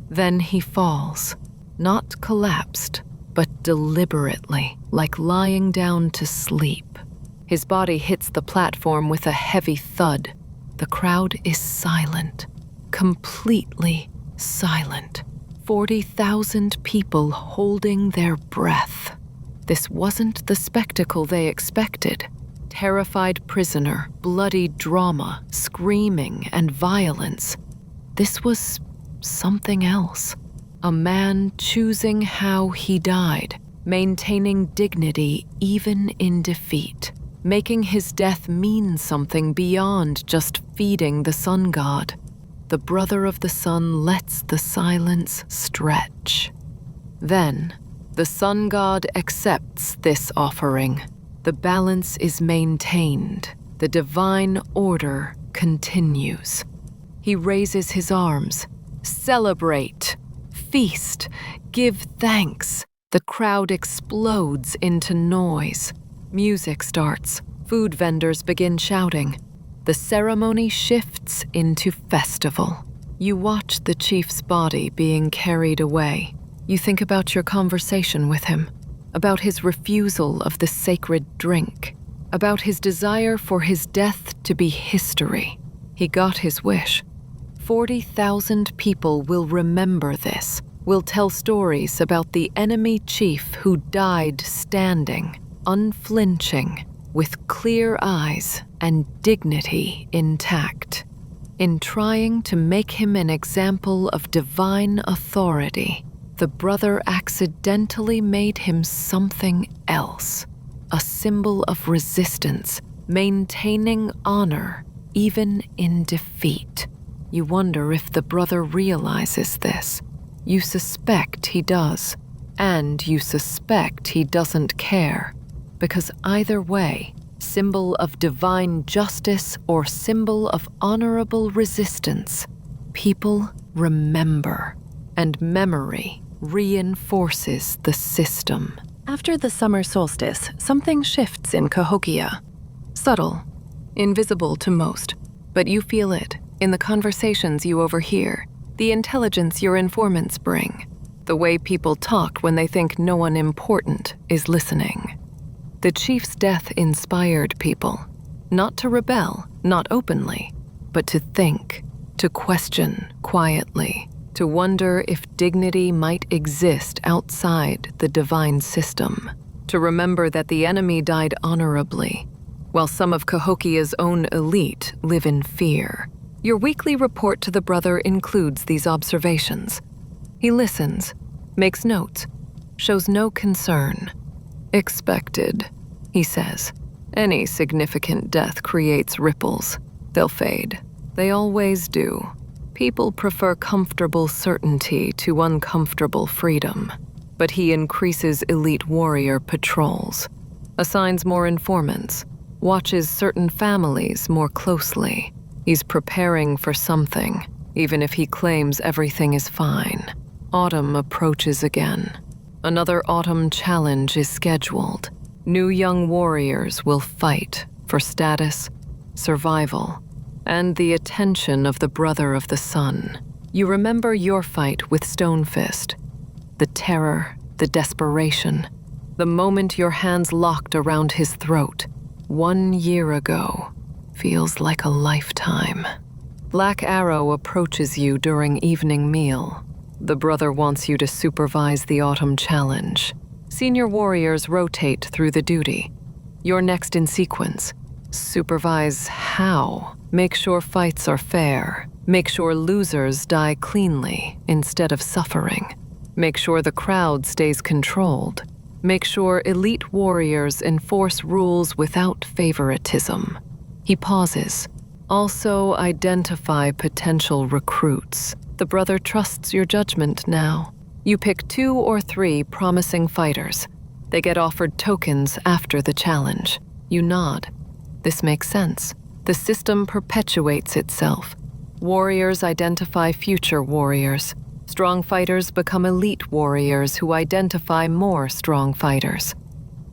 Then he falls, not collapsed, but deliberately, like lying down to sleep. His body hits the platform with a heavy thud. The crowd is silent, completely silent. 40,000 people holding their breath. This wasn't the spectacle they expected. Terrified prisoner, bloody drama, screaming, and violence. This was something else. A man choosing how he died, maintaining dignity even in defeat, making his death mean something beyond just feeding the sun god. The brother of the sun lets the silence stretch. Then, the sun god accepts this offering. The balance is maintained. The divine order continues. He raises his arms. Celebrate! Feast! Give thanks! The crowd explodes into noise. Music starts. Food vendors begin shouting. The ceremony shifts into festival. You watch the chief's body being carried away. You think about your conversation with him, about his refusal of the sacred drink, about his desire for his death to be history. He got his wish. 40,000 people will remember this, We'll tell stories about the enemy chief who died standing, unflinching, with clear eyes and dignity intact. In trying to make him an example of divine authority, the brother accidentally made him something else, a symbol of resistance, maintaining honor even in defeat. You wonder if the brother realizes this. You suspect he does, and you suspect he doesn't care, because either way, symbol of divine justice or symbol of honorable resistance, people remember, and memory reinforces the system. After the summer solstice, something shifts in Cahokia. Subtle, invisible to most, but you feel it in the conversations you overhear, the intelligence your informants bring, the way people talk when they think no one important is listening. The chief's death inspired people, not to rebel, not openly, but to think, to question quietly, to wonder if dignity might exist outside the divine system, to remember that the enemy died honorably, while some of Cahokia's own elite live in fear. Your weekly report to the brother includes these observations. He listens, makes notes, shows no concern. Expected, he says. Any significant death creates ripples. They'll fade. They always do. People prefer comfortable certainty to uncomfortable freedom. But he increases elite warrior patrols, assigns more informants, watches certain families more closely. He's preparing for something, even if he claims everything is fine. Autumn approaches again. Another autumn challenge is scheduled. New young warriors will fight for status, survival, and the attention of the brother of the sun. You remember your fight with Stonefist, the terror, the desperation, the moment your hands locked around his throat. 1 year ago feels like a lifetime. Black Arrow approaches you during evening meal. The brother wants you to supervise the autumn challenge. Senior warriors rotate through the duty. You're next in sequence. Supervise how? Make sure fights are fair. Make sure losers die cleanly instead of suffering. Make sure the crowd stays controlled. Make sure elite warriors enforce rules without favoritism. He pauses. Also identify potential recruits. The brother trusts your judgment now. You pick 2 or 3 promising fighters. They get offered tokens after the challenge. You nod. This makes sense. The system perpetuates itself. Warriors identify future warriors. Strong fighters become elite warriors who identify more strong fighters.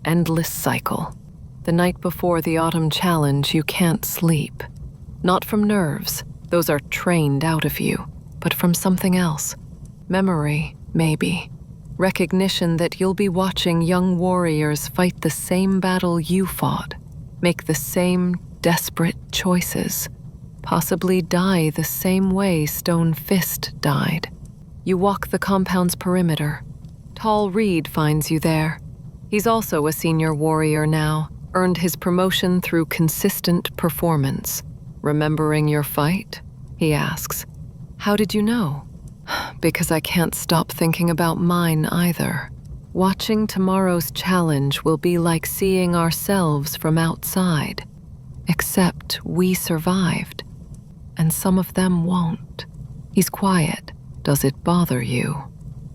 Endless cycle. The night before the autumn challenge, you can't sleep. Not from nerves, those are trained out of you, but from something else. Memory, maybe. Recognition that you'll be watching young warriors fight the same battle you fought, make the same desperate choices, possibly die the same way Stonefist died. You walk the compound's perimeter. Tall Reed finds you there. He's also a senior warrior now, earned his promotion through consistent performance. Remembering your fight? He asks. How did you know? Because I can't stop thinking about mine either. Watching tomorrow's challenge will be like seeing ourselves from outside. Except we survived, and some of them won't. He's quiet. Does it bother you?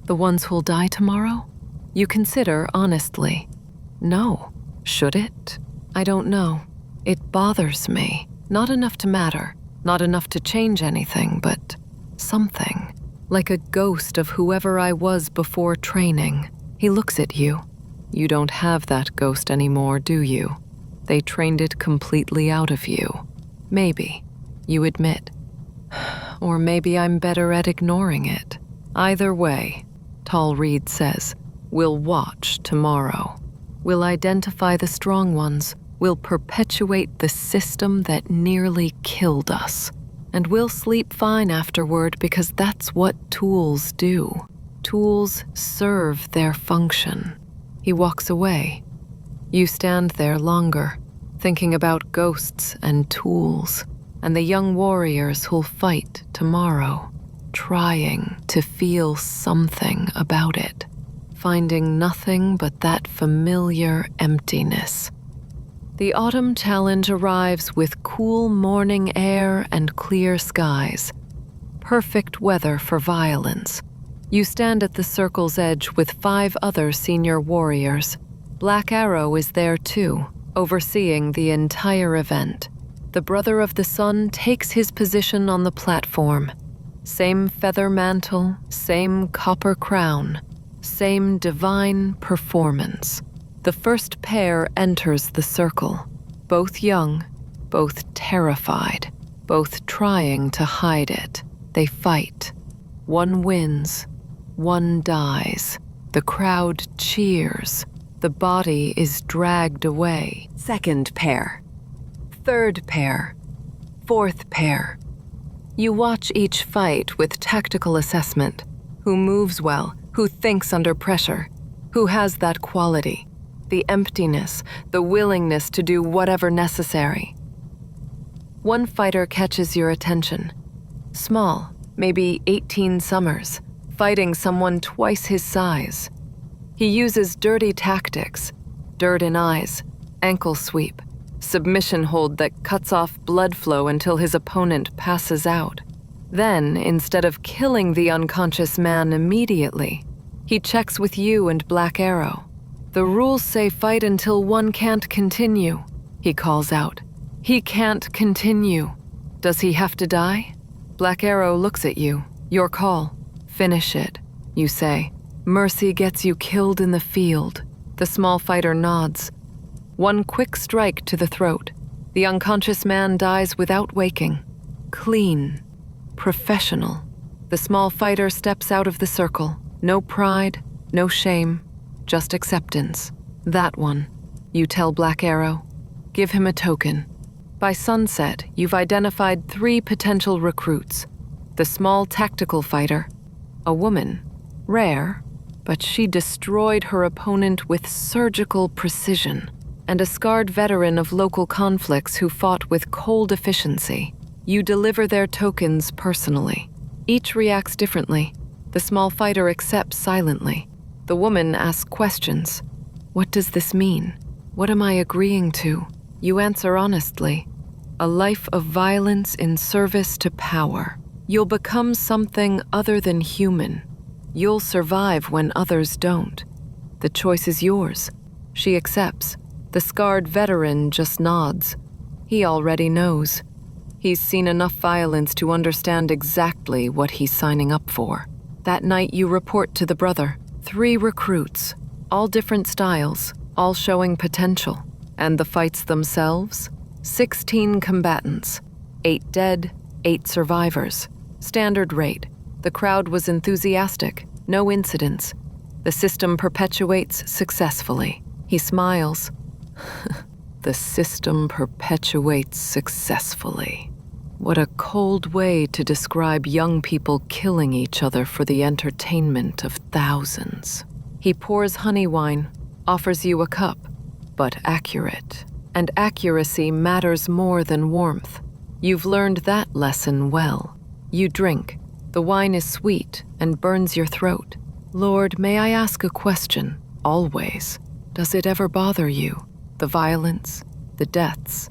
The ones who'll die tomorrow? You consider honestly. No. Should it? I don't know. It bothers me. Not enough to matter. Not enough to change anything, but something. Like a ghost of whoever I was before training. He looks at you. You don't have that ghost anymore, do you? They trained it completely out of you. Maybe. You admit. Or maybe I'm better at ignoring it. Either way, Tall Reed says, we'll watch tomorrow. We'll identify the strong ones. We'll perpetuate the system that nearly killed us. And we'll sleep fine afterward because that's what tools do. Tools serve their function. He walks away. You stand there longer, thinking about ghosts and tools, and the young warriors who'll fight tomorrow, trying to feel something about it, finding nothing but that familiar emptiness. The autumn challenge arrives with cool morning air and clear skies. Perfect weather for violence. You stand at the circle's edge with 5 other senior warriors. Black Arrow is there too, overseeing the entire event. The Brother of the Sun takes his position on the platform. Same feather mantle, same copper crown, same divine performance. The first pair enters the circle, both young, both terrified, both trying to hide it. They fight. One wins, one dies. The crowd cheers. The body is dragged away. Second pair. Third pair. Fourth pair. You watch each fight with tactical assessment. Who moves well, who thinks under pressure, who has that quality. The emptiness, the willingness to do whatever necessary. One fighter catches your attention. Small, maybe 18 summers, fighting someone twice his size. He uses dirty tactics, dirt in eyes, ankle sweep, submission hold that cuts off blood flow until his opponent passes out. Then, instead of killing the unconscious man immediately, he checks with you and Black Arrow. The rules say fight until one can't continue, he calls out. He can't continue. Does he have to die? Black Arrow looks at you. Your call. Finish it, you say. Mercy gets you killed in the field. The small fighter nods. One quick strike to the throat. The unconscious man dies without waking. Clean. Professional. The small fighter steps out of the circle. No pride, no shame. Just acceptance. That one. You tell Black Arrow. Give him a token. By sunset, you've identified 3 potential recruits. The small tactical fighter. A woman. Rare, but she destroyed her opponent with surgical precision. And a scarred veteran of local conflicts who fought with cold efficiency. You deliver their tokens personally. Each reacts differently. The small fighter accepts silently. The woman asks questions. What does this mean? What am I agreeing to? You answer honestly. A life of violence in service to power. You'll become something other than human. You'll survive when others don't. The choice is yours. She accepts. The scarred veteran just nods. He already knows. He's seen enough violence to understand exactly what he's signing up for. That night you report to the brother. 3 recruits, all different styles, all showing potential. And the fights themselves? 16 combatants, 8 dead, 8 survivors. Standard rate. The crowd was enthusiastic, no incidents. The system perpetuates successfully. He smiles. The system perpetuates successfully. What a cold way to describe young people killing each other for the entertainment of thousands. He pours honey wine, offers you a cup, but accurate. And accuracy matters more than warmth. You've learned that lesson well. You drink. The wine is sweet and burns your throat. Lord, may I ask a question? Always. Does it ever bother you? The violence, the deaths,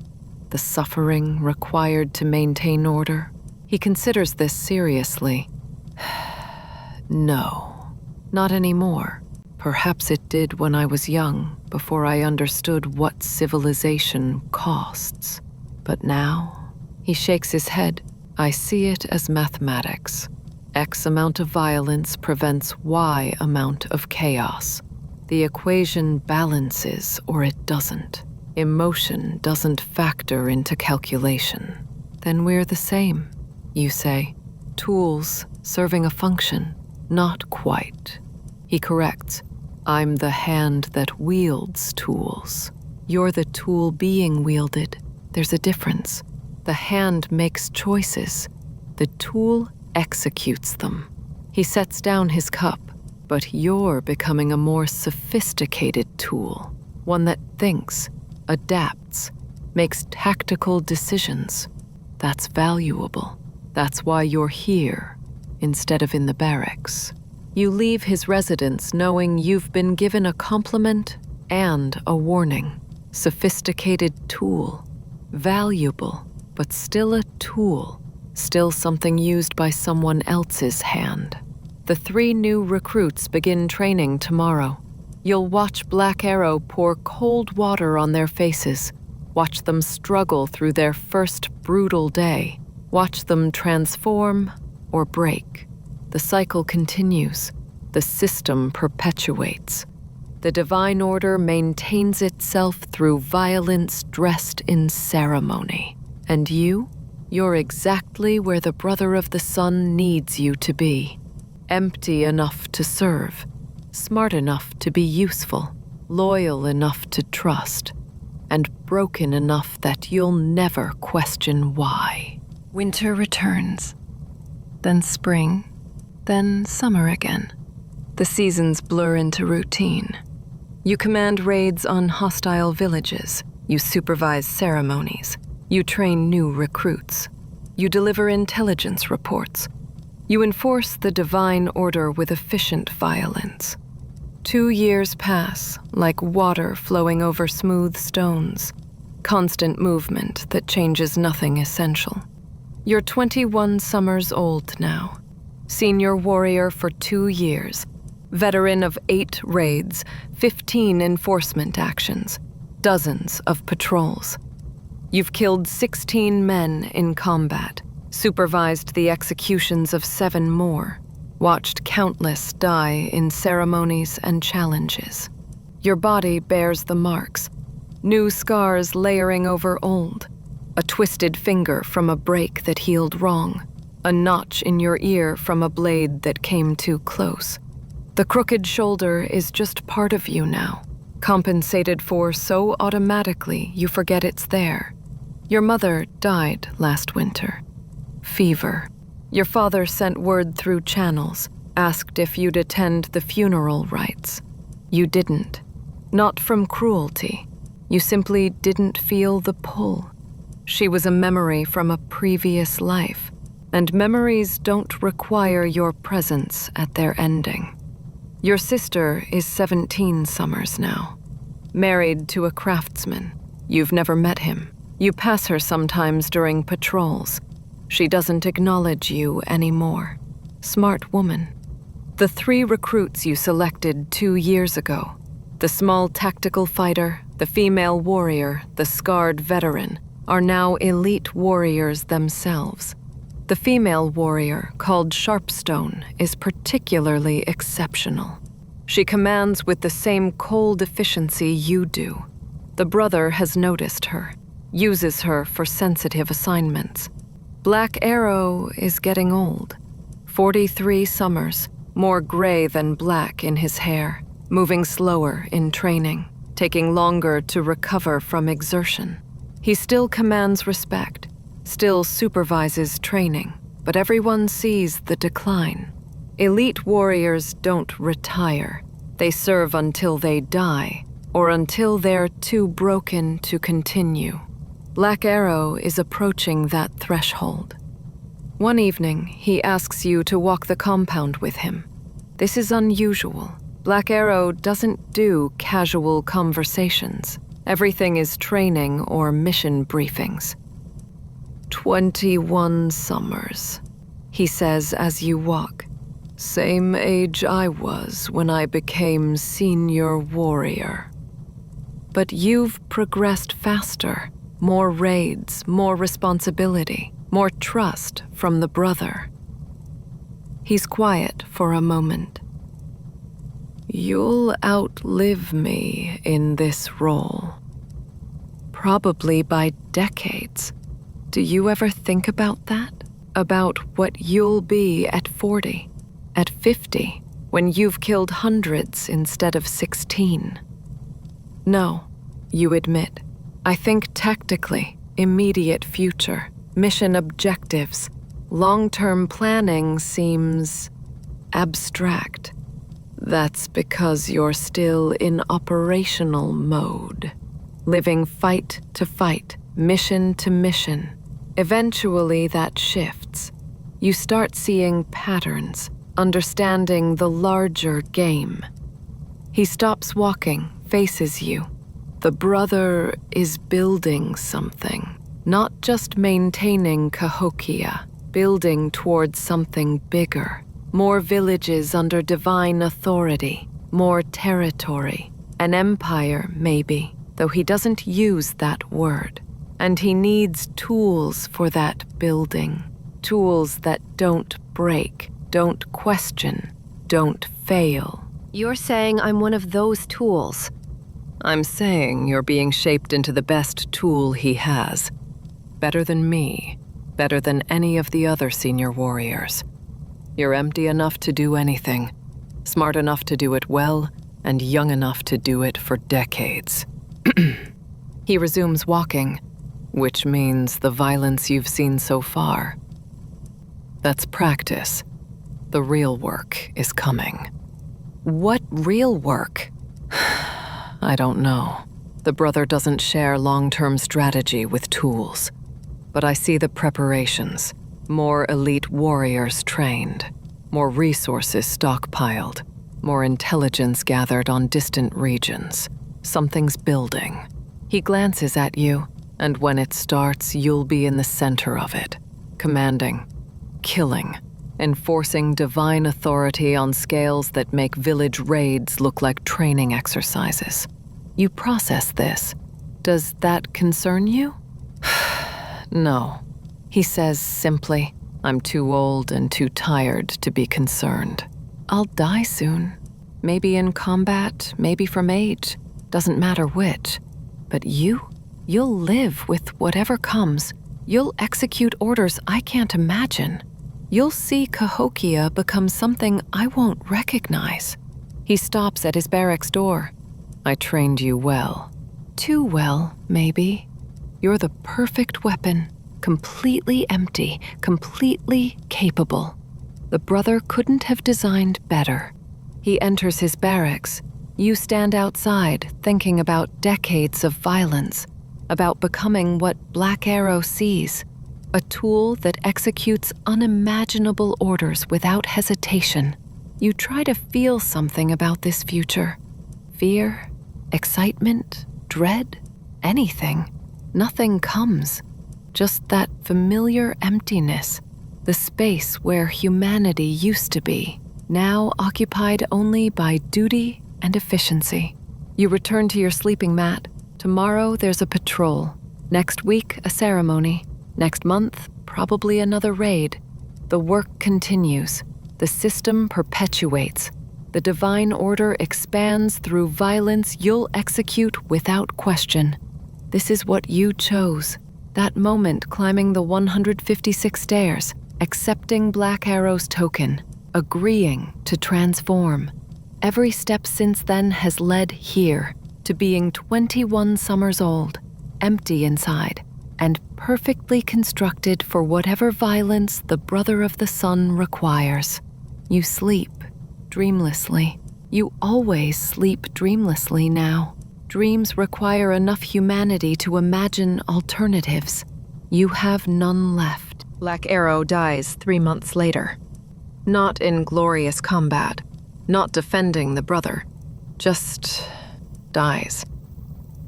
the suffering required to maintain order? He considers this seriously. No, not anymore. Perhaps it did when I was young, before I understood what civilization costs. But now, he shakes his head. I see it as mathematics. X amount of violence prevents Y amount of chaos. The equation balances or it doesn't. Emotion doesn't factor into calculation. Then we're the same, you say. Tools serving a function. Not quite. He corrects. I'm the hand that wields tools. You're the tool being wielded. There's a difference. The hand makes choices. The tool executes them. He sets down his cup. But you're becoming a more sophisticated tool, one that thinks, adapts, makes tactical decisions. That's valuable. That's why you're here, instead of in the barracks. You leave his residence knowing you've been given a compliment and a warning. Sophisticated tool. Valuable, but still a tool. Still something used by someone else's hand. The 3 new recruits begin training tomorrow. You'll watch Black Arrow pour cold water on their faces. Watch them struggle through their first brutal day. Watch them transform or break. The cycle continues. The system perpetuates. The divine order maintains itself through violence dressed in ceremony. And you're exactly where the Brother of the Sun needs you to be. Empty enough to serve, smart enough to be useful, loyal enough to trust, and broken enough that you'll never question why. Winter returns, then spring, then summer again. The seasons blur into routine. You command raids on hostile villages. You supervise ceremonies. You train new recruits. You deliver intelligence reports. You enforce the divine order with efficient violence. 2 years pass, like water flowing over smooth stones. Constant movement that changes nothing essential. You're 21 summers old now. Senior warrior for 2 years. Veteran of 8 raids, 15 enforcement actions, dozens of patrols. You've killed 16 men in combat, supervised the executions of 7 more, watched countless die in ceremonies and challenges. Your body bears the marks, new scars layering over old, a twisted finger from a break that healed wrong, a notch in your ear from a blade that came too close. The crooked shoulder is just part of you now, compensated for so automatically you forget it's there. Your mother died last winter. Fever. Your father sent word through channels, asked if you'd attend the funeral rites. You didn't. Not from cruelty. You simply didn't feel the pull. She was a memory from a previous life, and memories don't require your presence at their ending. Your sister is 17 summers now, married to a craftsman. You've never met him. You pass her sometimes during patrols. She doesn't acknowledge you anymore. Smart woman. The 3 recruits you selected 2 years ago, the small tactical fighter, the female warrior, the scarred veteran, are now elite warriors themselves. The female warrior, called Sharpstone, is particularly exceptional. She commands with the same cold efficiency you do. The brother has noticed her, uses her for sensitive assignments. Black Arrow is getting old. 43 summers, more gray than black in his hair, moving slower in training, taking longer to recover from exertion. He still commands respect, still supervises training, but everyone sees the decline. Elite warriors don't retire. They serve until they die, or until they're too broken to continue. Black Arrow is approaching that threshold. One evening, he asks you to walk the compound with him. This is unusual. Black Arrow doesn't do casual conversations. Everything is training or mission briefings. 21 summers, he says as you walk. Same age I was when I became senior warrior. But you've progressed faster. More raids, more responsibility, more trust from the brother. He's quiet for a moment. You'll outlive me in this role. Probably by decades. Do you ever think about that? About what you'll be at 40, at 50, when you've killed hundreds instead of 16? No, you admit. I think tactically, immediate future, mission objectives, long-term planning seems abstract. That's because you're still in operational mode, living fight to fight, mission to mission. Eventually that shifts. You start seeing patterns, understanding the larger game. He stops walking, faces you. The brother is building something, not just maintaining Cahokia, building towards something bigger. More villages under divine authority, more territory, an empire maybe, though he doesn't use that word. And he needs tools for that building, tools that don't break, don't question, don't fail. You're saying I'm one of those tools. I'm saying you're being shaped into the best tool he has. Better than me, better than any of the other senior warriors. You're empty enough to do anything, smart enough to do it well, and young enough to do it for decades. He resumes walking, which means the violence you've seen so far. That's practice. The real work is coming. What real work? I don't know. The brother doesn't share long-term strategy with tools. But I see the preparations. More elite warriors trained, more resources stockpiled, more intelligence gathered on distant regions. Something's building. He glances at you, and when it starts, you'll be in the center of it, commanding, killing, enforcing divine authority on scales that make village raids look like training exercises. You process this. Does that concern you? No. He says simply, I'm too old and too tired to be concerned. I'll die soon. Maybe in combat, maybe from age. Doesn't matter which. But you'll live with whatever comes. You'll execute orders I can't imagine. You'll see Cahokia become something I won't recognize. He stops at his barracks door. I trained you well. Too well, maybe. You're the perfect weapon. Completely empty, completely capable. The brother couldn't have designed better. He enters his barracks. You stand outside, thinking about decades of violence, about becoming what Black Arrow sees, a tool that executes unimaginable orders without hesitation. You try to feel something about this future. Fear, excitement, dread, anything. Nothing comes. Just that familiar emptiness, the space where humanity used to be, now occupied only by duty and efficiency. You return to your sleeping mat. Tomorrow there's a patrol. Next week, a ceremony. Next month, probably another raid. The work continues. The system perpetuates. The divine order expands through violence you'll execute without question. This is what you chose. That moment climbing the 156 stairs, accepting Black Arrow's token, agreeing to transform. Every step since then has led here, to being 21 summers old, empty inside, and perfectly constructed for whatever violence the Brother of the Sun requires. You sleep dreamlessly. You always sleep dreamlessly now. Dreams require enough humanity to imagine alternatives. You have none left. Black Arrow dies 3 months later. Not in glorious combat, not defending the brother, just dies.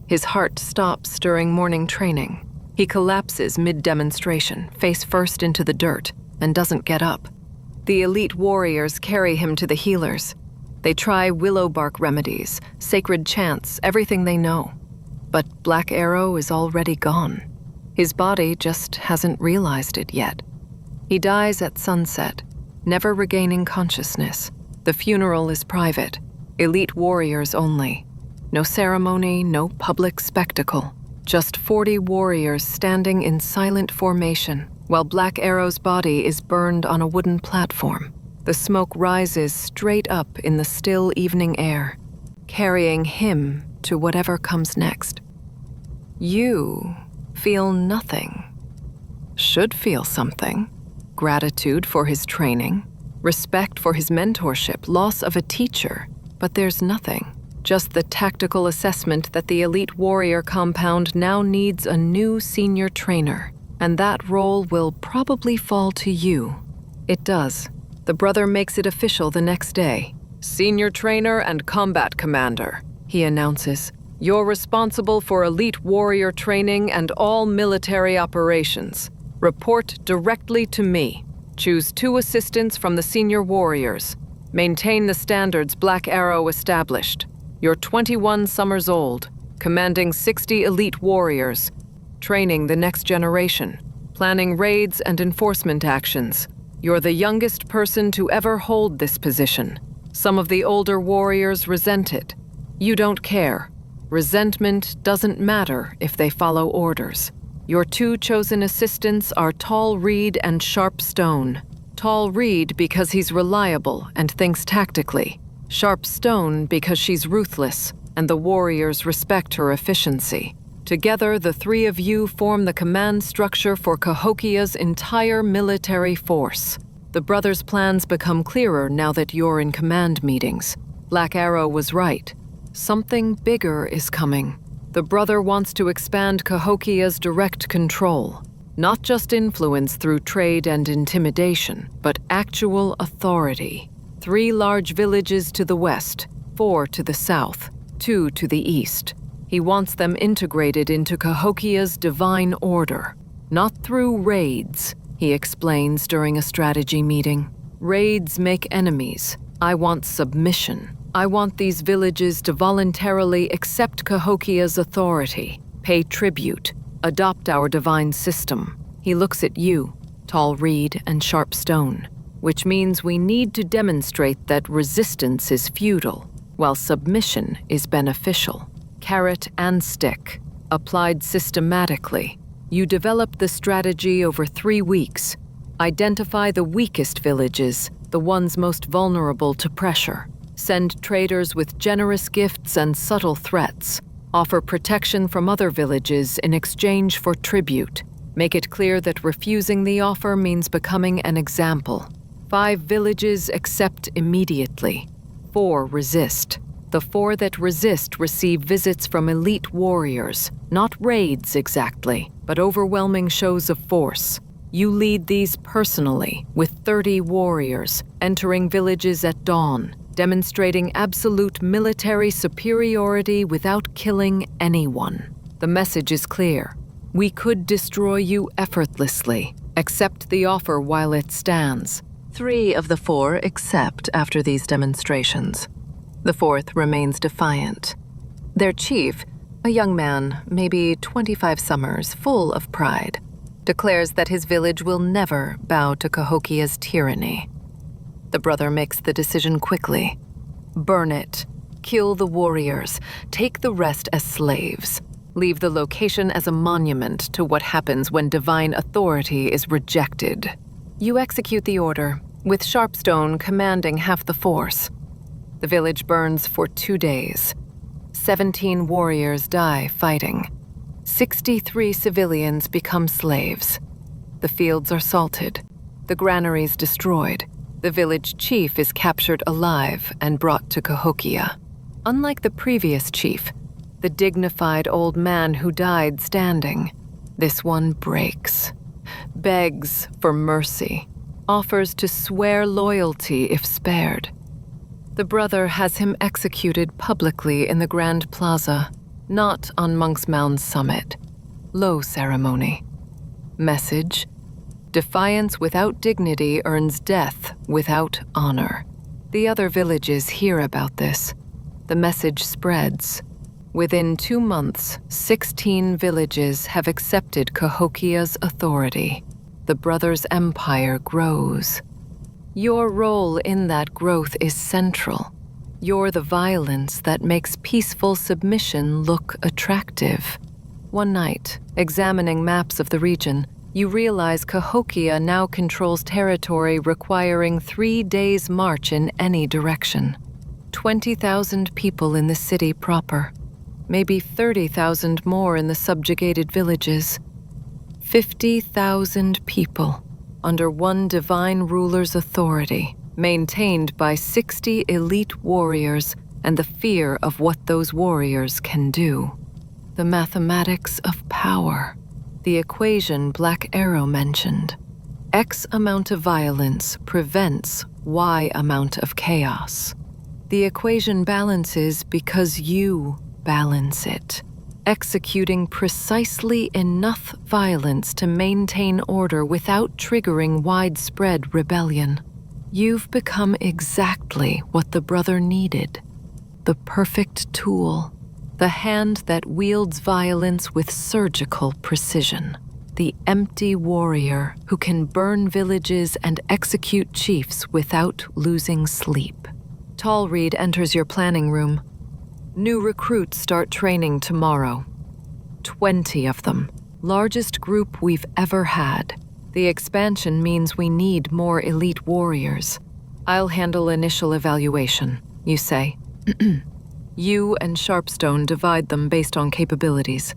His heart stops during morning training. He collapses mid-demonstration, face first into the dirt, and doesn't get up. The elite warriors carry him to the healers. They try willow bark remedies, sacred chants, everything they know. But Black Arrow is already gone. His body just hasn't realized it yet. He dies at sunset, never regaining consciousness. The funeral is private, elite warriors only. No ceremony, no public spectacle. Just 40 warriors standing in silent formation while Black Arrow's body is burned on a wooden platform. The smoke rises straight up in the still evening air, carrying him to whatever comes next. You feel nothing. Should feel something. Gratitude for his training. respect for his mentorship, loss of a teacher, but there's nothing. Just the tactical assessment that the elite warrior compound now needs a new senior trainer, and that role will probably fall to you. It does. The brother makes it official the next day. Senior trainer and combat commander, he announces. You're responsible for elite warrior training and all military operations. Report directly to me. Choose 2 assistants from the senior warriors. Maintain the standards Black Arrow established. You're 21 summers old, commanding 60 elite warriors, training the next generation, planning raids and enforcement actions. You're the youngest person to ever hold this position. Some of the older warriors resent it. You don't care. Resentment doesn't matter if they follow orders. Your 2 chosen assistants are Tall Reed and Sharp Stone. Tall Reed because he's reliable and thinks tactically. Sharp Stone because she's ruthless, and the warriors respect her efficiency. Together, the 3 of you form the command structure for Cahokia's entire military force. The brothers' plans become clearer now that you're in command meetings. Black Arrow was right. Something bigger is coming. The brother wants to expand Cahokia's direct control. Not just influence through trade and intimidation, but actual authority. 3 large villages to the west, 4 to the south, 2 to the east. He wants them integrated into Cahokia's divine order. Not through raids, he explains during a strategy meeting. Raids make enemies. I want submission. I want these villages to voluntarily accept Cahokia's authority, pay tribute, adopt our divine system. He looks at you, Tall Reed and Sharp Stone, which means we need to demonstrate that resistance is futile, while submission is beneficial. Carrot and stick, applied systematically. You develop the strategy over 3 weeks. Identify the weakest villages, the ones most vulnerable to pressure. Send traders with generous gifts and subtle threats. Offer protection from other villages in exchange for tribute. Make it clear that refusing the offer means becoming an example. 5 villages accept immediately. 4 resist. The 4 that resist receive visits from elite warriors, not raids exactly, but overwhelming shows of force. You lead these personally, with 30 warriors, entering villages at dawn, demonstrating absolute military superiority without killing anyone. The message is clear. We could destroy you effortlessly. Accept the offer while it stands. 3 of the 4 accept after these demonstrations. The 4th remains defiant. Their chief, a young man, maybe 25 summers, full of pride, declares that his village will never bow to Cahokia's tyranny. The brother makes the decision quickly. Burn it. Kill the warriors. Take the rest as slaves. Leave the location as a monument to what happens when divine authority is rejected. You execute the order, with Sharpstone commanding half the force. The village burns for 2 days. 17 warriors die fighting. 63 civilians become slaves. The fields are salted. The granaries destroyed. The village chief is captured alive and brought to Cahokia. Unlike the previous chief, the dignified old man who died standing, this one breaks, begs for mercy, offers to swear loyalty if spared. The brother has him executed publicly in the Grand Plaza, not on Mounds summit. Low ceremony. Message: defiance without dignity earns death without honor. The other villages hear about this. The message spreads. Within 2 months, 16 villages have accepted Cahokia's authority. The brothers' empire grows. Your role in that growth is central. You're the violence that makes peaceful submission look attractive. One night, examining maps of the region, you realize Cahokia now controls territory requiring 3 days' march in any direction. 20,000 people in the city proper. Maybe 30,000 more in the subjugated villages. 50,000 people under one divine ruler's authority, maintained by 60 elite warriors and the fear of what those warriors can do. The mathematics of power. The equation Black Arrow mentioned. X amount of violence prevents Y amount of chaos. The equation balances because you balance it, executing precisely enough violence to maintain order without triggering widespread rebellion. You've become exactly what the brother needed. The perfect tool. The hand that wields violence with surgical precision. The empty warrior who can burn villages and execute chiefs without losing sleep. Tallreed enters your planning room. New recruits start training tomorrow. 20 of them. Largest group we've ever had. The expansion means we need more elite warriors. I'll handle initial evaluation, you say. You and Sharpstone divide them based on capabilities.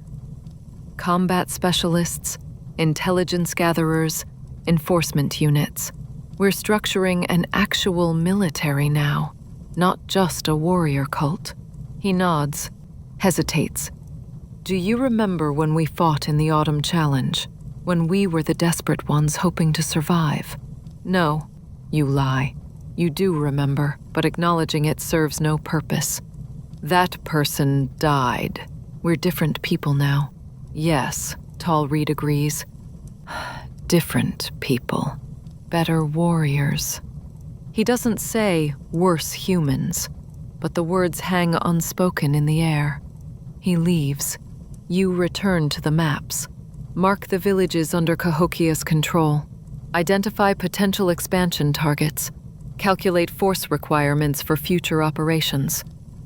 Combat specialists, intelligence gatherers, enforcement units. We're structuring an actual military now, not just a warrior cult. He nods, hesitates. Do you remember when we fought in the Autumn Challenge? When we were the desperate ones hoping to survive? No, you lie. You do remember, but acknowledging it serves no purpose. That person died. We're different people now. Yes, Tallreed agrees. Different people. Better warriors. He doesn't say worse humans, but the words hang unspoken in the air. He leaves. You return to the maps. Mark the villages under Cahokia's control. Identify potential expansion targets. Calculate force requirements for future operations.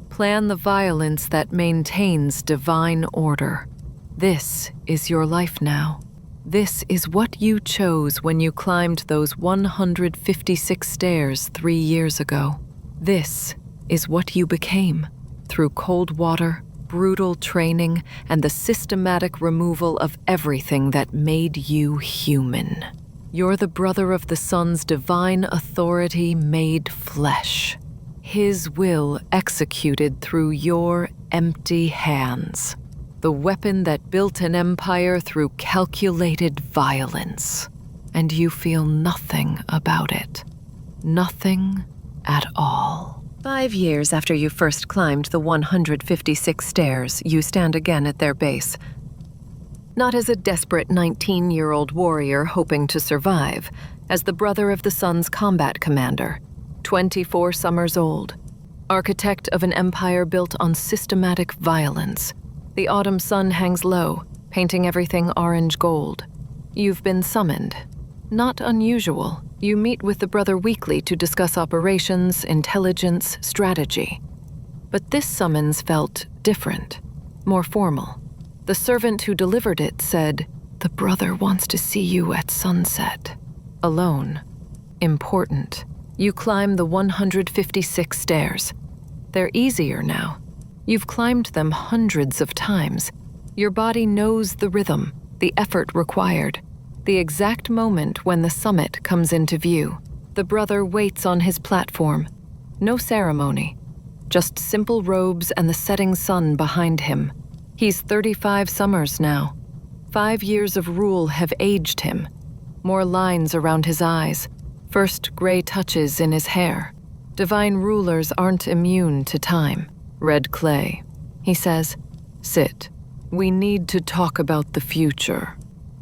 Plan the violence that maintains divine order. This is your life now. This is what you chose when you climbed those 156 stairs 3 years ago. This is what you became through cold water, brutal training, and the systematic removal of everything that made you human. You're the brother of the sun's divine authority made flesh. His will executed through your empty hands. The weapon that built an empire through calculated violence. And you feel nothing about it. Nothing at all. 5 years after you first climbed the 156 stairs, you stand again at their base. Not as a desperate 19-year-old warrior hoping to survive, as the brother of the sun's combat commander, 24 summers old, architect of an empire built on systematic violence. The autumn sun hangs low, painting everything orange gold. You've been summoned. Not unusual. You meet with the brother weekly to discuss operations, intelligence, strategy. But this summons felt different, more formal. The servant who delivered it said, "The brother wants to see you at sunset." Alone. Important. You climb the 156 stairs. They're easier now. You've climbed them hundreds of times. Your body knows the rhythm, the effort required, the exact moment when the summit comes into view. The brother waits on his platform. No ceremony, just simple robes and the setting sun behind him. He's 35 summers now. 5 years of rule have aged him. More lines around his eyes, first gray touches in his hair. Divine rulers aren't immune to time. Red clay. He says, "Sit. We need to talk about the future."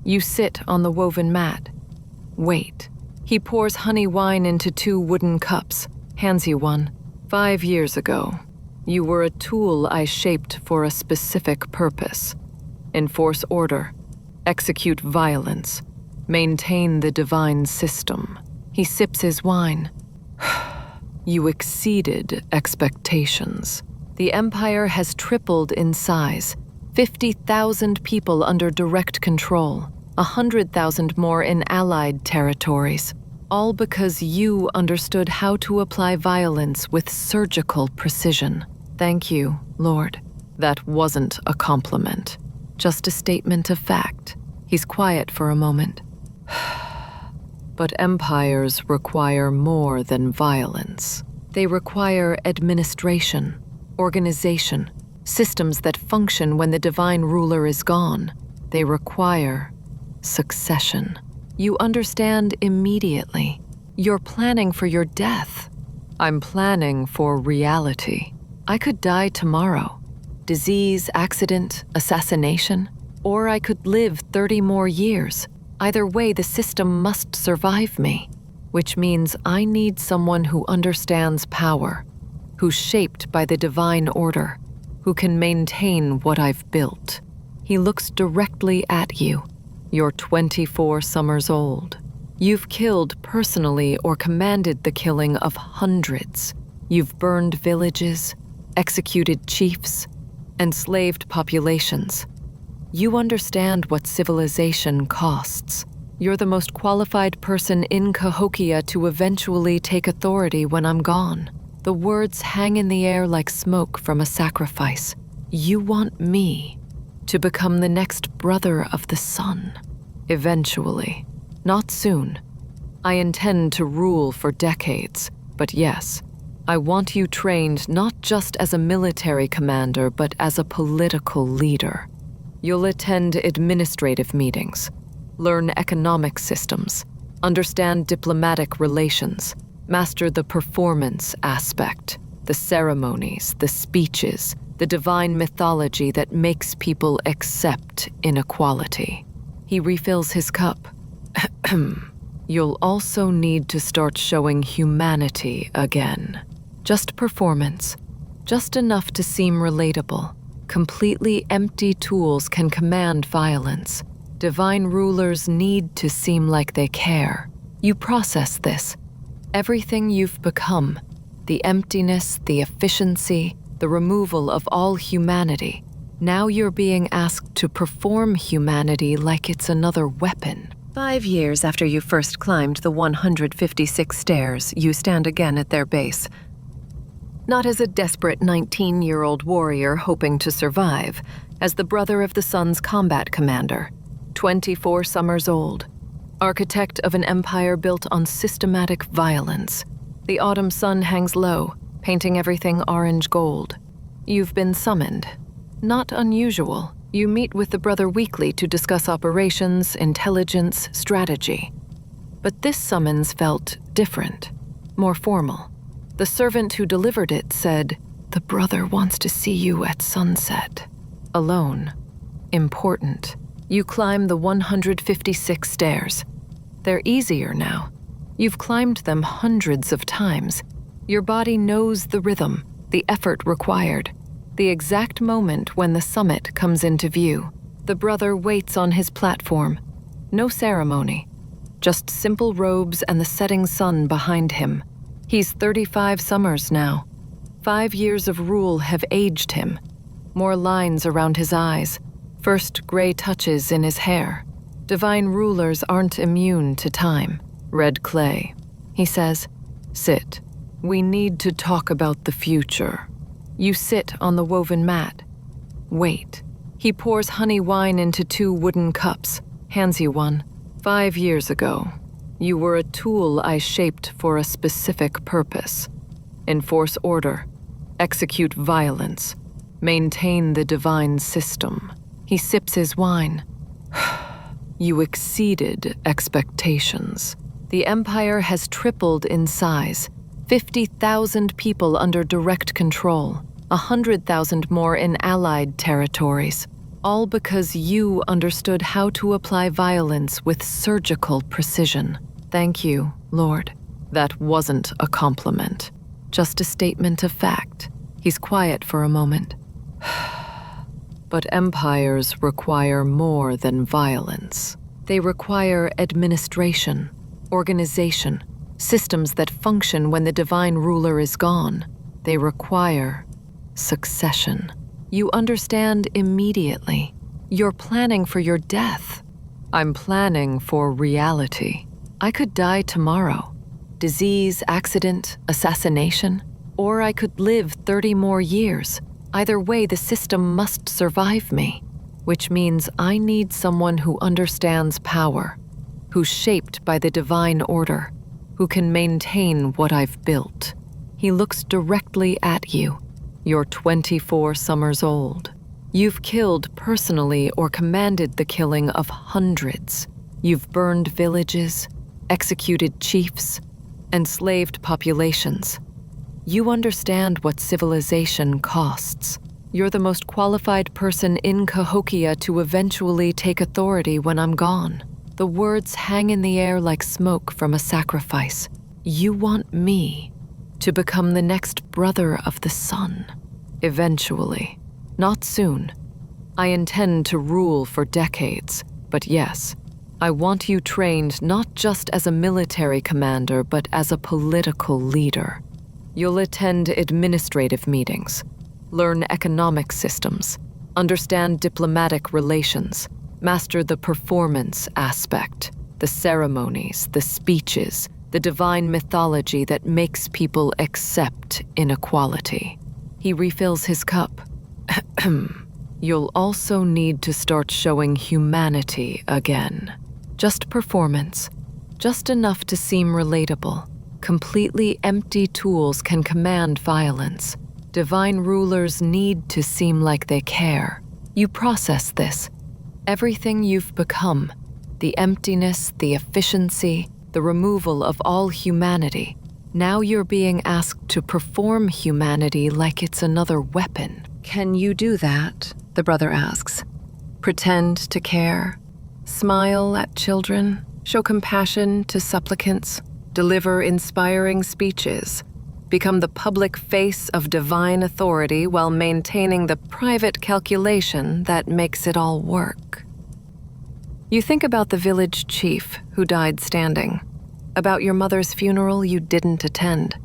You sit on the woven mat. Wait. He pours honey wine into 2 wooden cups, hands you one. 5 years ago, you were a tool I shaped for a specific purpose. Enforce order. Execute violence. Maintain the divine system. He sips his wine. You exceeded expectations. The Empire has tripled in size. 50,000 people under direct control. 100,000 more in allied territories. All because you understood how to apply violence with surgical precision. Thank you, Lord. That wasn't a compliment. Just a statement of fact. He's quiet for a moment. But empires require more than violence. They require administration, organization, systems that function when the divine ruler is gone. They require succession. You understand immediately. You're planning for your death. I'm planning for reality. I could die tomorrow. Disease, accident, assassination. Or I could live 30 more years. Either way, the system must survive me, which means I need someone who understands power, who's shaped by the divine order, who can maintain what I've built. He looks directly at you. You're 24 summers old. You've killed personally or commanded the killing of hundreds. You've burned villages, executed chiefs, enslaved populations. You understand what civilization costs. You're the most qualified person in Cahokia to eventually take authority when I'm gone. The words hang in the air like smoke from a sacrifice. You want me to become the next brother of the sun. Eventually. Not soon. I intend to rule for decades, but yes, I want you trained not just as a military commander, but as a political leader. You'll attend administrative meetings, learn economic systems, understand diplomatic relations, master the performance aspect, the ceremonies, the speeches, the divine mythology that makes people accept inequality. He refills his cup. You'll also need to start showing humanity again. Just performance, just enough to seem relatable. Completely empty tools can command violence. Divine rulers need to seem like they care. You process this. Everything you've become, the emptiness, the efficiency, the removal of all humanity. Now you're being asked to perform humanity like it's another weapon. 5 years after you first climbed the 156 stairs, you stand again at their base. Not as a desperate 19-year-old warrior hoping to survive, as the brother of the sun's combat commander, 24 summers old, architect of an empire built on systematic violence. The autumn sun hangs low, painting everything orange gold. You've been summoned. Not unusual. You meet with the brother weekly to discuss operations, intelligence, strategy. But this summons felt different, more formal. The servant who delivered it said, "The brother wants to see you at sunset." Alone. Important. You climb the 156 stairs. They're easier now. You've climbed them hundreds of times. Your body knows the rhythm, the effort required, the exact moment when the summit comes into view. The brother waits on his platform. No ceremony. Just simple robes and the setting sun behind him. He's 35 summers now. 5 years of rule have aged him. More lines around his eyes. First gray touches in his hair. Divine rulers aren't immune to time. Red clay. He says, "Sit. We need to talk about the future." You sit on the woven mat. Wait. He pours honey wine into 2 wooden cups, hands you one. 5 years ago, you were a tool I shaped for a specific purpose. Enforce order, execute violence, maintain the divine system. He sips his wine. You exceeded expectations. The empire has tripled in size. 50,000 people under direct control, 100,000 more in allied territories, all because you understood how to apply violence with surgical precision. Thank you, Lord. That wasn't a compliment, just a statement of fact. He's quiet for a moment. But empires require more than violence. They require administration, organization, systems that function when the divine ruler is gone. They require succession. You understand immediately. You're planning for your death. I'm planning for reality. I could die tomorrow. Disease, accident, assassination. Or I could live 30 more years. Either way, the system must survive me, which means I need someone who understands power, who's shaped by the divine order, who can maintain what I've built. He looks directly at you. You're 24 summers old. You've killed personally or commanded the killing of hundreds. You've burned villages, executed chiefs, enslaved populations. You understand what civilization costs. You're the most qualified person in Cahokia to eventually take authority when I'm gone. The words hang in the air like smoke from a sacrifice. You want me to become the next brother of the sun. Eventually. Not soon. I intend to rule for decades, but yes, I want you trained not just as a military commander, but as a political leader. You'll attend administrative meetings, learn economic systems, understand diplomatic relations, master the performance aspect, the ceremonies, the speeches, the divine mythology that makes people accept inequality. He refills his cup. You'll also need to start showing humanity again. Just performance, just enough to seem relatable. Completely empty tools can command violence. Divine rulers need to seem like they care. You process this. Everything you've become, the emptiness, the efficiency, the removal of all humanity. Now you're being asked to perform humanity like it's another weapon. Can you do that? The brother asks. Pretend to care, smile at children, show compassion to supplicants, deliver inspiring speeches, become the public face of divine authority while maintaining the private calculation that makes it all work. You think about the village chief who died standing, about your mother's funeral you didn't attend,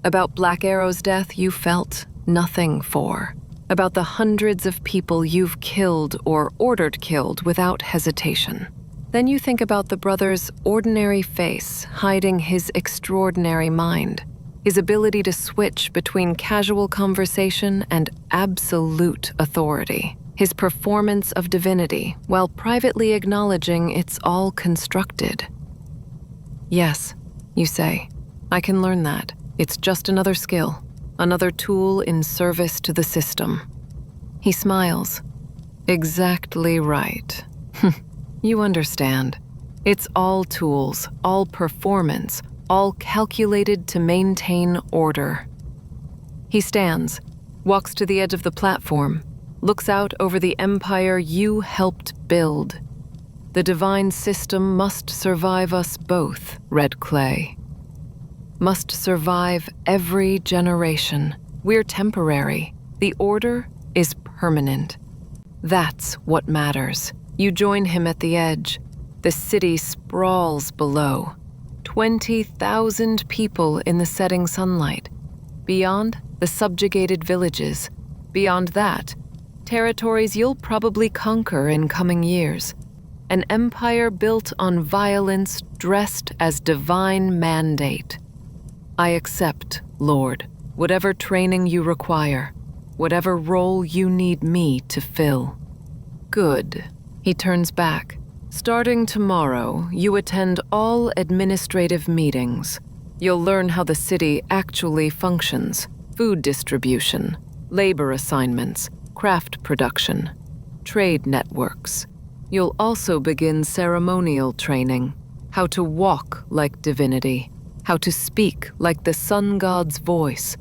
about Black Arrow's death you felt nothing for, about the hundreds of people you've killed or ordered killed without hesitation. Then you think about the brother's ordinary face hiding his extraordinary mind, his ability to switch between casual conversation and absolute authority, his performance of divinity while privately acknowledging it's all constructed. Yes, you say, I can learn that. It's just another skill, another tool in service to the system. He smiles. Exactly right. You understand. It's all tools, all performance, all calculated to maintain order. He stands, walks to the edge of the platform, looks out over the empire you helped build. The divine system must survive us both, Red Clay. Must survive every generation. We're temporary. The order is permanent. That's what matters. You join him at the edge. The city sprawls below. 20,000 people in the setting sunlight. Beyond, the subjugated villages. Beyond that, territories you'll probably conquer in coming years. An empire built on violence dressed as divine mandate. I accept, Lord, whatever training you require, whatever role you need me to fill. Good. He turns back. Starting tomorrow, you attend all administrative meetings. You'll learn how the city actually functions: food distribution, labor assignments, craft production, trade networks. You'll also begin ceremonial training, how to walk like divinity, how to speak like the sun god's voice,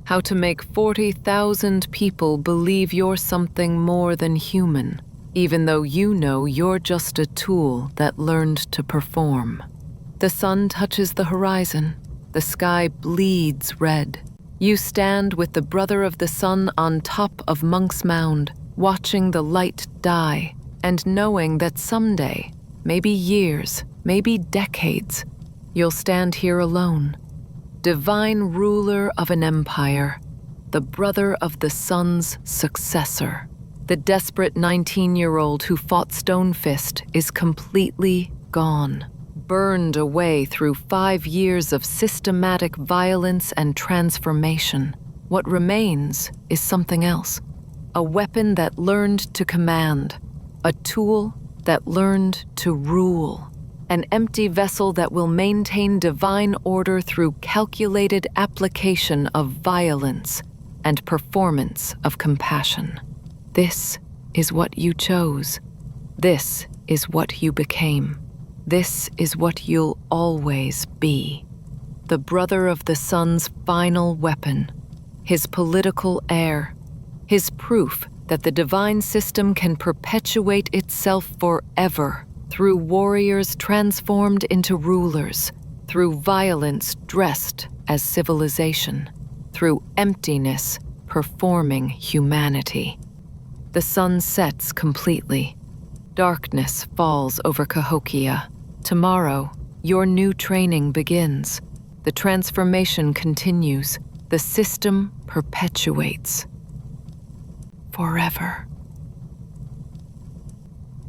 how to make 40,000 people believe you're something more than human, even though you know you're just a tool that learned to perform. The sun touches the horizon. The sky bleeds red. You stand with the brother of the sun on top of Monk's Mound, watching the light die, and knowing that someday, maybe years, maybe decades, you'll stand here alone, divine ruler of an empire, the brother of the sun's successor. The desperate 19-year-old who fought Stonefist is completely gone, burned away through 5 years of systematic violence and transformation. What remains is something else, a weapon that learned to command, a tool that learned to rule. an empty vessel that will maintain divine order through calculated application of violence and performance of compassion. This is what you chose. This is what you became. This is what you'll always be. The brother of the sun's final weapon, his political heir, his proof that the divine system can perpetuate itself forever through warriors transformed into rulers, through violence dressed as civilization, through emptiness performing humanity. The sun sets completely. Darkness falls over Cahokia. Tomorrow, your new training begins. The transformation continues. The system perpetuates. Forever.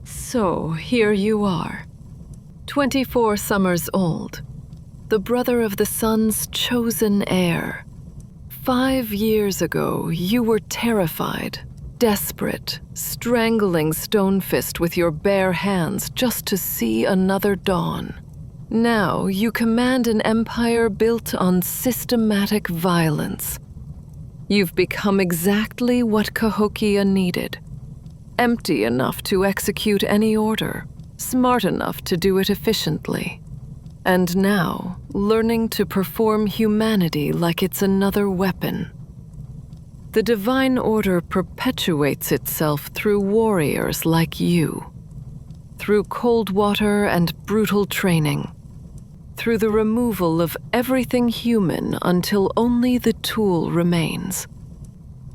So here you are, 24 summers old, the brother of the sun's chosen heir. 5 years ago, you were terrified, desperate, strangling Stonefist with your bare hands just to see another dawn. Now you command an empire built on systematic violence. You've become exactly what Cahokia needed. Empty enough to execute any order, smart enough to do it efficiently. And now, learning to perform humanity like it's another weapon. The divine order perpetuates itself through warriors like you. Through cold water and brutal training. Through the removal of everything human until only the tool remains.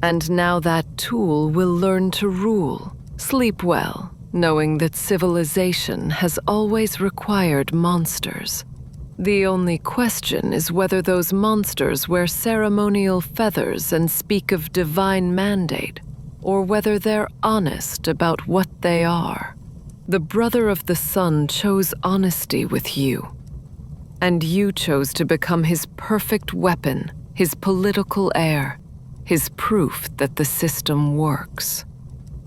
And now that tool will learn to rule, sleep well, knowing that civilization has always required monsters. The only question is whether those monsters wear ceremonial feathers and speak of divine mandate, or whether they're honest about what they are. The brother of the sun chose honesty with you. And you chose to become his perfect weapon, his political heir, his proof that the system works.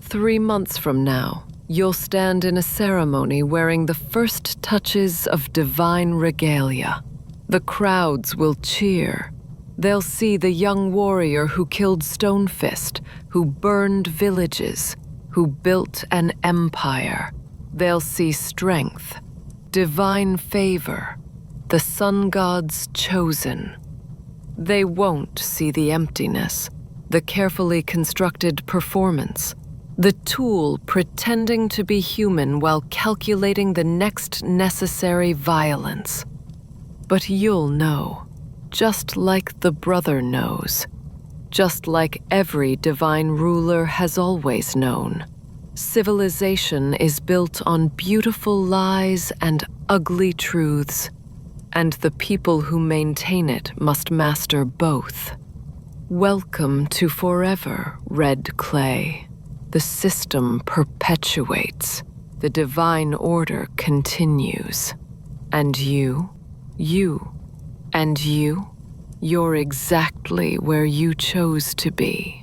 3 months from now, you'll stand in a ceremony wearing the first touches of divine regalia. The crowds will cheer. They'll see the young warrior who killed Stonefist, who burned villages, who built an empire. They'll see strength, divine favor, the sun god's chosen. They won't see the emptiness, the carefully constructed performance, the tool pretending to be human while calculating the next necessary violence. But you'll know, just like the brother knows, just like every divine ruler has always known. Civilization is built on beautiful lies and ugly truths, and the people who maintain it must master both. Welcome to forever, red clay. The system perpetuates. The divine order continues. And you, and you, you're exactly where you chose to be.